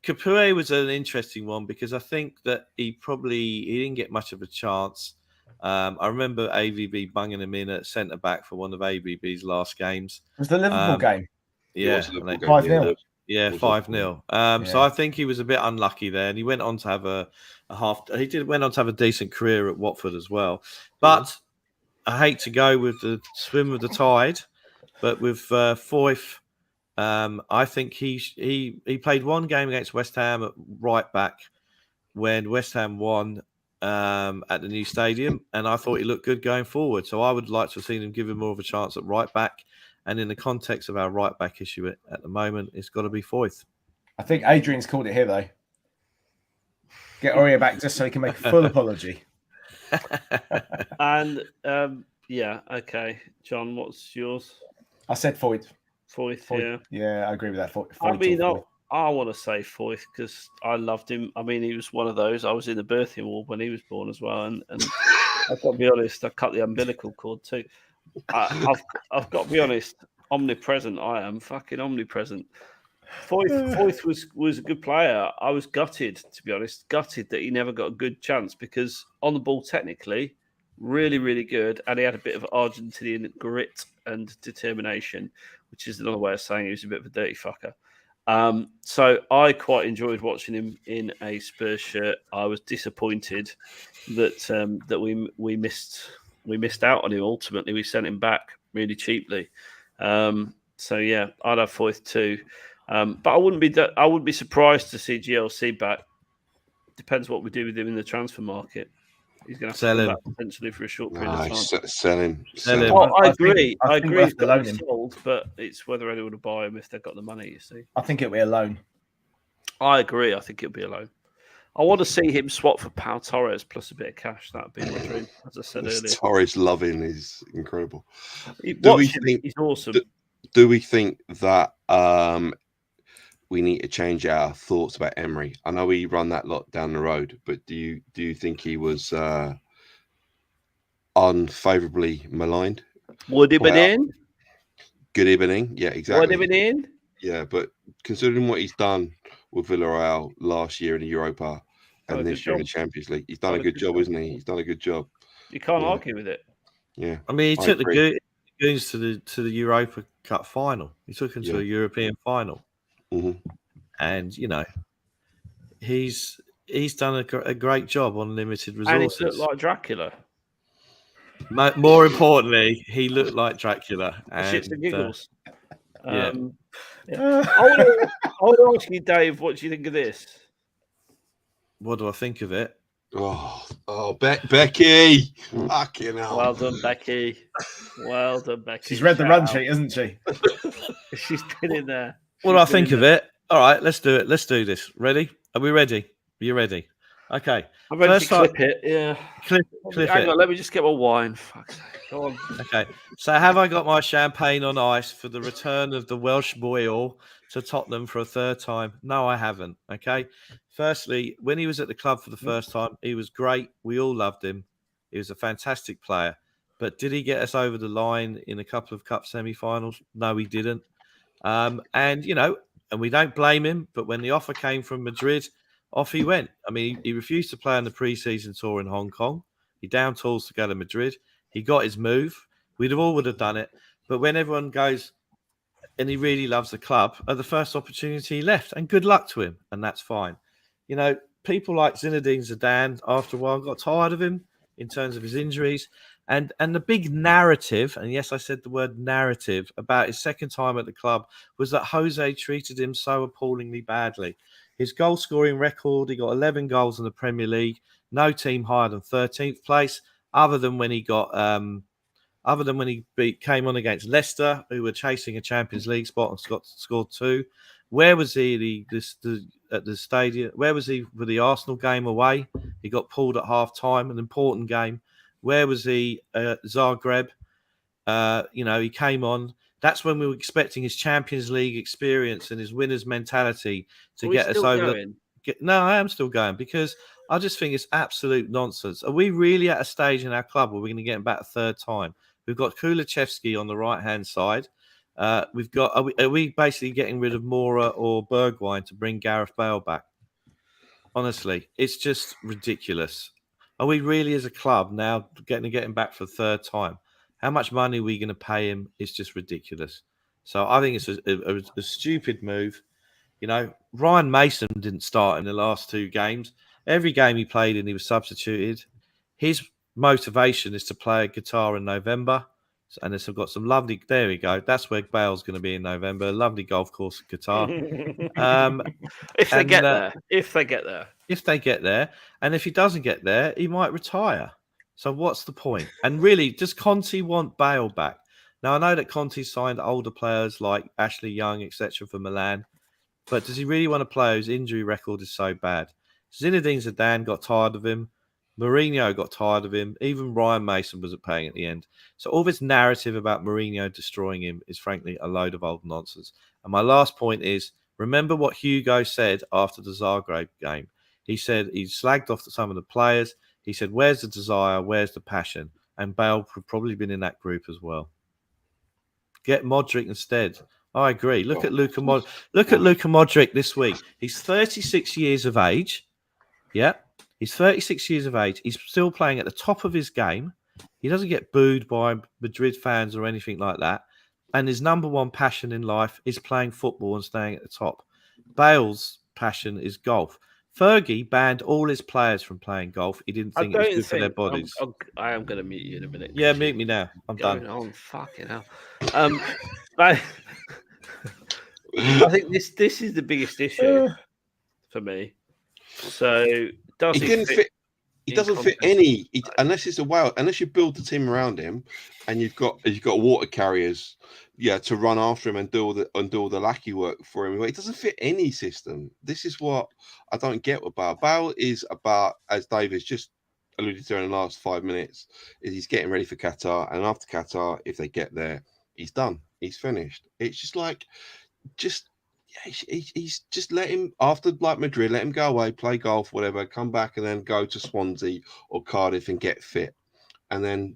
Capoue was an interesting one because I think that he didn't get much of a chance. I remember AVB bunging him in at centre back for one of AVB's last games. It was the Liverpool game. Yeah, 5-0. Yeah, 5-0. So I think he was a bit unlucky there, and he went on to have a half. He went on to have a decent career at Watford as well. But I hate to go with the swim with the tide, but with Foyth. I think he played one game against West Ham at right back when West Ham won at the new stadium, and I thought he looked good going forward. So I would like to have seen him give him more of a chance at right back. And in the context of our right back issue at the moment, it's got to be Foyth. I think Adrian's called it here though. Get Aurier back just so he can make a full apology. And Yeah. Okay. John, what's yours? I said Foyt. Foyth. Foyt. Yeah. Yeah, I agree with that. Foyt I mean, or Foyt. I want to say Foyth because I loved him. I mean, he was one of those. I was in the birthing ward when he was born as well, and I've got to be honest. I cut the umbilical cord too. I've got to be honest. Omnipresent. I am fucking omnipresent. Foyth was a good player. I was gutted, to be honest, gutted that he never got a good chance because on the ball, technically, really, really good, and he had a bit of Argentinian grit and determination, which is another way of saying he was a bit of a dirty fucker. So I quite enjoyed watching him in a Spurs shirt. I was disappointed that we missed out on him. Ultimately, we sent him back really cheaply. So yeah, I'd have Foyth too. But I wouldn't be surprised to see GLC back. Depends what we do with him in the transfer market. He's going to have Sell to come him. back potentially for a short period Nah, of time. sell him. Sell him. Oh, I I think- agree. I I think agree. we'll He's have to got to loan be him. sold, but it's whether anyone will buy him if they've got the money. You see, I think it'll be a loan. I agree. I think it'll be a loan. I want to see him swap for Pau Torres plus a bit of cash. That'd be my dream, as I said This earlier. Torres loving is incredible. Watch him. He's awesome. Do we think that we need to change our thoughts about Emery? I know we run that lot down the road, but do you think he was unfavorably maligned? Would have been Well, in. Good evening. Yeah, Would exactly. have been in. Yeah, but considering what he's done with Villarreal last year in the Europa Done a and good this year in the job. Champions League, he's done a good job, isn't he? He's done a good job. You can't Yeah. argue with it. Yeah. I mean, he I took the agree. Goons to the Europa Cup final. He took him to Yeah. a European final, Mhm. and he's done a great job on limited And he resources. looked like Dracula. More importantly, he looked like Dracula. Shits and And, giggles. yeah. I want to ask you, Dave, what do you think of this? What do I think of it? Oh, Becky! Fucking hell! Well done, Becky. Well done, Becky. She's read the Shout run out. sheet, hasn't she? She's been in there. What do I think of it? All right, let's do it. Let's do this. Ready? Are we ready? Are you ready? Okay. I'm ready First to clip it. Yeah. Clip Hang it. on, let me just get my wine. Fuck's sake. Go on. Okay. So have I got my champagne on ice for the return of the Welsh boy to Tottenham for a third time? No, I haven't. Okay. Firstly, when he was at the club for the first time, he was great. We all loved him. He was a fantastic player. But did he get us over the line in a couple of cup semi-finals? No, he didn't. And we don't blame him. But when the offer came from Madrid, off he went. I mean, he refused to play on the pre-season tour in Hong Kong. He down tools to go to Madrid. He got his move. We'd have all would have done it. But when everyone goes and he really loves the club, at the first opportunity he left. And good luck to him. And that's fine. People like Zinedine Zidane, after a while, got tired of him in terms of his injuries. And the big narrative, and yes, I said the word narrative, about his second time at the club was that Jose treated him so appallingly badly. His goal-scoring record, he got 11 goals in the Premier League, no team higher than 13th place, other than when he came on against Leicester, who were chasing a Champions League spot and scored 2. Where was he at the stadium? Where was he for the Arsenal game away? He got pulled at half-time, an important game. Where was he at Zagreb? He came on. That's when we were expecting his Champions League experience and his winner's mentality to get us over. No, I am still going because I just think it's absolute nonsense. Are we really at a stage in our club where we're going to get him back a third time? We've got Kulachevsky on the right-hand side. Are we basically getting rid of Mora or Bergwijn to bring Gareth Bale back? Honestly, it's just ridiculous. Are we really, as a club, now getting him back for the third time? How much money are we going to pay him? It's just ridiculous. So I think it's a stupid move. Ryan Mason didn't start in the last 2 games. Every game he played in, he was substituted. His motivation is to play a guitar in November. And they've got some lovely. There we go. That's where Bale's going to be in November. A lovely golf course guitar. If they get there, and if he doesn't get there, he might retire. So what's the point? And really, does Conte want Bale back? Now I know that Conte signed older players like Ashley Young, etc., for Milan, but does he really want a player whose injury record is so bad? Zinedine Zidane got tired of him. Mourinho got tired of him. Even Ryan Mason wasn't playing at the end. So all this narrative about Mourinho destroying him is frankly a load of old nonsense. And my last point is, remember what Hugo said after the Zagreb game. He said he slagged off some of the players. He said, where's the desire? Where's the passion? And Bale could probably been in that group as well. Get Modric instead. I agree. Look at Luka Modric this week. He's 36 years of age. Yeah. He's 36 years of age. He's still playing at the top of his game. He doesn't get booed by Madrid fans or anything like that. And his number one passion in life is playing football and staying at the top. Bale's passion is golf. Fergie banned all his players from playing golf. He didn't think it was good for their bodies. I am going to mute you in a minute. Yeah, mute me now. I'm done. On fucking hell. I think this is the biggest issue for me. So does he didn't fit? He doesn't fit any unless it's unless you build the team around him, and you've got water carriers, to run after him and do all the lackey work for him. It doesn't fit any system. This is what I don't get with Bale. Bale is about, as David's just alluded to in the last 5 minutes, is he's getting ready for Qatar, and after Qatar, if they get there, he's done. He's finished. It's just like, he's just let him, after like Madrid, let him go away, play golf, whatever, come back and then go to Swansea or Cardiff and get fit, and then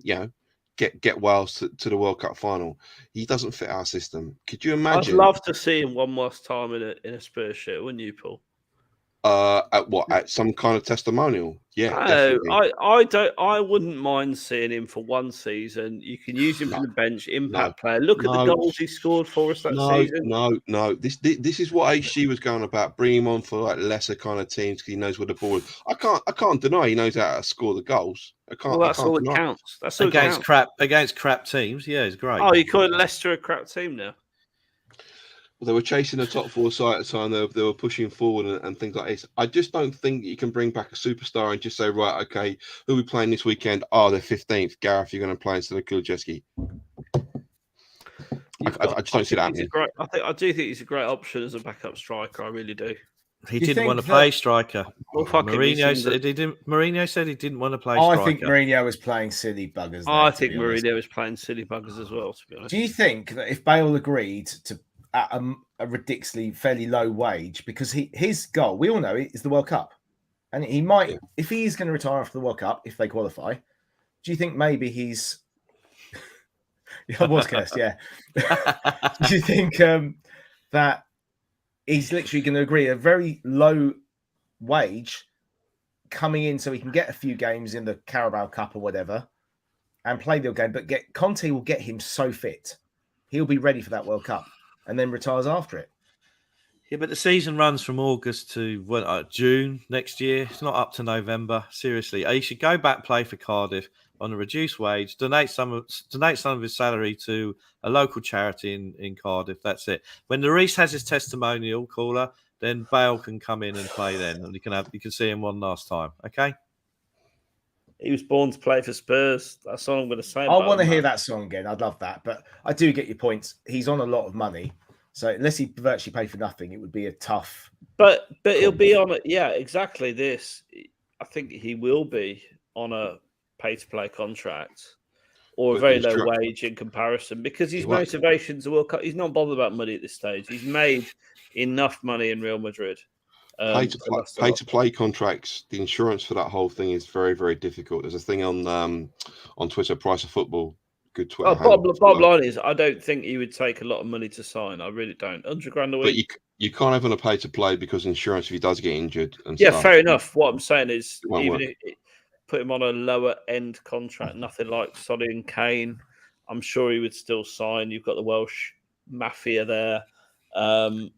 get Wales to the World Cup final. He doesn't fit our system. Could you imagine? I'd love to see him one last time in a Spurs shirt, wouldn't you, Paul? At some kind of testimonial? Yeah, definitely. I wouldn't mind seeing him for one season. You can use him from the bench, impact player. Look at the goals he scored for us that season. No. This is what HG was going about. Bring him on for like lesser kind of teams because he knows where the ball is. I can't deny he knows how to score the goals. That's all that counts. That's all against crap teams. Yeah, it's great. Oh, you call Leicester a crap team now? They were chasing the top four side at the time. They were pushing forward and things like this. I just don't think you can bring back a superstar and just say, right, okay, who are we playing this weekend? Oh, they're 15th. Gareth, you're going to play instead of Kulusevski. I just don't see that happening. I do think he's a great option as a backup striker. I really do. He didn't want to play striker. Mourinho said he didn't want to play striker. I think Mourinho was playing silly buggers. I think Mourinho was playing silly buggers as well, to be honest. Do you think that if Bale agreed to at a ridiculously fairly low wage, because his goal, we all know, is the World Cup, and he might, if he's going to retire after the World Cup, if they qualify, do you think maybe he's I was cursed, yeah. Do you think that he's literally going to agree a very low wage coming in so he can get a few games in the Carabao Cup or whatever and play the game, but Conte will get him so fit, he'll be ready for that World Cup, and then retires after it. Yeah, but the season runs from August to June next year. It's not up to November. Seriously, he should go back, play for Cardiff on a reduced wage, donate some of his salary to a local charity in Cardiff. That's it. When Lloris has his testimonial caller, then Bale can come in and play then, and you can see him one last time. Okay. He was born to play for Spurs. That's all I'm going to say. I want to hear that song again. I'd love that. But I do get your points. He's on a lot of money. So unless he virtually paid for nothing, it would be a tough. But he'll be on it. Yeah, exactly this. I think he will be on a pay-to-play contract or a very low wage in comparison because his motivations are World Cup. He's not bothered about money at this stage. He's made enough money in Real Madrid. Pay-to-play contracts, the insurance for that whole thing is very, very difficult. There's a thing on Twitter, Price of Football. Good Twitter. Bottom line is, I don't think he would take a lot of money to sign. I really don't. $100,000 a week. But you can't have on a pay-to-play because insurance if he does get injured. And stuff. Fair enough. What I'm saying is, even if put him on a lower end contract, nothing like Solly and Kane, I'm sure he would still sign. You've got the Welsh mafia there. I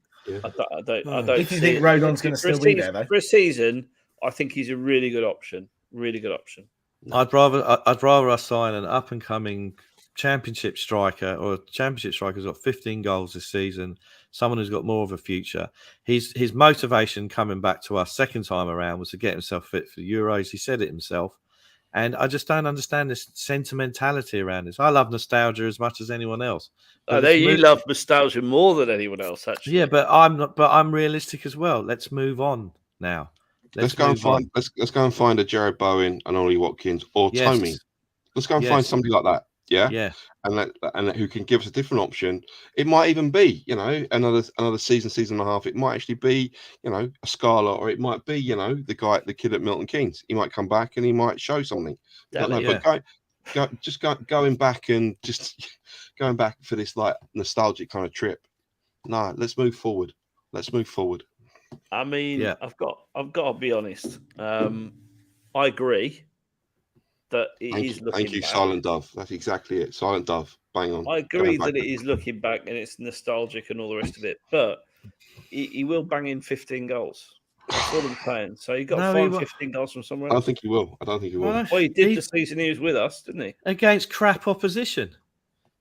don't. If you think Rodon's going to still be there, though, for a season, I think he's a really good option. Really good option. I'd rather us sign an up and coming championship striker or a championship striker who's got 15 goals this season. Someone who's got more of a future. His motivation coming back to us second time around was to get himself fit for the Euros. He said it himself. And I just don't understand this sentimentality around this. I love nostalgia as much as anyone else. You love nostalgia more than anyone else, actually. Yeah, but I'm realistic as well. Let's move on now. Let's go and find a Jared Bowen and Ollie Watkins or Tommy. Let's go and find somebody like that. Yeah. And who can give us a different option. It might even be, another season and a half. It might actually be, a Scarlett, or it might be, the kid at Milton Keynes. He might come back and he might show something. Don't know. But going back and just going back for this like nostalgic kind of trip. No, let's move forward. I mean, I've got to be honest. I agree that it is looking Thank you, back. Silent Dove. That's exactly it. Silent Dove. Bang on. I agree that it is looking back and it's nostalgic and all the rest of it, but he will bang in 15 goals. That's all I'm saying. So you got to find 15 goals from somewhere else. I don't think he will. Well, he did the season he was with us, didn't he? Against crap opposition.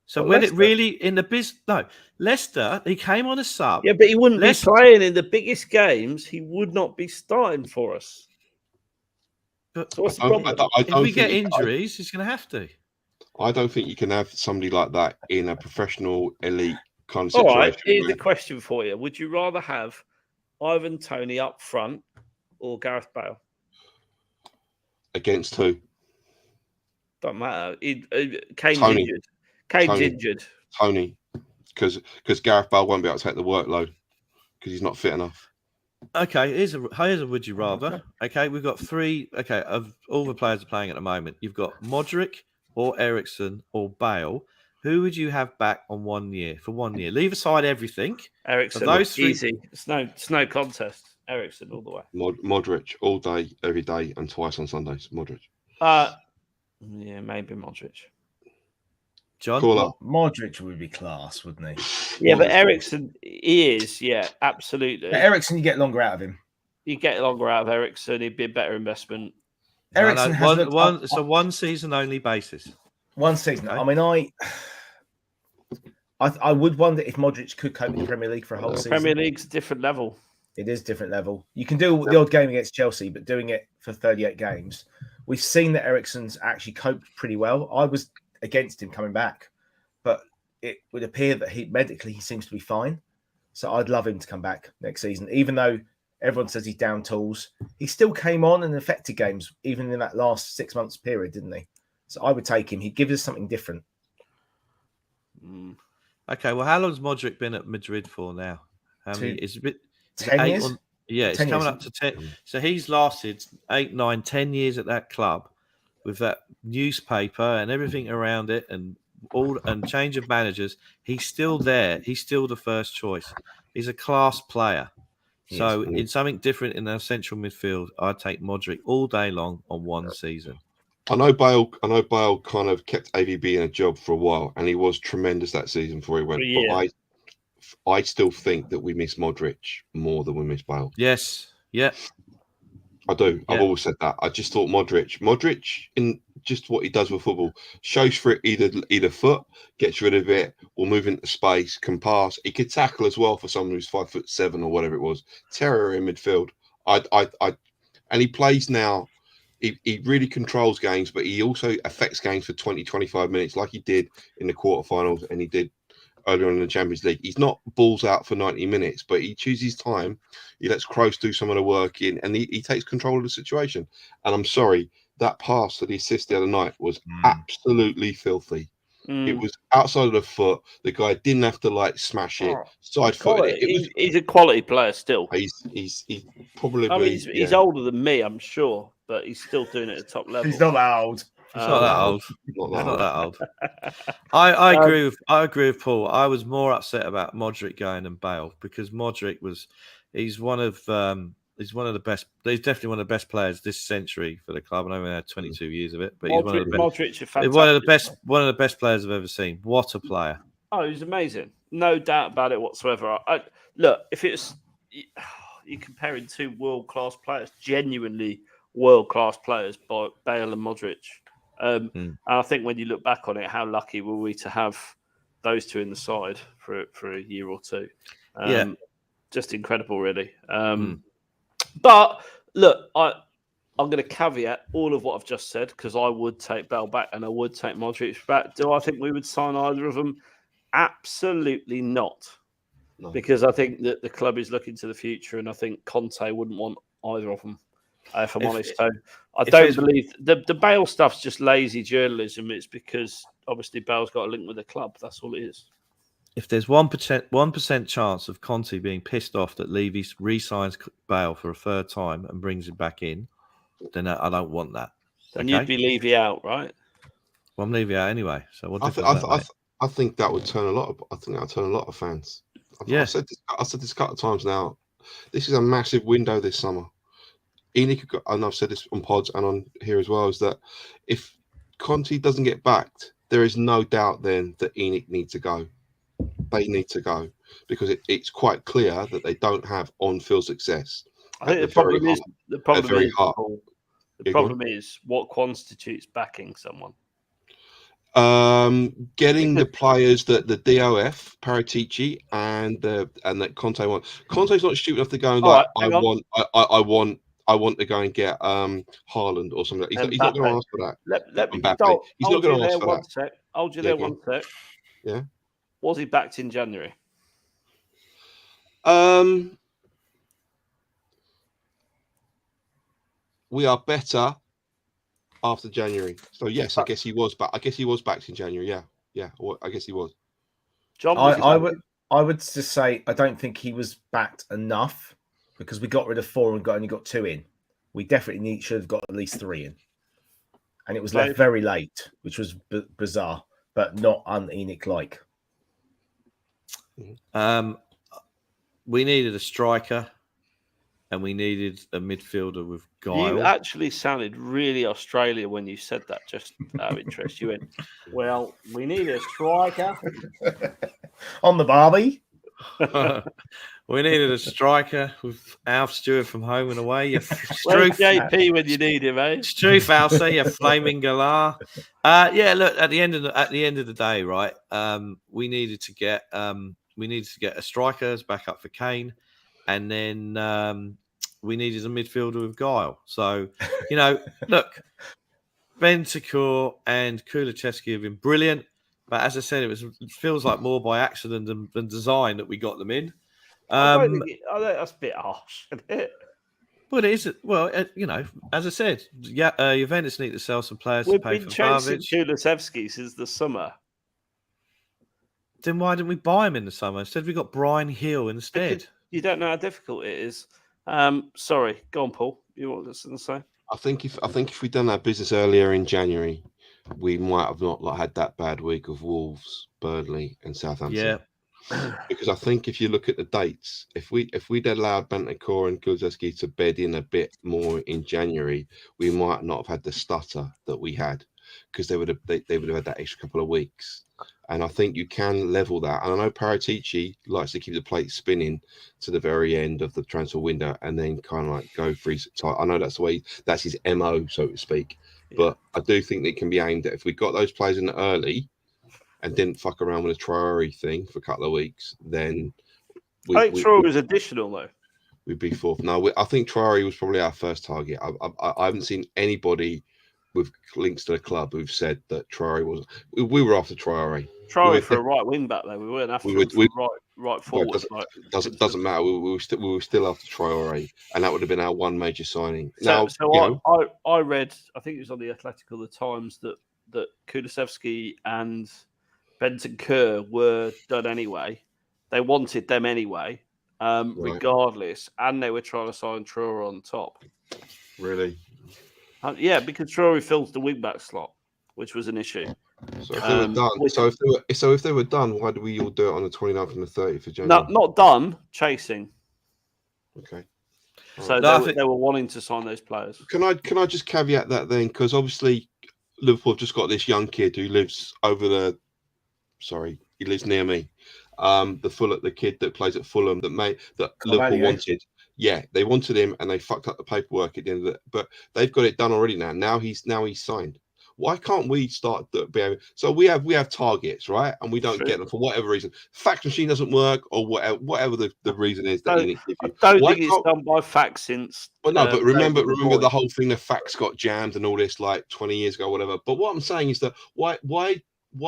So when Leicester. It really in the Leicester, he came on a sub. Yeah, but he wouldn't be playing in the biggest games. He would not be starting for us. But so what's the problem? If we get injuries, he's going to have to. I don't think you can have somebody like that in a professional elite kind of situation. All right, here's the question for you: would you rather have Ivan Toney up front or Gareth Bale? Against who? Don't matter. Kane's injured. Kane's injured. Toney, because Gareth Bale won't be able to take the workload because he's not fit enough. Okay, here's a would you rather. Okay, we've got three. Okay, of all the players are playing at the moment, you've got Modric or Eriksen or Bale. Who would you have back on 1 year for 1 year? Leave aside everything. Eriksen, those three, easy. It's no contest. Eriksen all the way. Modric all day, every day, and twice on Sundays. Modric. Yeah, maybe Modric. John, Modric would be class, wouldn't he? Yeah, but Eriksen, he is. Yeah, absolutely. But Eriksen, you get longer out of him. You get longer out of Eriksen. He'd be a better investment. Eriksen has it's a one season only basis. 1 season. Okay. I mean, I would wonder if Modric could cope in the Premier League for a whole season. Premier League's a different level. It is different level. You can do the odd game against Chelsea, but doing it for 38 games, we've seen that Eriksen's actually coped pretty well. I was against him coming back, but it would appear that he seems to be fine. So I'd love him to come back next season, even though everyone says he's down tools. He still came on and affected games, even in that last 6 months period, didn't he? So I would take him. He'd give us something different. Okay, well, how long has Modric been at Madrid for now? How many? It's a bit 10 years. It's coming up to 10. So he's lasted 8, 9, 10 years at that club with that newspaper and everything around it, and change of managers. He's still there. He's still the first choice. He's a class player. So in something different in our central midfield, I'd take Modric all day long on 1 season. I know Bale kind of kept AVB in a job for a while, and he was tremendous that season before he went. But I still think that we miss Modric more than we miss Bale. Yes. Yeah. I do. Yeah. I've always said that. I just thought Modric in just what he does with football, shows for it either foot, gets rid of it, or move into space, can pass. He could tackle as well for someone who's 5'7" or whatever it was. Terror in midfield. And he plays now. He really controls games, but he also affects games for 20, 25 minutes, like he did in the quarterfinals and he did earlier on in the Champions League. He's not balls out for 90 minutes, but he chooses time. He lets Kroos do some of the work in, and he takes control of the situation. And I'm sorry, that pass to the assist the other night was absolutely filthy. It was outside of the foot. The guy didn't have to smash it. Side foot. He's a quality player still. He's probably. I mean, he's older than me, I'm sure, but he's still doing it at the top level. He's not that old. He's not that old. Not that old. I agree with Paul. I was more upset about Modric going than Bale because Modric he's one of the best. He's definitely one of the best players this century for the club. I know we had 22 years of it, but he's one of the best. Modric, fantastic. One of the best players I've ever seen. What a player! Oh, he's amazing. No doubt about it whatsoever. Look, if it's you're comparing two world-class players, genuinely world-class players, by Bale and Modric. And I think when you look back on it, how lucky were we to have those two in the side for a year or two? Just incredible, really. But look, I'm going to caveat all of what I've just said because I would take Bale back and I would take Modric back. Do I think we would sign either of them? Absolutely not. No. Because I think that the club is looking to the future, and I think Conte wouldn't want either of them. If I'm honest. So I if don't there's- believe the Bale stuff's just lazy journalism. It's because obviously Bale's got a link with the club. That's all it is. If there's 1% chance of Conte being pissed off that Levy re-signs Bale for a third time and brings him back in, then I don't want that. Then Okay? you'd be Levy out, right? Well, I'm Levy out anyway. So what I, difference th- does I, that th- make? I think that would turn a lot. I think that would turn a lot of fans. Yeah. I said this a couple of times now. This is a massive window this summer. ENIC, and I've said this on pods and on here as well, is that if Conte doesn't get backed, there is no doubt then that ENIC need to go. They need to go because it's quite clear that they don't have on-field success. I think at the problem is very heart. Paul, the Yeah, go on. problem is what constitutes backing someone. Getting the players that the DOF, Paratici, and that Conte want. Conte's not stupid enough to go and All like, right, hang on. I want to go and get Haaland or something. He's not going to ask for that. Let me Mbappe. He's not going to ask for one that. sec. Hold you Yeah, there go one on. sec. Yeah. Was he backed in January? We are better after January. So yes, I guess he was back. I guess he was backed in January. Yeah. Well, I guess he was. John, was he backed? I would just say I don't think he was backed enough because we got rid of 4 and only got 2 in. We definitely should have got at least 3 in, and it was left very late, which was bizarre, but not un-ENIC like. We needed a striker, and we needed a midfielder with guile. You actually sounded really Australia when you said that. Just out of interest, you went, "Well, we need a striker on the Barbie." We needed a striker with Alf Stewart from home and away. Where's JP when you need him, eh? Struth Alsa, you flaming galah. Yeah, look, at the end of the day, right? We needed to get a striker as backup for Kane, and then we needed a midfielder with guile. So, look, Bentancur and Kulusevski have been brilliant, but as I said, it feels like more by accident than design that we got them in. I think that's a bit harsh, isn't it? Well, it is. Well, as I said, Juventus need to sell some players We've to pay been for chasing Vlahovic. Kulusevski since the summer. Then why didn't we buy him in the summer? Instead, we got Brian Hill instead. Because you don't know how difficult it is. Sorry, go on, Paul. You want to say? I think if we'd done our business earlier in January, we might have not had that bad week of Wolves, Burnley, and Southampton. Yeah. Because I think if you look at the dates, if we'd allowed Bentancur and Kulusevski to bed in a bit more in January, we might not have had the stutter that we had, because they would have had that extra couple of weeks. And I think you can level that. And I know Paratici likes to keep the plate spinning to the very end of the transfer window and then kind of like go freeze it tight. I know that's his MO, so to speak. Yeah. But I do think that it can be aimed at if we got those players in early and didn't fuck around with a Traore thing for a couple of weeks, then I think Traore was additional though. We'd be fourth. No, I think Traore was probably our first target. I haven't seen anybody with links to the club who've said that Traore was. We were after Traore. Traore for a right wing back though. We weren't after right forward. Doesn't matter. We were still after Traore, and that would have been our one major signing. I read. I think it was on the Atletico, the Times, that Kulusevski and Bentancur were done anyway. They wanted them anyway, regardless, and they were trying to sign Traore on top. Really? Yeah, because Traore fills the wing back slot, which was an issue. So if they were done, if they were done, why did we all do it on the 29th and the 30th of January? No, not done. Chasing. Okay. So they were wanting to sign those players. Can I just caveat that then? Because obviously Liverpool have just got this young kid who lives he lives near me. The kid that plays at Fulham that Liverpool wanted. Yeah, they wanted him and they fucked up the paperwork at the end of it. But they've got it done already now. Now he's signed. Why can't we start behaving? So we have targets, right? And we don't get them for whatever reason. Fax machine doesn't work, or whatever the reason is that you give you. I don't think it's done by fax since. Well, no, but remember the whole thing. The fax got jammed and all this like 20 years ago, whatever. But what I'm saying is that why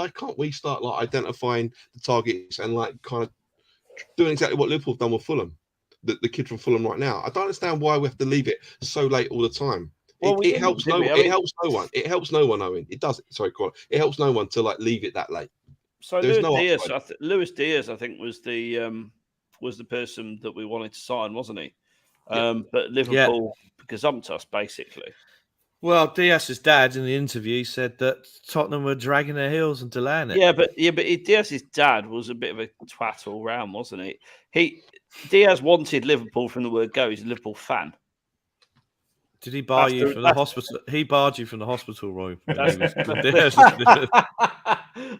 can't we start like identifying the targets and like kind of doing exactly what Liverpool have done with Fulham? the kid from Fulham right now. I don't understand why we have to leave it so late all the time. Well, It helps no one. It helps no one. It helps no one, Owen. It does. Sorry, Colin. It helps no one to like leave it that late. So There's Luis Diaz, I think, was the person that we wanted to sign, wasn't he? But Liverpool gazumped us basically. Well, Diaz's dad in the interview said that Tottenham were dragging their heels and delaying it. Yeah, but Diaz's dad was a bit of a twat all round, wasn't he? Diaz wanted Liverpool from the word go. He's a Liverpool fan. Did he bar you from the hospital? He barred you from the hospital room. I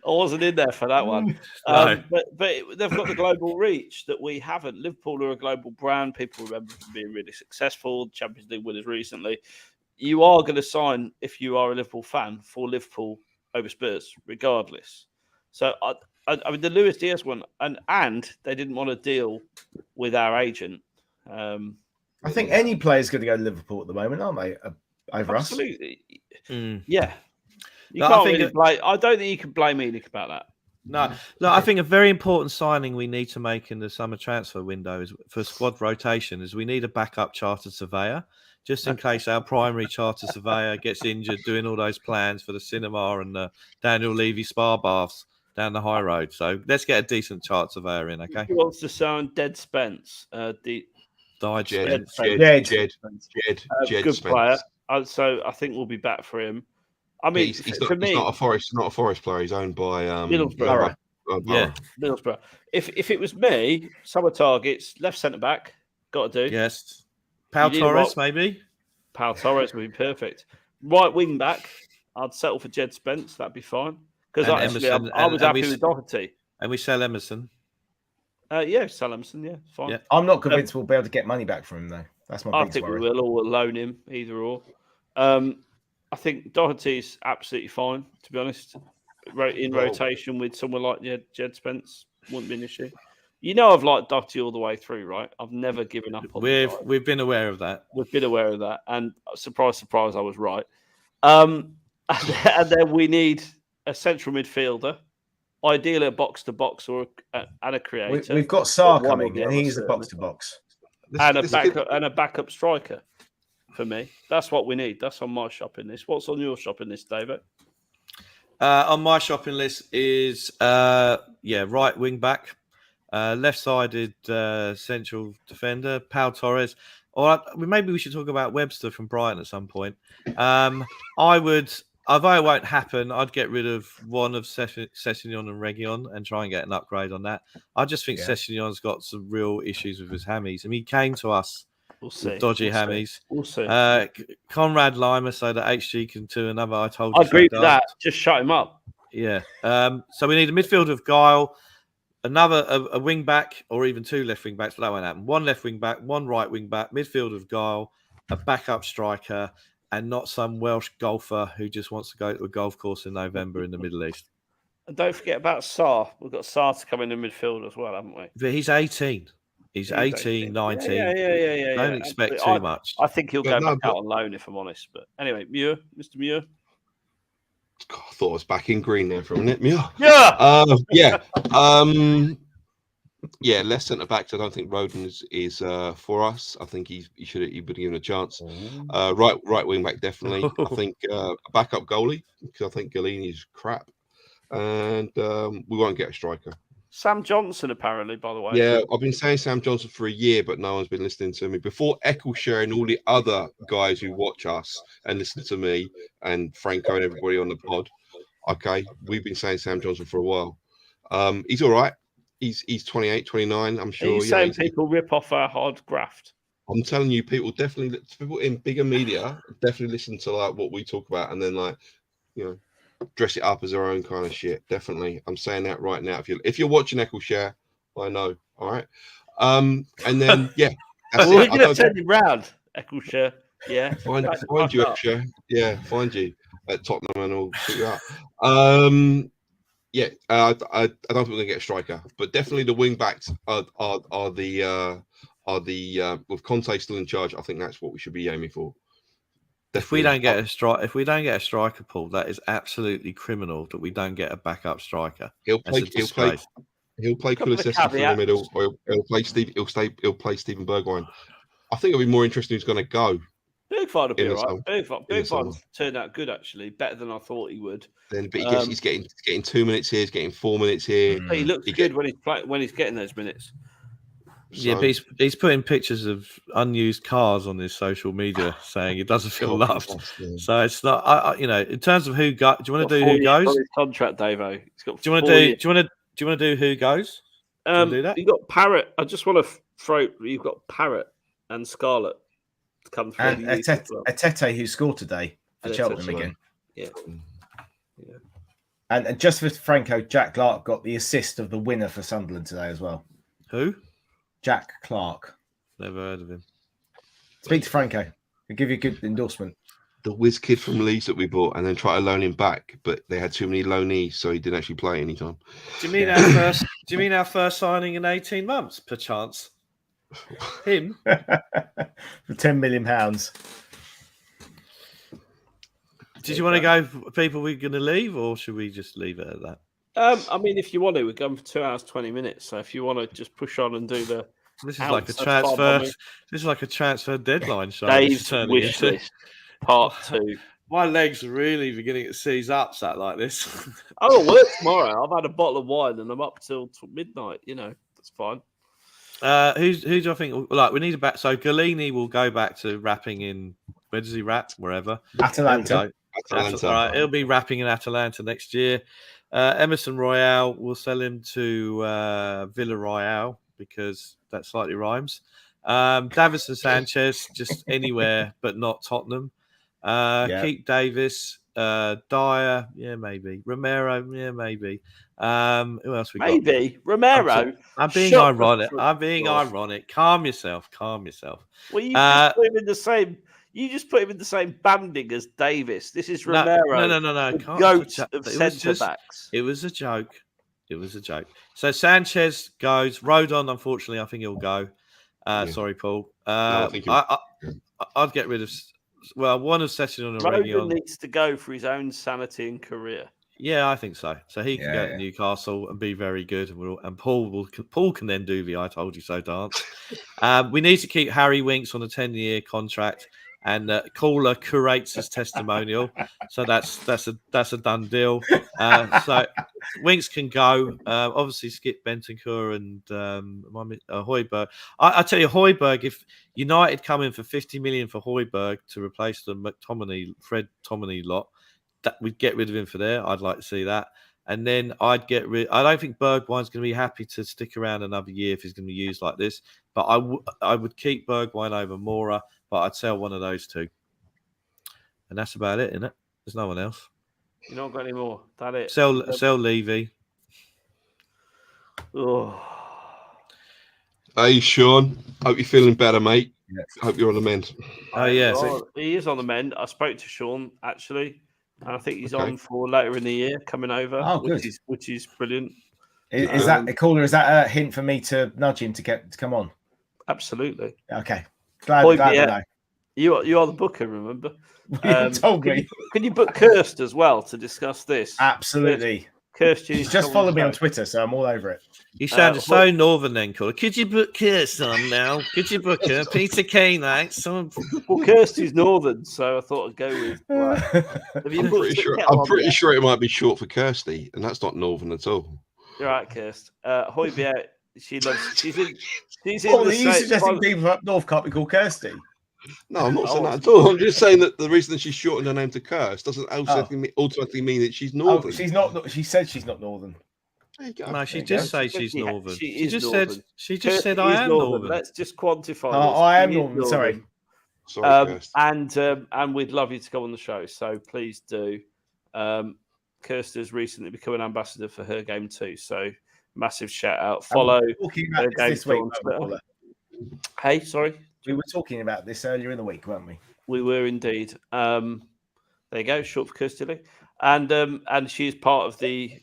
wasn't in there for that one. No. But they've got the global reach that we haven't. Liverpool are a global brand. People remember them being really successful. Champions League winners recently. You are going to sign, if you are a Liverpool fan, for Liverpool over Spurs, regardless. So, I mean, the Luis Diaz one, and they didn't want to deal with our agent. I think any player's going to go to Liverpool at the moment, aren't they? Over absolutely. us. Yeah. I don't think you can blame Enoch about that. No, I think a very important signing we need to make in the summer transfer window is for squad rotation is we need a backup chartered surveyor, just in case our primary chartered surveyor gets injured doing all those plans for the cinema and the Daniel Levy spa baths down the high road. So let's get a decent chartered surveyor in, okay? Who wants to sound Dead Spence? Jed good Spence. player. So I think we'll be back for him. I mean, he's not a Forest player. He's owned by Middlesbrough. Middlesbrough. If it was me, summer targets, left centre back, got to do. Yes. Pau Torres, maybe. Pau Torres would be perfect. Right wing back, I'd settle for Jed Spence. That'd be fine. Because I was happy with Doherty. And we sell Emerson. Sell Emerson. Yeah, fine. Yeah. I'm not convinced we'll be able to get money back from him though. That's my biggest worry. We will, or we'll loan him, either or. I think Doherty's absolutely fine, to be honest. In rotation with someone like Jed Spence wouldn't be an issue. You know, I've liked Doherty all the way through, right? I've never given up on We've been aware of that. We've been aware of that. And surprise, surprise, I was right. And then we need a central midfielder, ideally a box-to-box or a creator. We've got Sarr coming, and he's a box-to-box. And a backup striker for me. That's what we need. That's on my shopping list. What's on your shopping list, David? On my shopping list is right wing back, left-sided central defender, Pau Torres. Or maybe we should talk about Webster from Brighton at some point. I would, although it won't happen, I'd get rid of one of Sessegnon and Reguilon and try and get an upgrade on that. I just think Sessegnon's got some real issues with his hammies. I mean, he came to us with dodgy hammies. We'll see. Conrad Lima, so that HG can do another I told you. I agree with that. Just shut him up. Yeah. So we need a midfield of guile, a wing back, or even two left wing backs, but that won't happen. One left wing back, one right wing back, midfield of guile, a backup striker, and not some Welsh golfer who just wants to go to a golf course in November in the Middle East. And don't forget about Sarr. We've got Sarr to come in the midfield as well, haven't we? But he's 18. He's 18, 19. Yeah. Don't expect too much. I think he'll go back out on loan, if I'm honest. But anyway, Mr. Muir. God, I thought I was back in green there for a minute. Muir. Yeah. Left centre backs. I don't think Roden is for us. I think he would have given a chance. Right wing back definitely. I think a backup goalie because I think Galini's crap, and we won't get a striker. Sam Johnson, apparently, by the way. Yeah, I've been saying Sam Johnson for a year, but no one's been listening to me. Before Eccleshare and all the other guys who watch us and listen to me and Franco and everybody on the pod, okay, we've been saying Sam Johnson for a while. He's all right. He's 28, 29, I'm sure. Are you saying people rip off our hard graft? I'm telling you, people in bigger media definitely listen to like what we talk about and then dress it up as their own kind of shit. Definitely. I'm saying that right now. If you're watching Eccleshare, I know. All right. And then that's we're gonna turn him round, Eccleshare. Yeah. Find you, Eccleshare. Yeah, find you at Tottenham and we'll put you up. I don't think we're gonna get a striker, but definitely the wing backs are the with Conte still in charge. I think that's what we should be aiming for. If we don't get a striker, Paul, that is absolutely criminal that we don't get a backup striker. He'll play He'll play Couple of Kulusevski from the caveats. middle, or he'll play Steve. He'll play Stephen Bergwijn. I think it'll be more interesting who's going to go. Bergwijn will be in the all right. summer. Bergwijn's turned out good, actually. Better than I thought he would. Then, but he's getting 2 minutes here. He's getting 4 minutes here. He looks good when he's getting those minutes. Yeah, but he's putting pictures of unused cars on his social media saying he doesn't feel loved. Yeah. So it's not, in terms of who go. Do you want to do who goes? On his contract, Davo. Do you want to do who goes? Do that? You got Parrot. I just want to throw. You've got Parrot and Scarlett to come through. And Atete, who scored today for Cheltenham again. Yeah. And just for Franco, Jack Clark got the assist of the winner for Sunderland today as well. Who? Jack Clark. Never heard of him. Speak to Franco. He'll give you a good endorsement. The whiz kid from Leeds that we bought and then try to loan him back, but they had too many loanees, so he didn't actually play any time. Do you mean our first? Do you mean our first signing in 18 months, perchance? Him for £10 million. Did you want to go for people we're going to leave, or should we just leave it at that? I mean, if you want to, we're going for 2 hours 20 minutes. So if you want to just push on and do the, this is like a transfer. This is like a transfer deadline show. Dave's wish list, part 2. My legs are really beginning to seize up, sat like this. I'll work tomorrow. I've had a bottle of wine and I'm up till midnight. That's fine. Who do I think? Like, we need a back. So Galini will go back to rapping in. Where does he rap? Wherever. Atalanta. All right, he'll be rapping in Atalanta next year. Emerson Royale, will sell him to Villarreal because that slightly rhymes. Davinson Sanchez, just anywhere but not Tottenham. Keep Davis, Dyer, yeah, maybe. Romero, yeah, maybe. Who else we got? Maybe Romero. I'm being ironic. Calm yourself. Well, you just put him in the same. You just put him in the same banding as Davis. This is Romero. No. Goat of centre backs. It was a joke. So Sanchez goes. Rodon, unfortunately, I think he'll go. Sorry, Paul. I'd get rid of. Well, one of Session already. Rodon needs to go for his own sanity and career. Yeah, I think so. So he can go to Newcastle and be very good, and Paul can then do the "I told you so" dance. We need to keep Harry Winks on a 10-year contract. And Caller curates his testimonial, so that's a done deal. So Winks can go. Obviously, skip Bentancur and Højbjerg. I tell you, Højbjerg. If United come in for 50 million for Højbjerg to replace the Fred Tomini lot, that we'd get rid of him for there. I'd like to see that. And then I'd get rid. I don't think Bergwijn's going to be happy to stick around another year if he's going to be used like this. But I would keep Bergwijn over Mora. But I'd sell one of those two. And that's about it, isn't it? There's no one else. You've not got any more. That it. Sell Levy. Oh. Hey, Sean. Hope you're feeling better, mate. Yes. Hope you're on the mend. Oh, yeah. He is on the mend. I spoke to Sean, actually. And I think he's on for later in the year, coming over, which is brilliant. Is that a caller? Is that a hint for me to nudge him to come on? Absolutely. Okay. Glad you are the booker, remember? You told me. Can you book Kirst as well to discuss this? She's just followed me on Twitter, so I'm all over it. You sounded so northern then, caller. Could you book Kirst on now? Could you book her? Peter Kane, Well, Kirst is northern, so I thought I'd go with. I'm pretty sure it might be short for Kirsty, and that's not northern at all. You're right, Kirst. Højbjerg, she's in. Are you suggesting people up north can't be called Kirsty? No, I'm not saying that at all. I'm just saying that the reason that she's shortened her name to Kirst doesn't automatically mean that she's northern. She's not. She said she's not northern. There you go. No, she just said she's northern. She just said I am northern. Let's just quantify. I am northern. Sorry. And we'd love you to come on the show, so please do. Kirst has recently become an ambassador for Her Game too, so massive shout out. Follow Her Game this week. Hey, sorry. We were talking about this earlier in the week, weren't we? We were indeed. There you go, short for Kirsty. And she's part of the.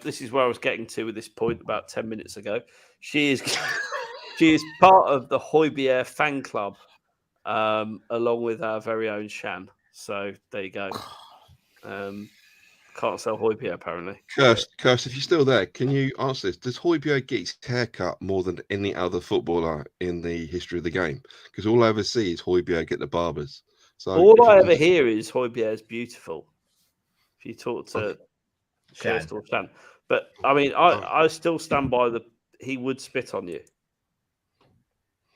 This is where I was getting to with this point about 10 minutes ago. She is part of the Højbjerg fan club, along with our very own Shan. So there you go. Can't sell Højbjerg, apparently. Kirst, if you're still there, can you answer this? Does Højbjerg get his haircut more than any other footballer in the history of the game? Because all I ever see is Højbjerg at the barbers. So All I ever hear is Højbjerg is beautiful. If you talk to Kirst or Shan. But, I mean, I still stand by he would spit on you.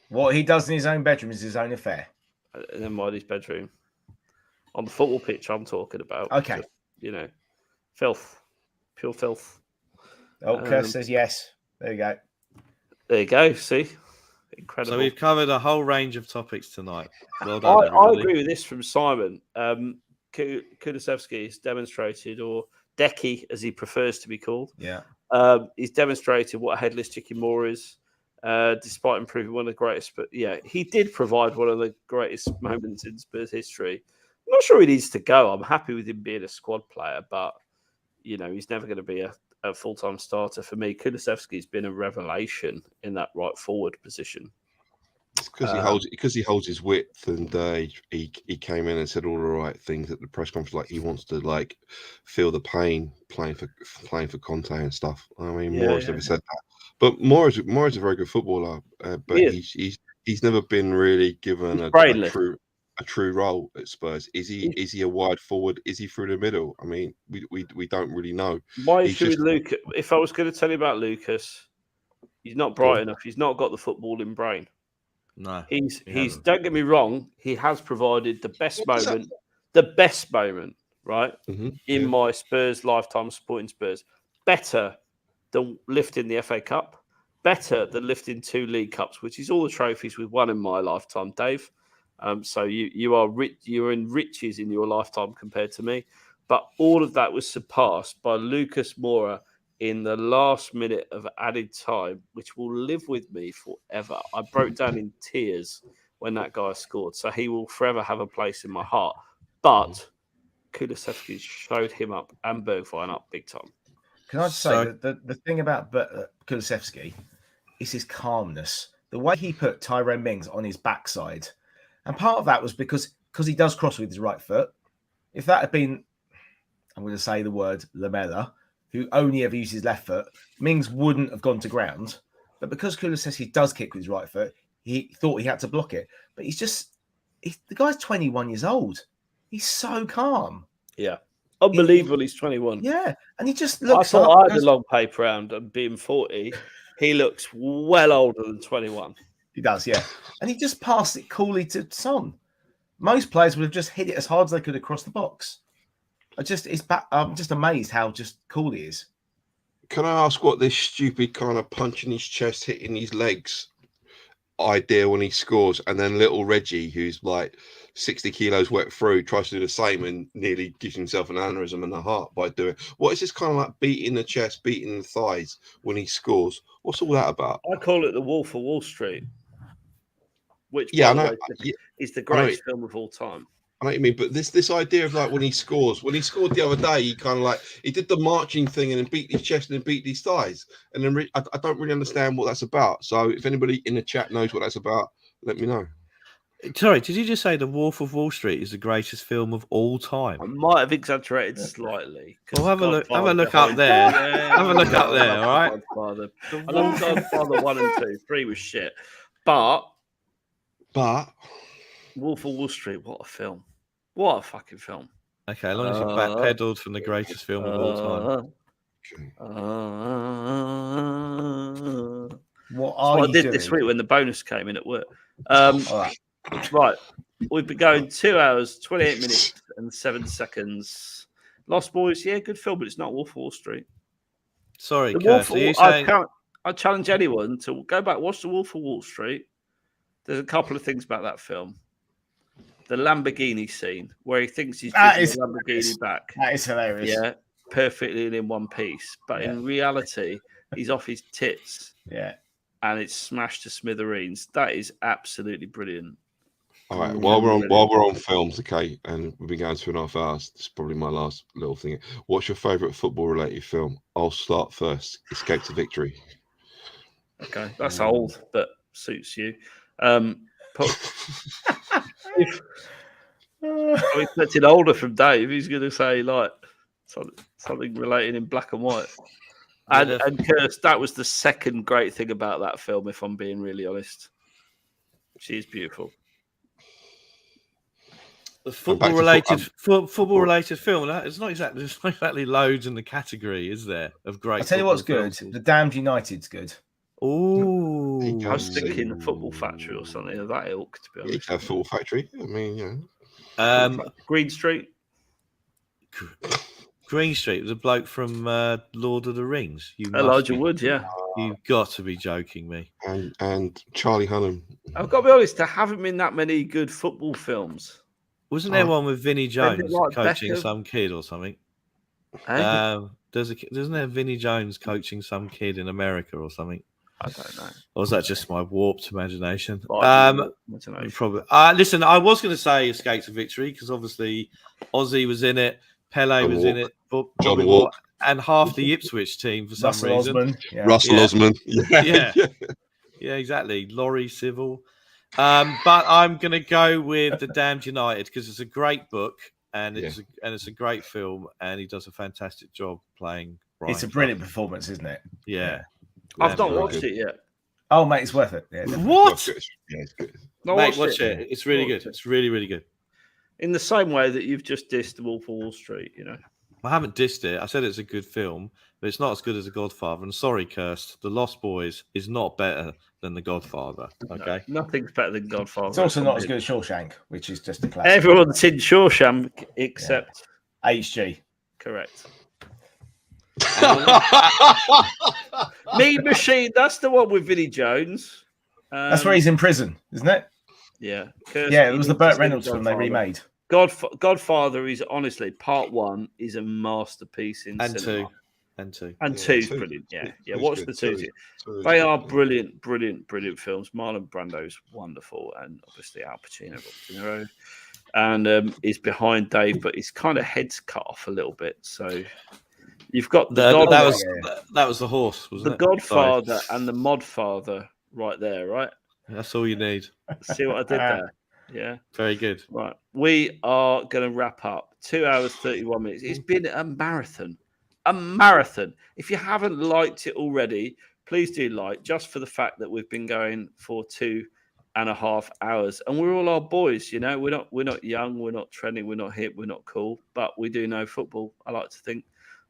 What he does in his own bedroom is his own affair. And then mind his bedroom. On the football pitch, I'm talking about. Okay. Just, filth. Pure filth. Oh, Kirst says yes. There you go. There you go. See? Incredible. So we've covered a whole range of topics tonight. Well done, I everybody. agree with this from Simon. Kulusevski has demonstrated, or Decky, as he prefers to be called. Yeah. He's demonstrated what a headless chicken more is, despite improving one of the greatest. But yeah, he did provide one of the greatest moments in Spurs history. I'm not sure he needs to go. I'm happy with him being a squad player, but he's never going to be a full-time starter for me. Kulusevski's been a revelation in that right forward position. Because he holds his width, and he came in and said all the right things at the press conference, like he wants to feel the pain playing for Conte and stuff. I mean, Mora's never said that, but Mora's a very good footballer, but he's never been really given a true role at Spurs. Is he a wide forward? Is he through the middle? I mean, we don't really know. My issue with Lucas, if I was going to tell you about Lucas, he's not bright enough. He's not got the footballing brain. No, he's don't get me wrong, he has provided the best moment, right? In my Spurs lifetime supporting Spurs. Better than lifting the FA Cup, better than lifting 2 League Cups, which is all the trophies we've won in my lifetime, Dave. So you're in riches in your lifetime compared to me. But all of that was surpassed by Lucas Moura in the last minute of added time, which will live with me forever. I broke down in tears when that guy scored. So he will forever have a place in my heart. But Kulusevski showed him up and Bergwijn up big time. Can I just say the thing about Kulusevski is his calmness. The way he put Tyrone Mings on his backside. And part of that was because he does cross with his right foot. If that had been, I'm going to say the word Lamela, who only ever uses his left foot, Mings wouldn't have gone to ground. But because Kulusevski does kick with his right foot, he thought he had to block it. But the guy's 21 years old. He's so calm. Yeah. Unbelievable. He's 21. Yeah. And he just looks I thought I had a long paper round, and being 40, he looks well older than 21. He does, yeah. And he just passed it coolly to Son. Most players would have just hit it as hard as they could across the box. I'm just amazed how just cool he is. Can I ask what this stupid kind of punching his chest, hitting his legs idea when he scores, and then little Reggie, who's like 60 kilos wet through, tries to do the same and nearly gives himself an aneurysm in the heart by doing it. What is this kind of like beating the chest, beating the thighs when he scores? What's all that about? I call it the Wolf of Wall Street, which is the greatest film of all time. I know what you mean, but this idea of like when he scored the other day, he kind of he did the marching thing and then beat his chest and then beat his thighs, and then I don't really understand what that's about. So if anybody in the chat knows what that's about, let me know. Sorry, did you just say The Wolf of Wall Street is the greatest film of all time? I might have exaggerated slightly. Well, have a look up there. Have a look up there, all right? I love Godfather 1 and 2. 3 was shit. But Wolf of Wall Street, what a film. What a fucking film. Okay, as long as you backpedaled from the greatest film of all time. What I did doing this week when the bonus came in at work. Right. We've been going 2 hours, 28 minutes and 7 seconds. Lost Boys, yeah, good film, but it's not Wolf of Wall Street. Sorry, Kurt, I challenge anyone to go back, watch The Wolf of Wall Street. There's a couple of things about that film. The Lamborghini scene where he thinks he's getting the Lamborghini back. That is hilarious. Yeah, perfectly in one piece. But in reality, he's off his tits. Yeah. And it's smashed to smithereens. That is absolutely brilliant. All right, while we're on films, okay, and we've been going 2.5 hours. This is probably my last little thing. What's your favourite football-related film? I'll start first. Escape to Victory. Okay, that's old, but suits you. I'm expecting older from Dave. He's going to say like Something related in black and white. And Kirst, that was the second great thing about that film, if I'm being really honest. She is beautiful. The football-related film. It's not exactly loads in the category, is there? Of great. I'll tell you what's good. Films. The Damned United's good. Oh, I was thinking Football Factory or something of that ilk, to be honest. Football Factory. I mean, Green Street. Green Street was a bloke from Lord of the Rings. Elijah Wood, yeah. You've got to be joking me. And Charlie Hunnam. I've got to be honest, there haven't been that many good football films. Wasn't there one with Vinnie Jones like coaching Beckham? some kid or something? Isn't there Vinnie Jones coaching some kid in America or something? I don't know. Or was that just my warped imagination? Probably. Listen, I was going to say Escape to Victory because obviously Ozzy was in it, Pele was in it, John Walk, and half the Ipswich team for some reason. Osman, yeah. Russell Osman. Yeah, exactly. Laurie Civil. But I'm going to go with The Damned United because it's a great book and it's a great film and he does a fantastic job playing. Brian It's a brilliant performance, isn't it? Yeah. I've not watched it yet. Oh, mate, it's worth it. Yeah, What? Yeah, it's good. Mate, watch it. It's really good. It's really, really good. In the same way that you've just dissed The Wolf of Wall Street, you know. I haven't dissed it. I said it's a good film, but it's not as good as The Godfather. And sorry, Kirst, The Lost Boys is not better than The Godfather. Okay, No, nothing's better than Godfather. It's also not as good as Shawshank, which is just a classic. Everyone's seen Shawshank except HG. Correct. Mean Machine. That's the one with Vinnie Jones. That's where he's in prison, isn't it? Yeah. It was the Burt Reynolds film they remade. Godfather is honestly part one is a masterpiece in cinema. Two is brilliant. Yeah. Watch the two. They are brilliant films. Marlon Brando's wonderful, and obviously Al Pacino, Robert De Niro, and is behind Dave, but his kind of head's cut off a little bit. So you've got that was the horse, wasn't it? The Godfather and the Modfather right there, right? That's all you need. See what I did there? Yeah. Very good. Right. We are going to wrap up. 2 hours, 31 minutes. It's been a marathon. A marathon. If you haven't liked it already, please do like, just for the fact that we've been going for 2.5 hours. And we're all our boys, you know. We're not young, we're not trendy, we're not hip, we're not cool, but we do know football, I like to think.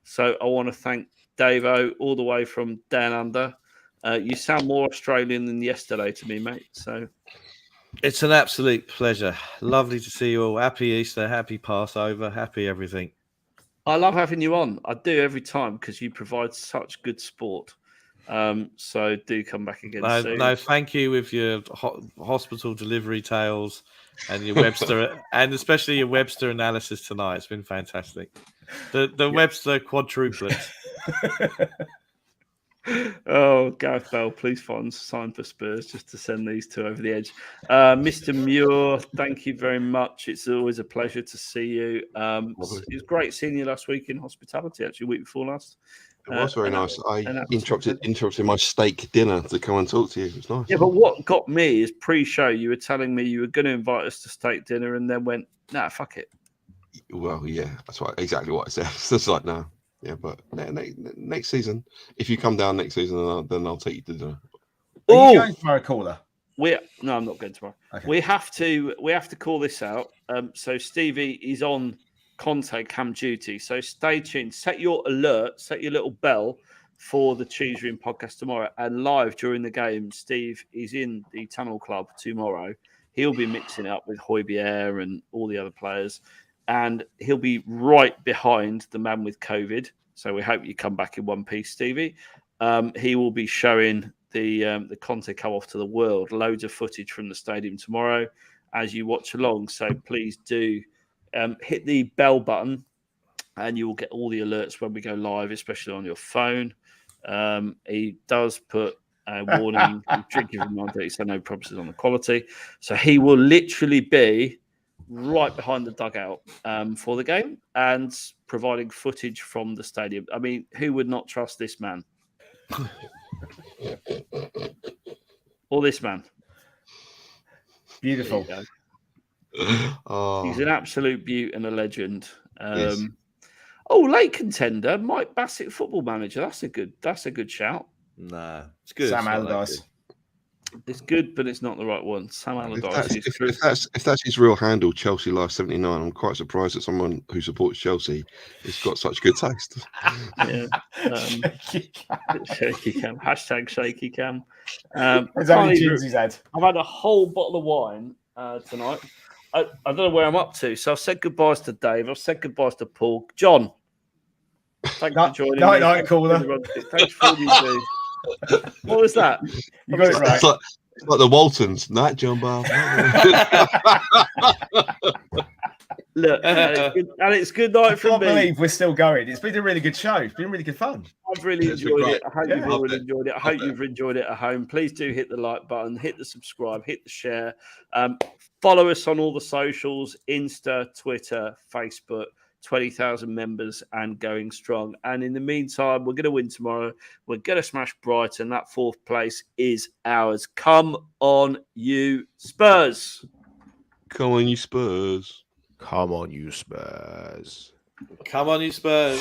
So I want to thank Davo all the way from down under. You sound more Australian than yesterday to me, mate. So it's an absolute pleasure. Lovely to see you all. Happy Easter, happy Passover, happy everything. I love having you on. I do every time because you provide such good sport. So do come back again soon. No, thank you with your hospital delivery tales and your Webster, and especially your Webster analysis tonight. It's been fantastic. The Webster quadruplets. Oh, Gareth Bell, please sign for Spurs just to send these two over the edge. Mr. Muir, thank you very much. It's always a pleasure to see you. It was great seeing you last week in hospitality, actually, week before last. It was very nice. I interrupted my steak dinner to come and talk to you. It was nice. Yeah, but what got me is pre-show, you were telling me you were going to invite us to steak dinner and then went, nah, fuck it. Well, yeah, that's exactly what I said. It's just like, no. Yeah, but next season, if you come down next season, then I'll take you to dinner. Are you going tomorrow, caller? No, I'm not going tomorrow. Okay. We have to call this out. So Stevie is on Conte cam duty. So stay tuned. Set your alert. Set your little bell for the Cheese Room podcast tomorrow. And live during the game, Steve is in the Tunnel Club tomorrow. He'll be mixing it up with Højbjerg and all the other players. And he'll be right behind the man with COVID. So we hope you come back in one piece, Stevie. He will be showing the Conte come off to the world. Loads of footage from the stadium tomorrow as you watch along. So please do hit the bell button and you will get all the alerts when we go live, especially on your phone. He does put a warning, drinking reminder, so no promises on the quality. So he will literally be right behind the dugout for the game and providing footage from the stadium. I mean, who would not trust this man? Or this man? Beautiful. He's an absolute beaut and a legend. Yes. Oh, late contender, Mike Bassett, Football Manager. That's a good shout. Nah, it's good. Sam It's not that Allardyce. good. It's good, but it's not the right one. Sam Allardyce is true. If that's his real handle, Chelsea Life 79, I'm quite surprised that someone who supports Chelsea has got such good taste. Yeah. Shaky cam. Hashtag shaky cam. There's only gins he's had. I've had a whole bottle of wine tonight. I don't know where I'm up to. So I've said goodbyes to Dave. I've said goodbyes to Paul. John, thanks for joining me. Night, caller. Thanks for all you do. What was that? You got it right. It's like the Waltons. Night, Jumbo. Look, and it's good night I from can't me. believe we're still going. It's been a really good show. It's been really good fun. I've really It's enjoyed been it. I hope great. you've Yeah. all Loved it. enjoyed it. I hope you've enjoyed it at home. Please do hit the like button, hit the subscribe, hit the share. Follow us on all the socials, Insta, Twitter, Facebook. 20,000 members and going strong. And in the meantime, we're going to win tomorrow. We're going to smash Brighton. That 4th place is ours. Come on, you Spurs. Come on, you Spurs. Come on, you Spurs. Come on, you Spurs.